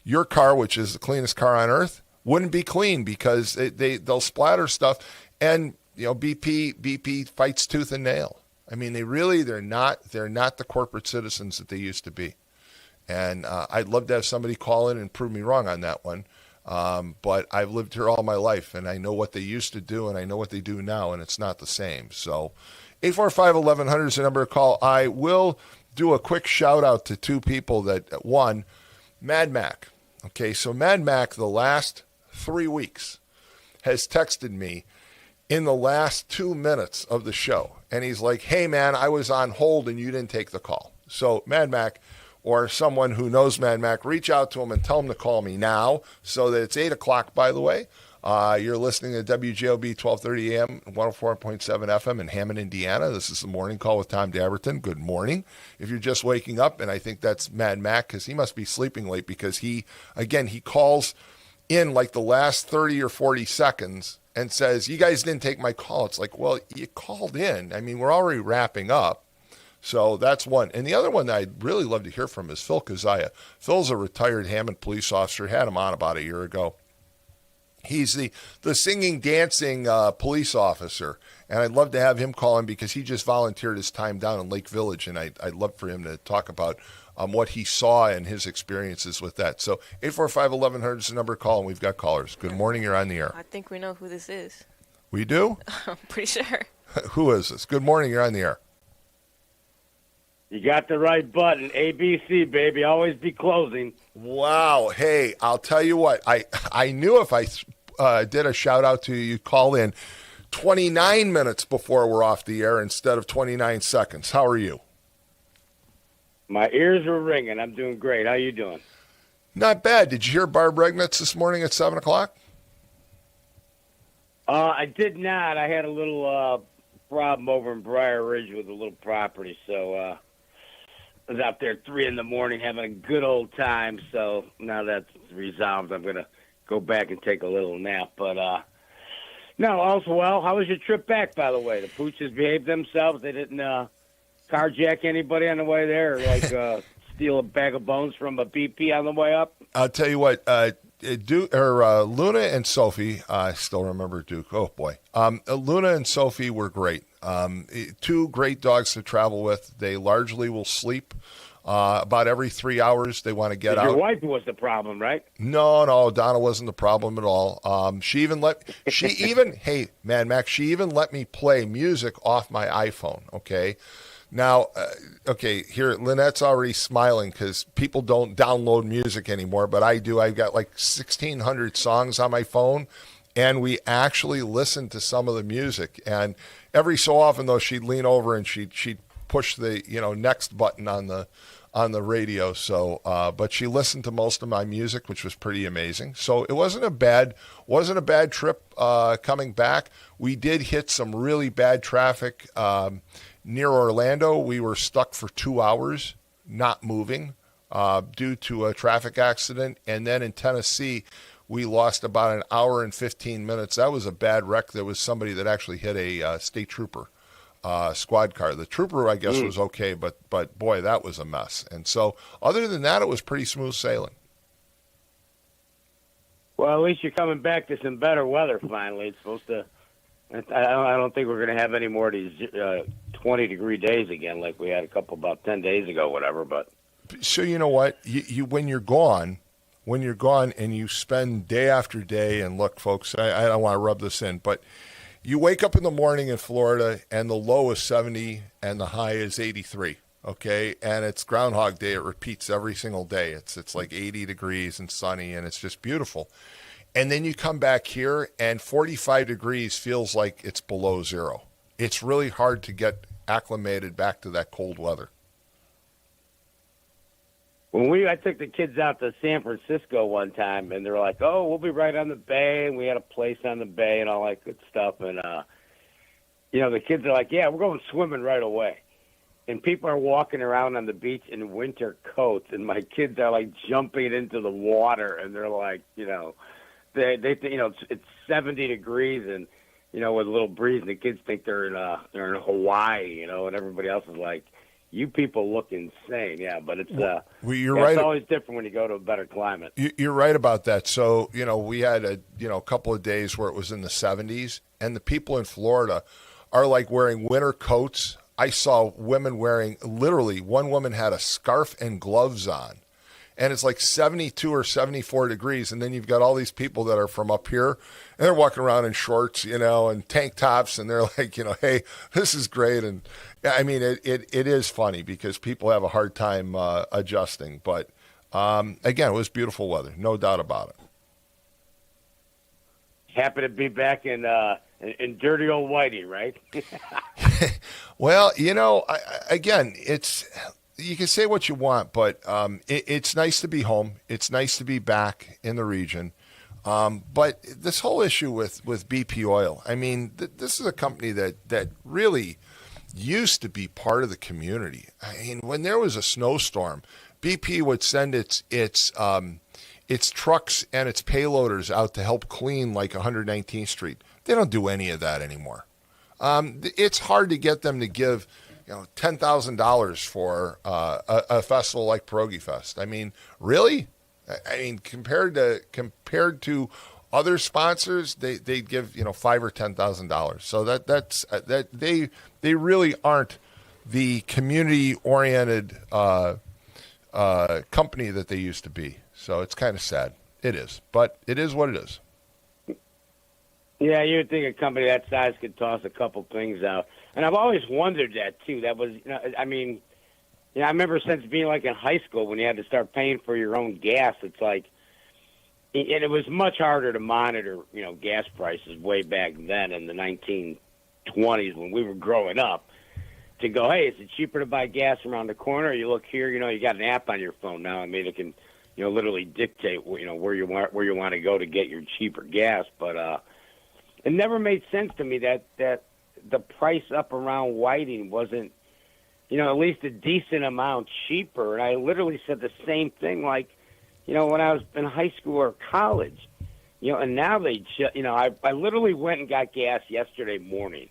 your car, which is the cleanest car on earth, wouldn't be clean because they'll splatter stuff. And, BP fights tooth and nail. I mean, they're not the corporate citizens that they used to be. And I'd love to have somebody call in and prove me wrong on that one. But I've lived here all my life, and I know what they used to do, and I know what they do now, and it's not the same. So 845-1100 is the number to call. I will do a quick shout-out to two people that, one, Mad Mac. Okay, so Mad Mac, the last 3 weeks, has texted me in the last 2 minutes of the show. And he's like, hey, man, I was on hold and you didn't take the call. So Mad Mac, or someone who knows Mad Mac, reach out to him and tell him to call me now so that it's 8 o'clock, by the way. You're listening to WJOB 1230 AM, 104.7 FM in Hammond, Indiana. This is the Morning Call with Tom Dabertin. Good morning. If you're just waking up, and I think that's Mad Mac because he must be sleeping late because he calls in like the last 30 or 40 seconds and says, you guys didn't take my call. It's like, well, you called in. I mean, we're already wrapping up. So that's one. And the other one that I'd really love to hear from is Phil Kazaya. Phil's a retired Hammond police officer. Had him on about a year ago. He's the singing, dancing police officer. And I'd love to have him call in because he just volunteered his time down in Lake Village. And I'd love for him to talk about what he saw and his experiences with that. So 845-1100 is the number to call, and we've got callers. Good morning. You're on the air. I think we know who this is. We do? I'm pretty sure. Who is this? Good morning. You're on the air. You got the right button. ABC, baby. Always be closing. Wow. Hey, I'll tell you what. I knew if I did a shout-out to you, you'd call in 29 minutes before we're off the air instead of 29 seconds. How are you? My ears were ringing. I'm doing great. How you doing? Not bad. Did you hear Barb Regnitz this morning at 7 o'clock? I did not. I had a little problem over in Briar Ridge with a little property, so I was out there at 3 in the morning having a good old time. So now that's resolved, I'm going to go back and take a little nap. But, no, also, well, how was your trip back, by the way? The Pooches behaved themselves. They didn't carjack anybody on the way there, or like steal a bag of bones from a BP on the way up? I'll tell you what, Luna and Sophie, I still remember Duke. Oh, boy. Luna and Sophie were great. Two great dogs to travel with. They largely will sleep about every 3 hours. They want to get out. Your wife was the problem, right? No, Donna wasn't the problem at all. Hey, man, Max, she even let me play music off my iPhone, okay? Now, here, Lynette's already smiling because people don't download music anymore, but I do. I've got like 1,600 songs on my phone, and we actually listen to some of the music. And every so often, though, she'd lean over and she'd push the next button on the radio. So, but she listened to most of my music, which was pretty amazing. So it wasn't a bad trip coming back. We did hit some really bad traffic. Near Orlando, we were stuck for 2 hours, not moving, due to a traffic accident. And then in Tennessee, we lost about an hour and 15 minutes. That was a bad wreck. There was somebody that actually hit a state trooper squad car. The trooper, I guess, was okay, but boy, that was a mess. And so other than that, it was pretty smooth sailing. Well, at least you're coming back to some better weather finally. It's supposed to... I don't think we're going to have any more of these 20-degree days again like we had a couple about 10 days ago, whatever. But so you know what? You when you're gone and you spend day after day, and look, folks, I don't want to rub this in, but you wake up in the morning in Florida and the low is 70 and the high is 83, okay? And it's Groundhog Day. It repeats every single day. It's like 80 degrees and sunny, and it's just beautiful. And then you come back here, and 45 degrees feels like it's below zero. It's really hard to get acclimated back to that cold weather. I took the kids out to San Francisco one time, and they're like, "Oh, we'll be right on the bay," and we had a place on the bay and all that good stuff. And the kids are like, "Yeah, we're going swimming right away." And people are walking around on the beach in winter coats, and my kids are like jumping into the water, and they're like, They it's 70 degrees and with a little breeze, and the kids think they're in Hawaii, and everybody else is like, You people look insane, yeah, but it's Well, you're yeah, right. It's always different when you go to a better climate. You're right about that. So, we had a couple of days where it was in the 70s, and the people in Florida are like wearing winter coats. I saw women wearing, literally, one woman had a scarf and gloves on, and it's like 72 or 74 degrees, and then you've got all these people that are from up here, and they're walking around in shorts, and tank tops, and they're like, hey, this is great. And I mean, it is funny because people have a hard time adjusting, but again, it was beautiful weather, no doubt about it. Happy to be back in dirty old Whitey, right? Well, again, you can say what you want, but it's nice to be home. It's nice to be back in the region. But this whole issue with BP Oil, I mean, this is a company that really used to be part of the community. I mean, when there was a snowstorm, BP would send its trucks and its payloaders out to help clean like 119th Street. They don't do any of that anymore. It's hard to get them to give $10,000 for a festival like Pierogi Fest. I mean, really? I mean, compared to other sponsors, they give $5,000 or $10,000. So that's they really aren't the community oriented company that they used to be. So it's kind of sad. It is, but it is what it is. Yeah, you would think a company that size could toss a couple things out, and I've always wondered that too. That was, I mean, I remember since being like in high school when you had to start paying for your own gas. It's like, and it was much harder to monitor, gas prices way back then in the 1920s when we were growing up. To go, hey, is it cheaper to buy gas around the corner? You look here, you got an app on your phone now. I mean, it can, literally dictate, where you want to go to get your cheaper gas. But it never made sense to me that the price up around Whiting wasn't, at least a decent amount cheaper. And I literally said the same thing, like, when I was in high school or college, and now they just, I literally went and got gas yesterday morning.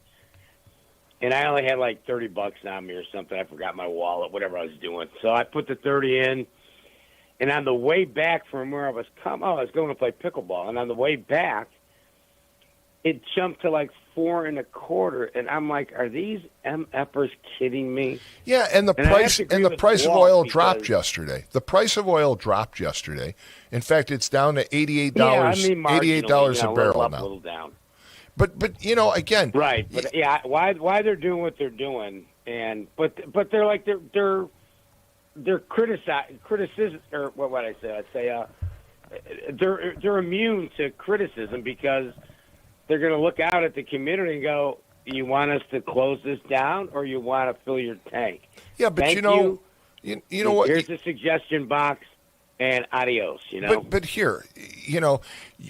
And I only had like $30 on me or something. I forgot my wallet, whatever I was doing. So I put the 30 in. And on the way back from where I was I was going to play pickleball. And on the way back, it jumped to like $4.25. And I'm like, are these MFers kidding me? Yeah, and the price of oil dropped yesterday. The price of oil dropped yesterday. In fact, it's down to $88. Yeah, I mean, $88 a barrel up, now. A little down. But again, right? But yeah, why they're doing what they're doing, and but they're like they're criticism, or what would I say? I'd say they're immune to criticism because they're going to look out at the community and go, "You want us to close this down, or you want to fill your tank?" Yeah, but Thank you know what? Here's the suggestion box. And adios, But here,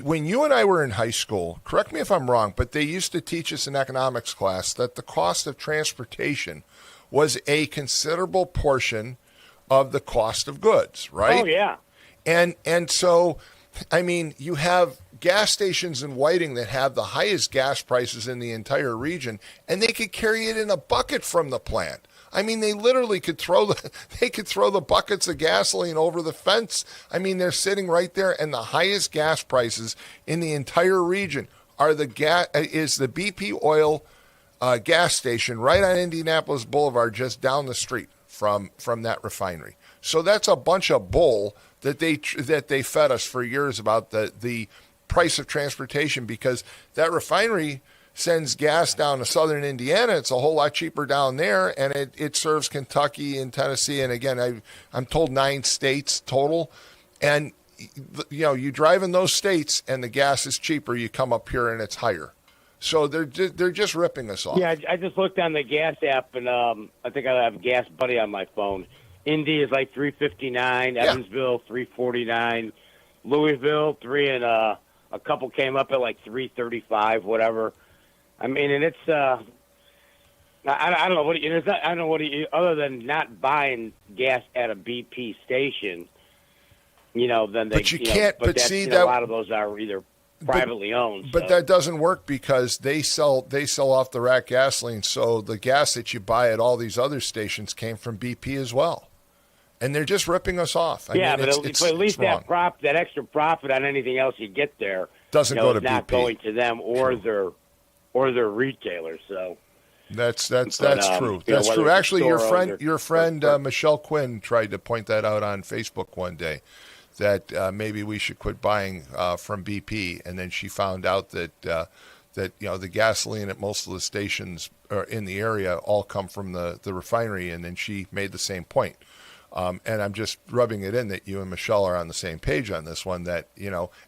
when you and I were in high school, correct me if I'm wrong, but they used to teach us in economics class that the cost of transportation was a considerable portion of the cost of goods, right? Oh, yeah. And so, I mean, you have gas stations in Whiting that have the highest gas prices in the entire region, and they could carry it in a bucket from the plant. I mean, they literally could throw the buckets of gasoline over the fence. I mean, they're sitting right there, and the highest gas prices in the entire region is the BP Oil gas station right on Indianapolis Boulevard, just down the street from that refinery. So that's a bunch of bull that they fed us for years about the price of transportation, because that refinery sends gas down to southern Indiana. It's a whole lot cheaper down there, and it serves Kentucky and Tennessee, and again, I'm told 9 states total. And you drive in those states, and the gas is cheaper. You come up here, and it's higher. So they're just ripping us off. Yeah, I just looked on the gas app, and I think I have Gas Buddy on my phone. Indy is like $3.59, Evansville $3.49, Louisville $3, and a couple came up at like $3.35, whatever. I mean, and it's I don't know what other than not buying gas at a BP station, then they. But you can't. But see that a lot of those are either. privately owned. But so. that doesn't work because they sell off the rack gasoline. So the gas that you buy at all these other stations came from BP as well, and they're just ripping us off. I mean, but at least that extra profit on anything else you get there doesn't go to is not BP. going to them or their retailers. So that's true. That's whether true. it's Actually, your friend or Michelle Quinn tried to point that out on Facebook one day, that maybe we should quit buying from BP, and then she found out that the gasoline at most of the stations in the area all come from the refinery, and then she made the same point. And I'm just rubbing it in that you and Michelle are on the same page on this one, that,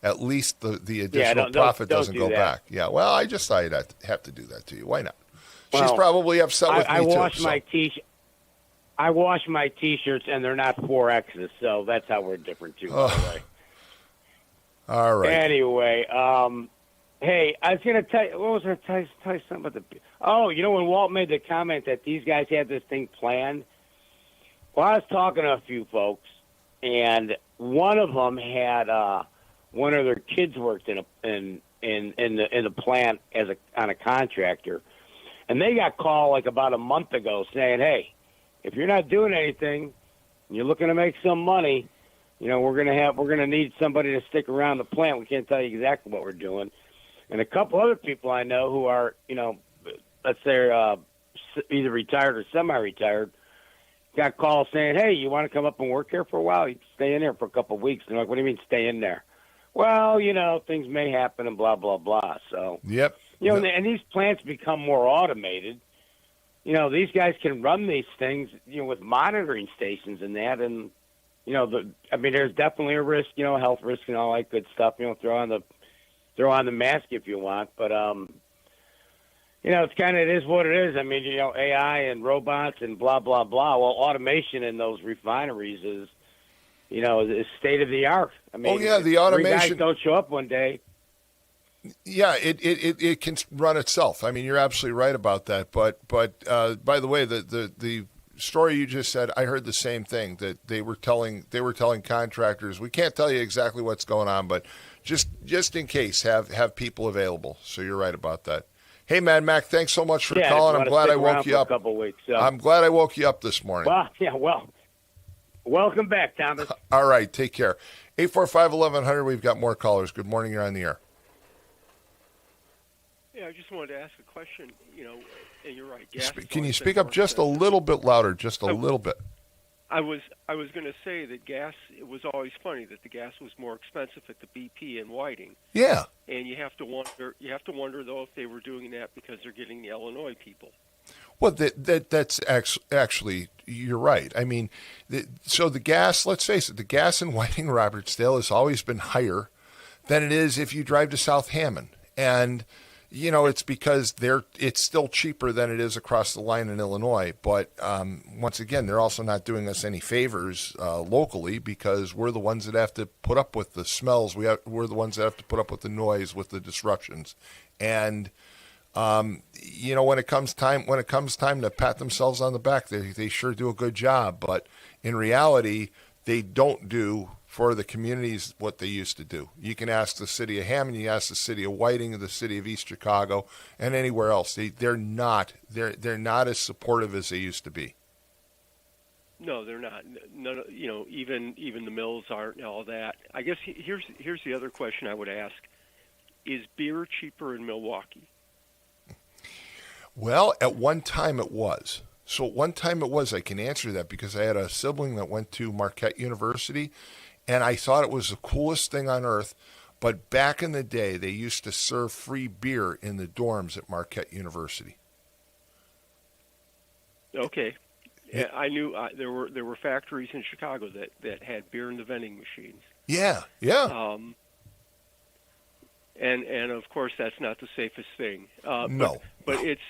at least the additional profit doesn't go back. Yeah, well, I just thought I'd have to do that to you. Why not? She's probably upset with me, too. I wash my T-shirts, and they're not 4Xs, so that's how we're different, too, by the way. All right. Anyway, hey, I was going to tell you, what was I going to tell you something about the... Oh, when Walt made the comment that these guys had this thing planned, well, I was talking to a few folks, and one of them had one of their kids worked in the plant on a contractor, and they got called like about a month ago saying, "Hey, if you're not doing anything, and you're looking to make some money, we're gonna need somebody to stick around the plant. We can't tell you exactly what we're doing." And a couple other people I know who are, let's say either retired or semi-retired, got calls saying, "Hey, you want to come up and work here for a while? You can stay in there for a couple of weeks." And they're like, "What do you mean stay in there?" "Well, things may happen and blah, blah, blah." So, yep. And these plants become more automated. These guys can run these things, with monitoring stations and that. And, there's definitely a risk, health risk and all that good stuff. Throw on the mask if you want. But, it is what it is. AI and robots and blah, blah, blah. Well, automation in those refineries is state of the art. The automation. 3 guys don't show up one day. Yeah, it can run itself. You're absolutely right about that. But by the way, the story you just said, I heard the same thing, that they were telling contractors, we can't tell you exactly what's going on, but just in case, have people available. So you're right about that. Hey, Mad Mac, thanks so much for calling. I'm glad I woke you up. A couple weeks, so. I'm glad I woke you up this morning. Welcome back, Thomas. All right, take care. 845-1100, we've got more callers. Good morning, you're on the air. Yeah, I just wanted to ask a question, and you're right. Can you speak up just a little bit louder, just a little bit? I was going to say that gas, it was always funny that the gas was more expensive at the BP in Whiting. Yeah. And you have to wonder though, if they were doing that because they're getting the Illinois people. Well, that's actually, you're right. So the gas, let's face it, the gas in Whiting Robertsdale has always been higher than it is if you drive to South Hammond. And, it's because it's still cheaper than it is across the line in Illinois. But once again, they're also not doing us any favors locally, because we're the ones that have to put up with the smells. We're the ones that have to put up with the noise, with the disruptions. And when it comes time to pat themselves on the back, they sure do a good job. But in reality, they don't do for the communities what they used to do. You can ask the city of Hammond, you ask the city of Whiting, the city of East Chicago, and anywhere else. They're not as supportive as they used to be. No, they're not. None, even the mills aren't and all that. I guess here's the other question I would ask: is beer cheaper in Milwaukee? Well, at one time it was. So at one time it was. I can answer that because I had a sibling that went to Marquette University, and I thought it was the coolest thing on earth. But back in the day, they used to serve free beer in the dorms at Marquette University. Okay. Yeah, I knew there were factories in Chicago that had beer in the vending machines. Yeah. And of course that's not the safest thing. No. But it's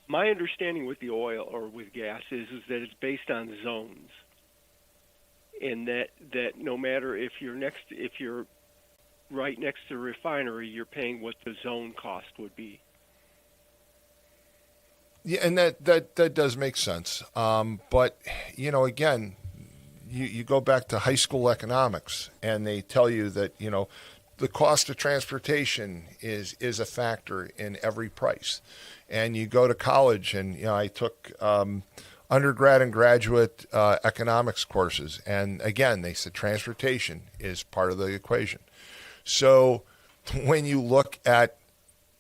my understanding with the oil or with gas is that it's based on zones, and that no matter if you're right next to a refinery, you're paying what the zone cost would be. Yeah, and that does make sense. But again, you go back to high school economics, and they tell you that the cost of transportation is a factor in every price. And you go to college, and I took undergrad and graduate economics courses, and again, they said transportation is part of the equation. So when you look at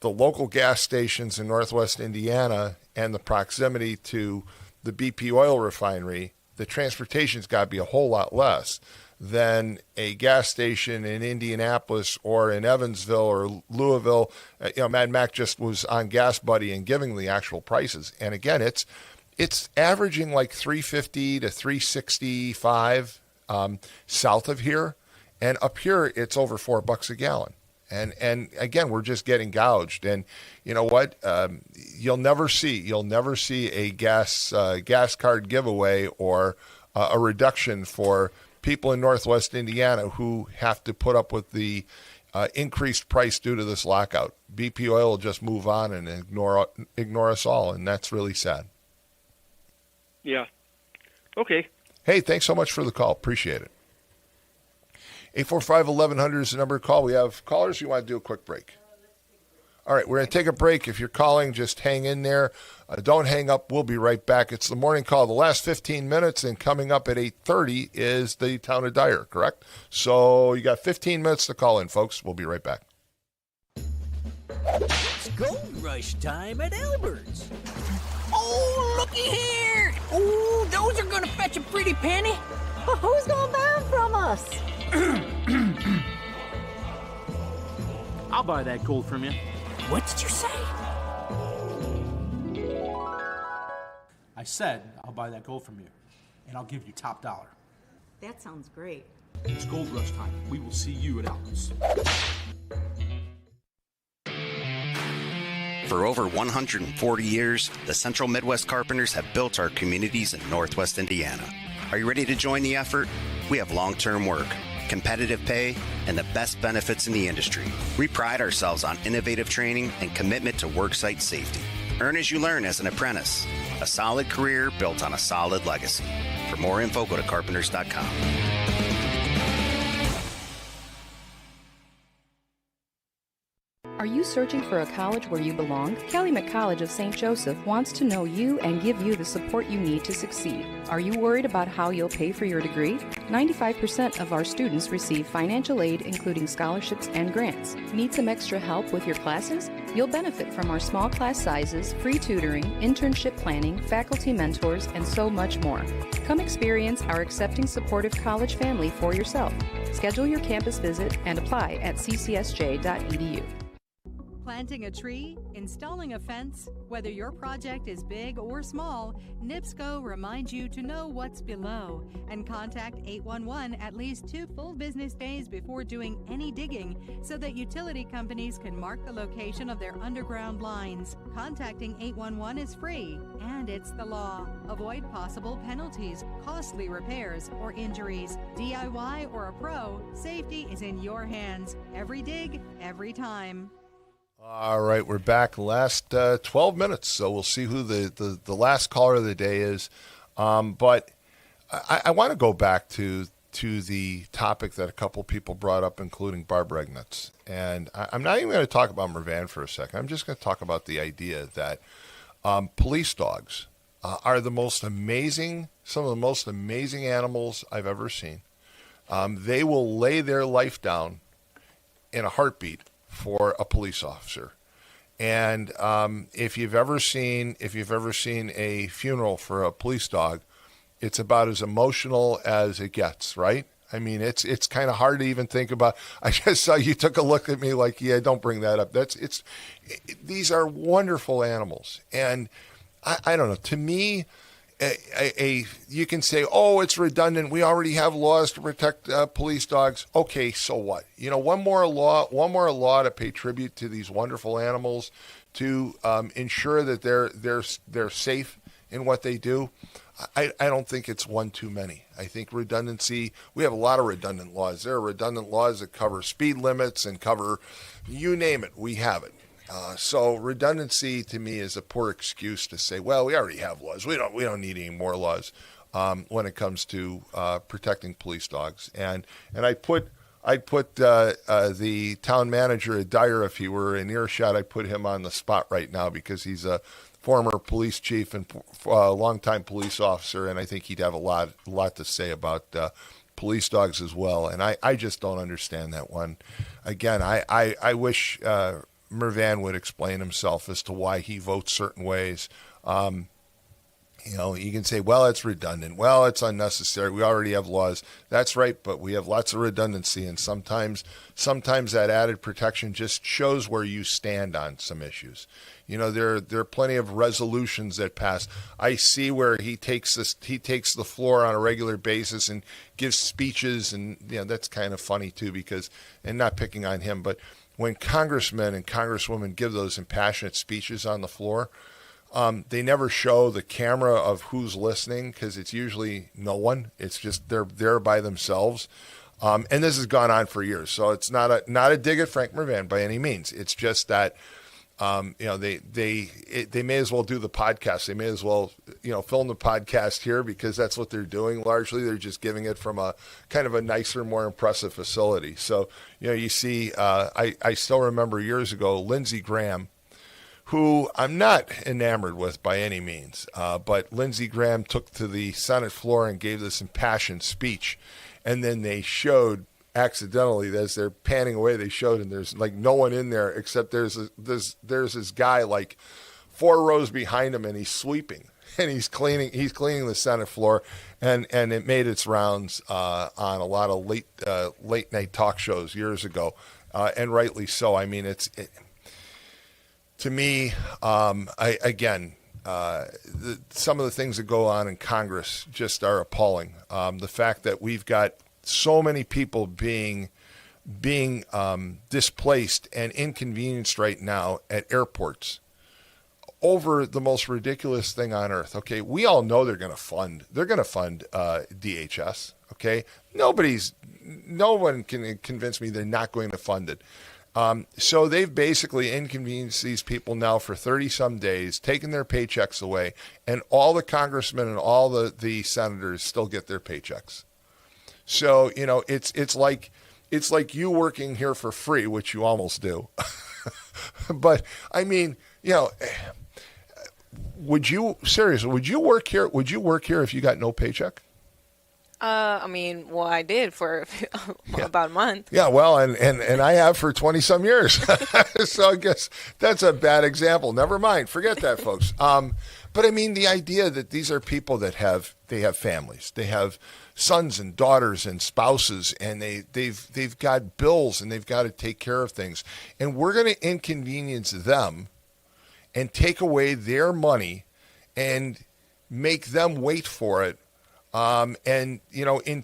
the local gas stations in Northwest Indiana and the proximity to the BP oil refinery, the transportation's got to be a whole lot less than a gas station in Indianapolis or in Evansville or Louisville. Mad Mac just was on Gas Buddy and giving the actual prices. And again, it's averaging like $3.50 to $3.65 south of here, and up here it's over $4 a gallon. And again, we're just getting gouged. And you know what? You'll never see a gas card giveaway or a reduction for people in Northwest Indiana who have to put up with the increased price due to this lockout. BP Oil will just move on and ignore us all, and that's really sad. Yeah. Okay. Hey, thanks so much for the call. Appreciate it. 845-1100 is the number to call. We have callers. You want to do a quick break? All right, we're going to take a break. If you're calling, just hang in there. Don't hang up. We'll be right back. It's the morning call, the last 15 minutes, and coming up at 8:30 is the town of Dyer, correct? So you got 15 minutes to call in, folks. We'll be right back. It's gold rush time at Albert's. Oh, looky here. Oh, those are going to fetch a pretty penny. Who's going down from us? I'll buy that gold from you. What did you say? I said I'll buy that gold from you, and I'll give you top dollar. That sounds great. It's gold rush time. We will see you at Albert's. For over 140 years, the Central Midwest Carpenters have built our communities in Northwest Indiana. Are you ready to join the effort? We have long-term work, competitive pay, and the best benefits in the industry. We pride ourselves on innovative training and commitment to worksite safety. Earn as you learn as an apprentice. A solid career built on a solid legacy. For more info, go to carpenters.com. Are you searching for a college where you belong? Calumet College of St. Joseph wants to know you and give you the support you need to succeed. Are you worried about how you'll pay for your degree? 95% of our students receive financial aid, including scholarships and grants. Need some extra help with your classes? You'll benefit from our small class sizes, free tutoring, internship planning, faculty mentors, and so much more. Come experience our accepting, supportive college family for yourself. Schedule your campus visit and apply at ccsj.edu. Planting a tree, installing a fence, whether your project is big or small, NIPSCO reminds you to know what's below and contact 811 at least 2 full business days before doing any digging so that utility companies can mark the location of their underground lines. Contacting 811 is free and it's the law. Avoid possible penalties, costly repairs, or injuries. DIY or a pro, safety is in your hands. Every dig, every time. All right, we're back. Last 12 minutes, so we'll see who the last caller of the day is. But I want to go back to the topic that a couple people brought up, including Barb Regnitz. And I'm not even going to talk about Mervan for a second. I'm just going to talk about the idea that police dogs are some of the most amazing animals I've ever seen. They will lay their life down in a heartbeat for a police officer. And if you've ever seen a funeral for a police dog, it's about as emotional as it gets, right? I mean, it's kind of hard to even think about. I just saw you took a look at me like, yeah, don't bring that up. These are wonderful animals. And I don't know, to me, you can say, oh, it's redundant. We already have laws to protect police dogs. Okay, so what? One more law to pay tribute to these wonderful animals, to ensure that they're safe in what they do. I don't think it's one too many. I think redundancy. We have a lot of redundant laws. There are redundant laws that cover speed limits and cover, you name it, we have it. So redundancy to me is a poor excuse to say, well, we already have laws. We don't need any more laws when it comes to protecting police dogs. And I put I'd put the town manager at Dyer, if he were in earshot, I'd put him on the spot right now because he's a former police chief and longtime police officer, and I think he'd have a lot to say about police dogs as well. And I just don't understand that one. Again, I wish Mervan would explain himself as to why he votes certain ways. You can say, well, it's redundant. Well, it's unnecessary. We already have laws. That's right, but we have lots of redundancy, and sometimes that added protection just shows where you stand on some issues. There are plenty of resolutions that pass. I see where he takes the floor on a regular basis and gives speeches, and that's kind of funny too, and not picking on him, but when congressmen and congresswomen give those impassionate speeches on the floor, they never show the camera of who's listening because it's usually no one. It's just they're there by themselves. And this has gone on for years. So it's not a dig at Frank Mervan by any means. It's just that they may as well do the podcast. They may as well film the podcast here because that's what they're doing. Largely, they're just giving it from a kind of a nicer, more impressive facility. So you see, I still remember years ago Lindsey Graham, who I'm not enamored with by any means, but Lindsey Graham took to the Senate floor and gave this impassioned speech, and then they showed accidentally, as they're panning away, they showed, and there's like no one in there except there's this guy like 4 rows behind him, and he's sweeping and he's cleaning the Senate floor, and it made its rounds on a lot of late night talk shows years ago, and rightly so. I mean, to me, some of the things that go on in Congress just are appalling. The fact that we've got so many people being displaced and inconvenienced right now at airports over the most ridiculous thing on earth. Okay, we all know they're going to fund DHS. Okay, no one can convince me they're not going to fund it. So they've basically inconvenienced these people now for 30-some days, taken their paychecks away, and all the congressmen and all the senators still get their paychecks. So, it's like you working here for free, which you almost do. But, I mean, would you work here? Would you work here if you got no paycheck? I did for about a month. Yeah, well, and I have for 20-some years. So I guess that's a bad example. Never mind. Forget that, folks. But I mean, the idea that these are people that have families. They have sons and daughters and spouses, and they've got bills, and they've got to take care of things. And we're going to inconvenience them and take away their money and make them wait for it. In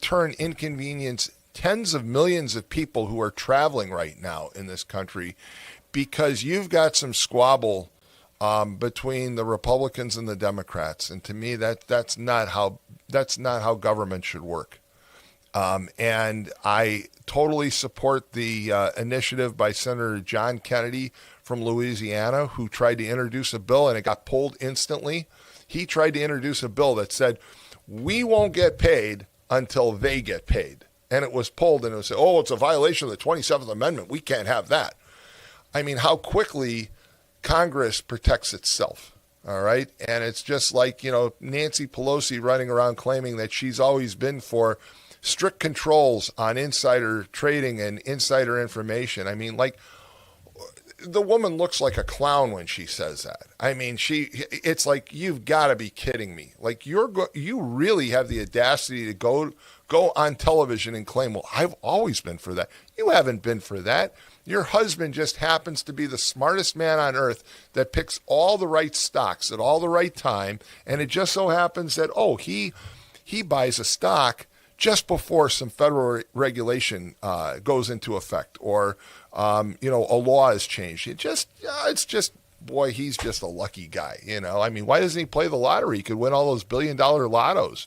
turn, inconvenience tens of millions of people who are traveling right now in this country because you've got some squabble between the Republicans and the Democrats. And to me, that's not how government should work. And I totally support the initiative by Senator John Kennedy from Louisiana, who tried to introduce a bill and it got pulled instantly. He tried to introduce a bill that said, we won't get paid until they get paid. And it was pulled, and it was said, it's a violation of the 27th Amendment. We can't have that. I mean, how quickly Congress protects itself, all right? And it's just like, Nancy Pelosi running around claiming that she's always been for strict controls on insider trading and insider information. I mean, like, the woman looks like a clown when she says that. I mean, it's like, you've got to be kidding me. Like, you really have the audacity to go on television and claim, well, I've always been for that. You haven't been for that. Your husband just happens to be the smartest man on earth that picks all the right stocks at all the right time. And it just so happens that, he buys a stock just before some federal regulation goes into effect, or a law is changed. It's just, boy, he's just a lucky guy. I mean, why doesn't he play the lottery? He could win all those billion-dollar lottos.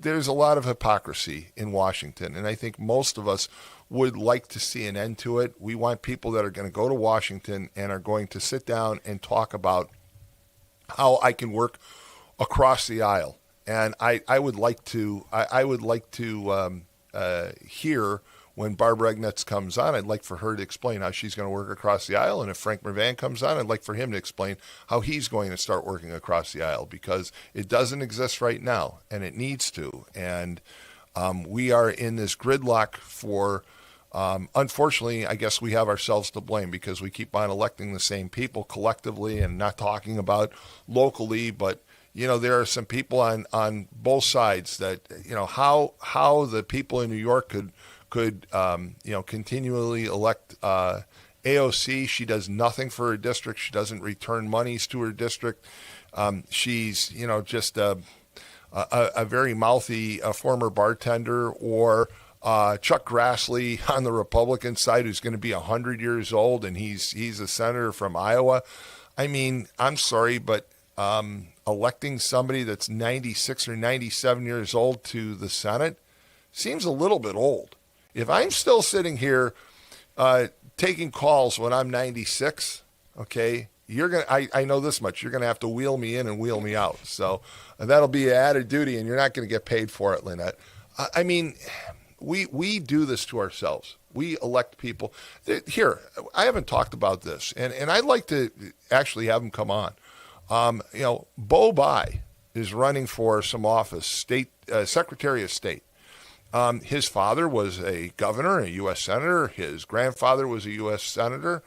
There's a lot of hypocrisy in Washington, and I think most of us would like to see an end to it. We want people that are going to go to Washington and are going to sit down and talk about how I can work across the aisle. And I would like to here when Barb Regnitz comes on. I'd like for her to explain how she's going to work across the aisle. And if Frank Mervan comes on, I'd like for him to explain how he's going to start working across the aisle, because it doesn't exist right now, and it needs to. And we are in this gridlock for, unfortunately, I guess we have ourselves to blame, because we keep on electing the same people collectively and not talking about locally. But there are some people on both sides that, how the people in New York could continually elect AOC. She does nothing for her district. She doesn't return monies to her district. She's, just a very mouthy former bartender, or Chuck Grassley on the Republican side, who's going to be 100 years old, and he's a senator from Iowa. I mean, I'm sorry, but electing somebody that's 96 or 97 years old to the Senate seems a little bit old. If I'm still sitting here taking calls when I'm 96, okay, I know this much. You're going to have to wheel me in and wheel me out. So that'll be added duty, and you're not going to get paid for it, Lynette. I mean, we do this to ourselves. We elect people. Here, I haven't talked about this, and I'd like to actually have him come on. Bo Bai is running for some office, Secretary of State. His father was a governor, a U.S. senator. His grandfather was a U.S. senator,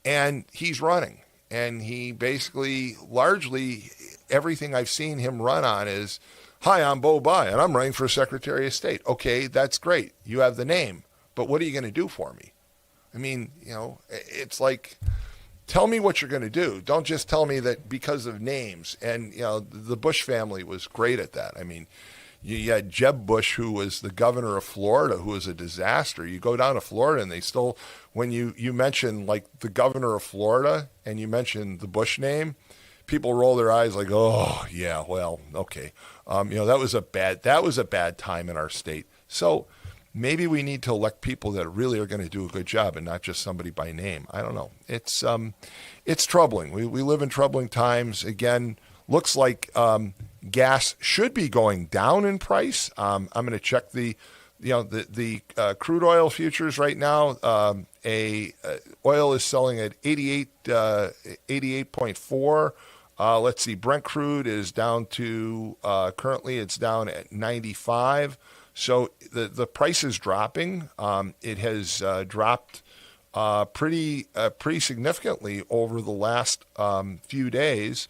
and he's running. And he basically, largely, everything I've seen him run on is, hi, I'm Bo Bai, and I'm running for Secretary of State. Okay, that's great. You have the name, but what are you going to do for me? I mean, it's like, tell me what you're going to do. Don't just tell me that because of names. And, the Bush family was great at that. I mean, you had Jeb Bush, who was the governor of Florida, who was a disaster. You go down to Florida, and they still, when you mention like the governor of Florida and you mention the Bush name, people roll their eyes like, oh yeah, well, okay, that was a bad time in our state. So maybe we need to elect people that really are going to do a good job, and not just somebody by name. I don't know. It's troubling. We live in troubling times. Again, looks like gas should be going down in price. I'm going to check the crude oil futures right now. Oil is selling at 88.4. Let's see, Brent crude is down to currently it's down at 95. So the price is dropping. It has dropped pretty significantly over the last few days.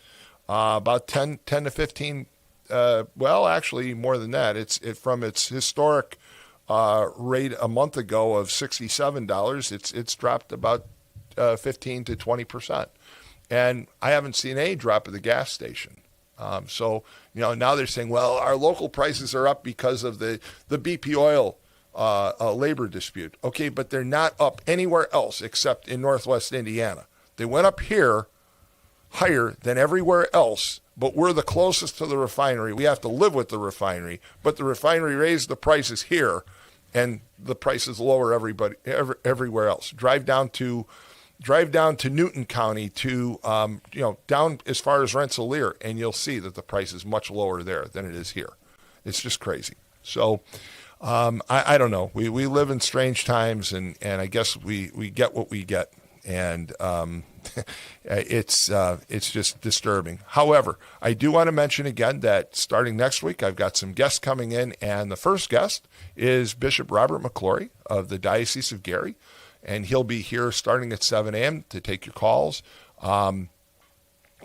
About 10 to 15, well, actually more than that. It's from its historic rate a month ago of $67. It's dropped about 15 to 20%. And I haven't seen any drop at the gas station. So now they're saying, well, our local prices are up because of the BP oil labor dispute. Okay, but they're not up anywhere else except in Northwest Indiana. They went up here higher than everywhere else, but we're the closest to the refinery. We have to live with the refinery, but the refinery raised the prices here, and the prices lower everywhere else. Drive down to Newton County, to down as far as Rensselaer, and you'll see that the price is much lower there than it is here. It's just crazy. So I don't know. We live in strange times, and I guess we get what we get. And it's just disturbing. However, I do want to mention again that starting next week, I've got some guests coming in, and the first guest is Bishop Robert McClory of the Diocese of Gary, and he'll be here starting at 7 a.m. to take your calls. And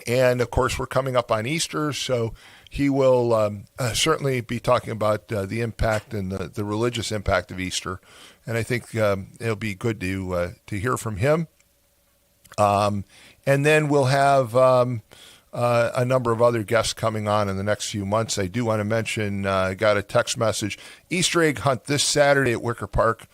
of course, we're coming up on Easter, so he will certainly be talking about the impact and the religious impact of Easter. And I think it'll be good to hear from him. And then we'll have a number of other guests coming on in the next few months. I do want to mention, I got a text message, Easter egg hunt this Saturday at Wicker Park,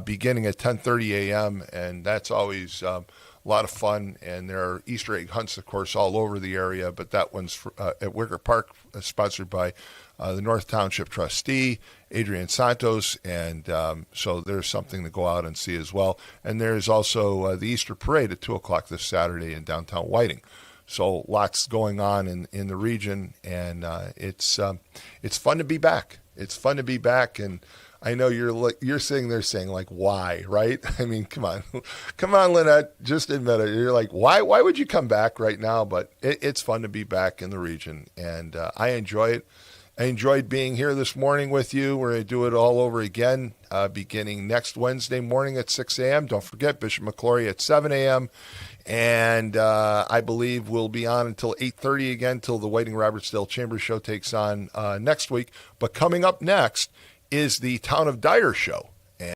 beginning at 10:30 a.m., and that's always a lot of fun. And there are Easter egg hunts, of course, all over the area, but that one's at Wicker Park, sponsored by the North Township trustee, Adrian Santos, and so there's something to go out and see as well. And there's also the Easter Parade at 2 o'clock this Saturday in downtown Whiting. So lots going on in the region, and it's fun to be back. It's fun to be back, and I know you're sitting there saying like, why, right? I mean, come on, Lynette, just admit it. You're like, why would you come back right now? But it's fun to be back in the region, and I enjoy it. I enjoyed being here this morning with you. We're going to do it all over again, beginning next Wednesday morning at 6 a.m. Don't forget Bishop McClory at 7 a.m. And I believe we'll be on until 8:30 again, till the Whiting Robertsdale Chamber Show takes on next week. But coming up next is the Town of Dyer Show.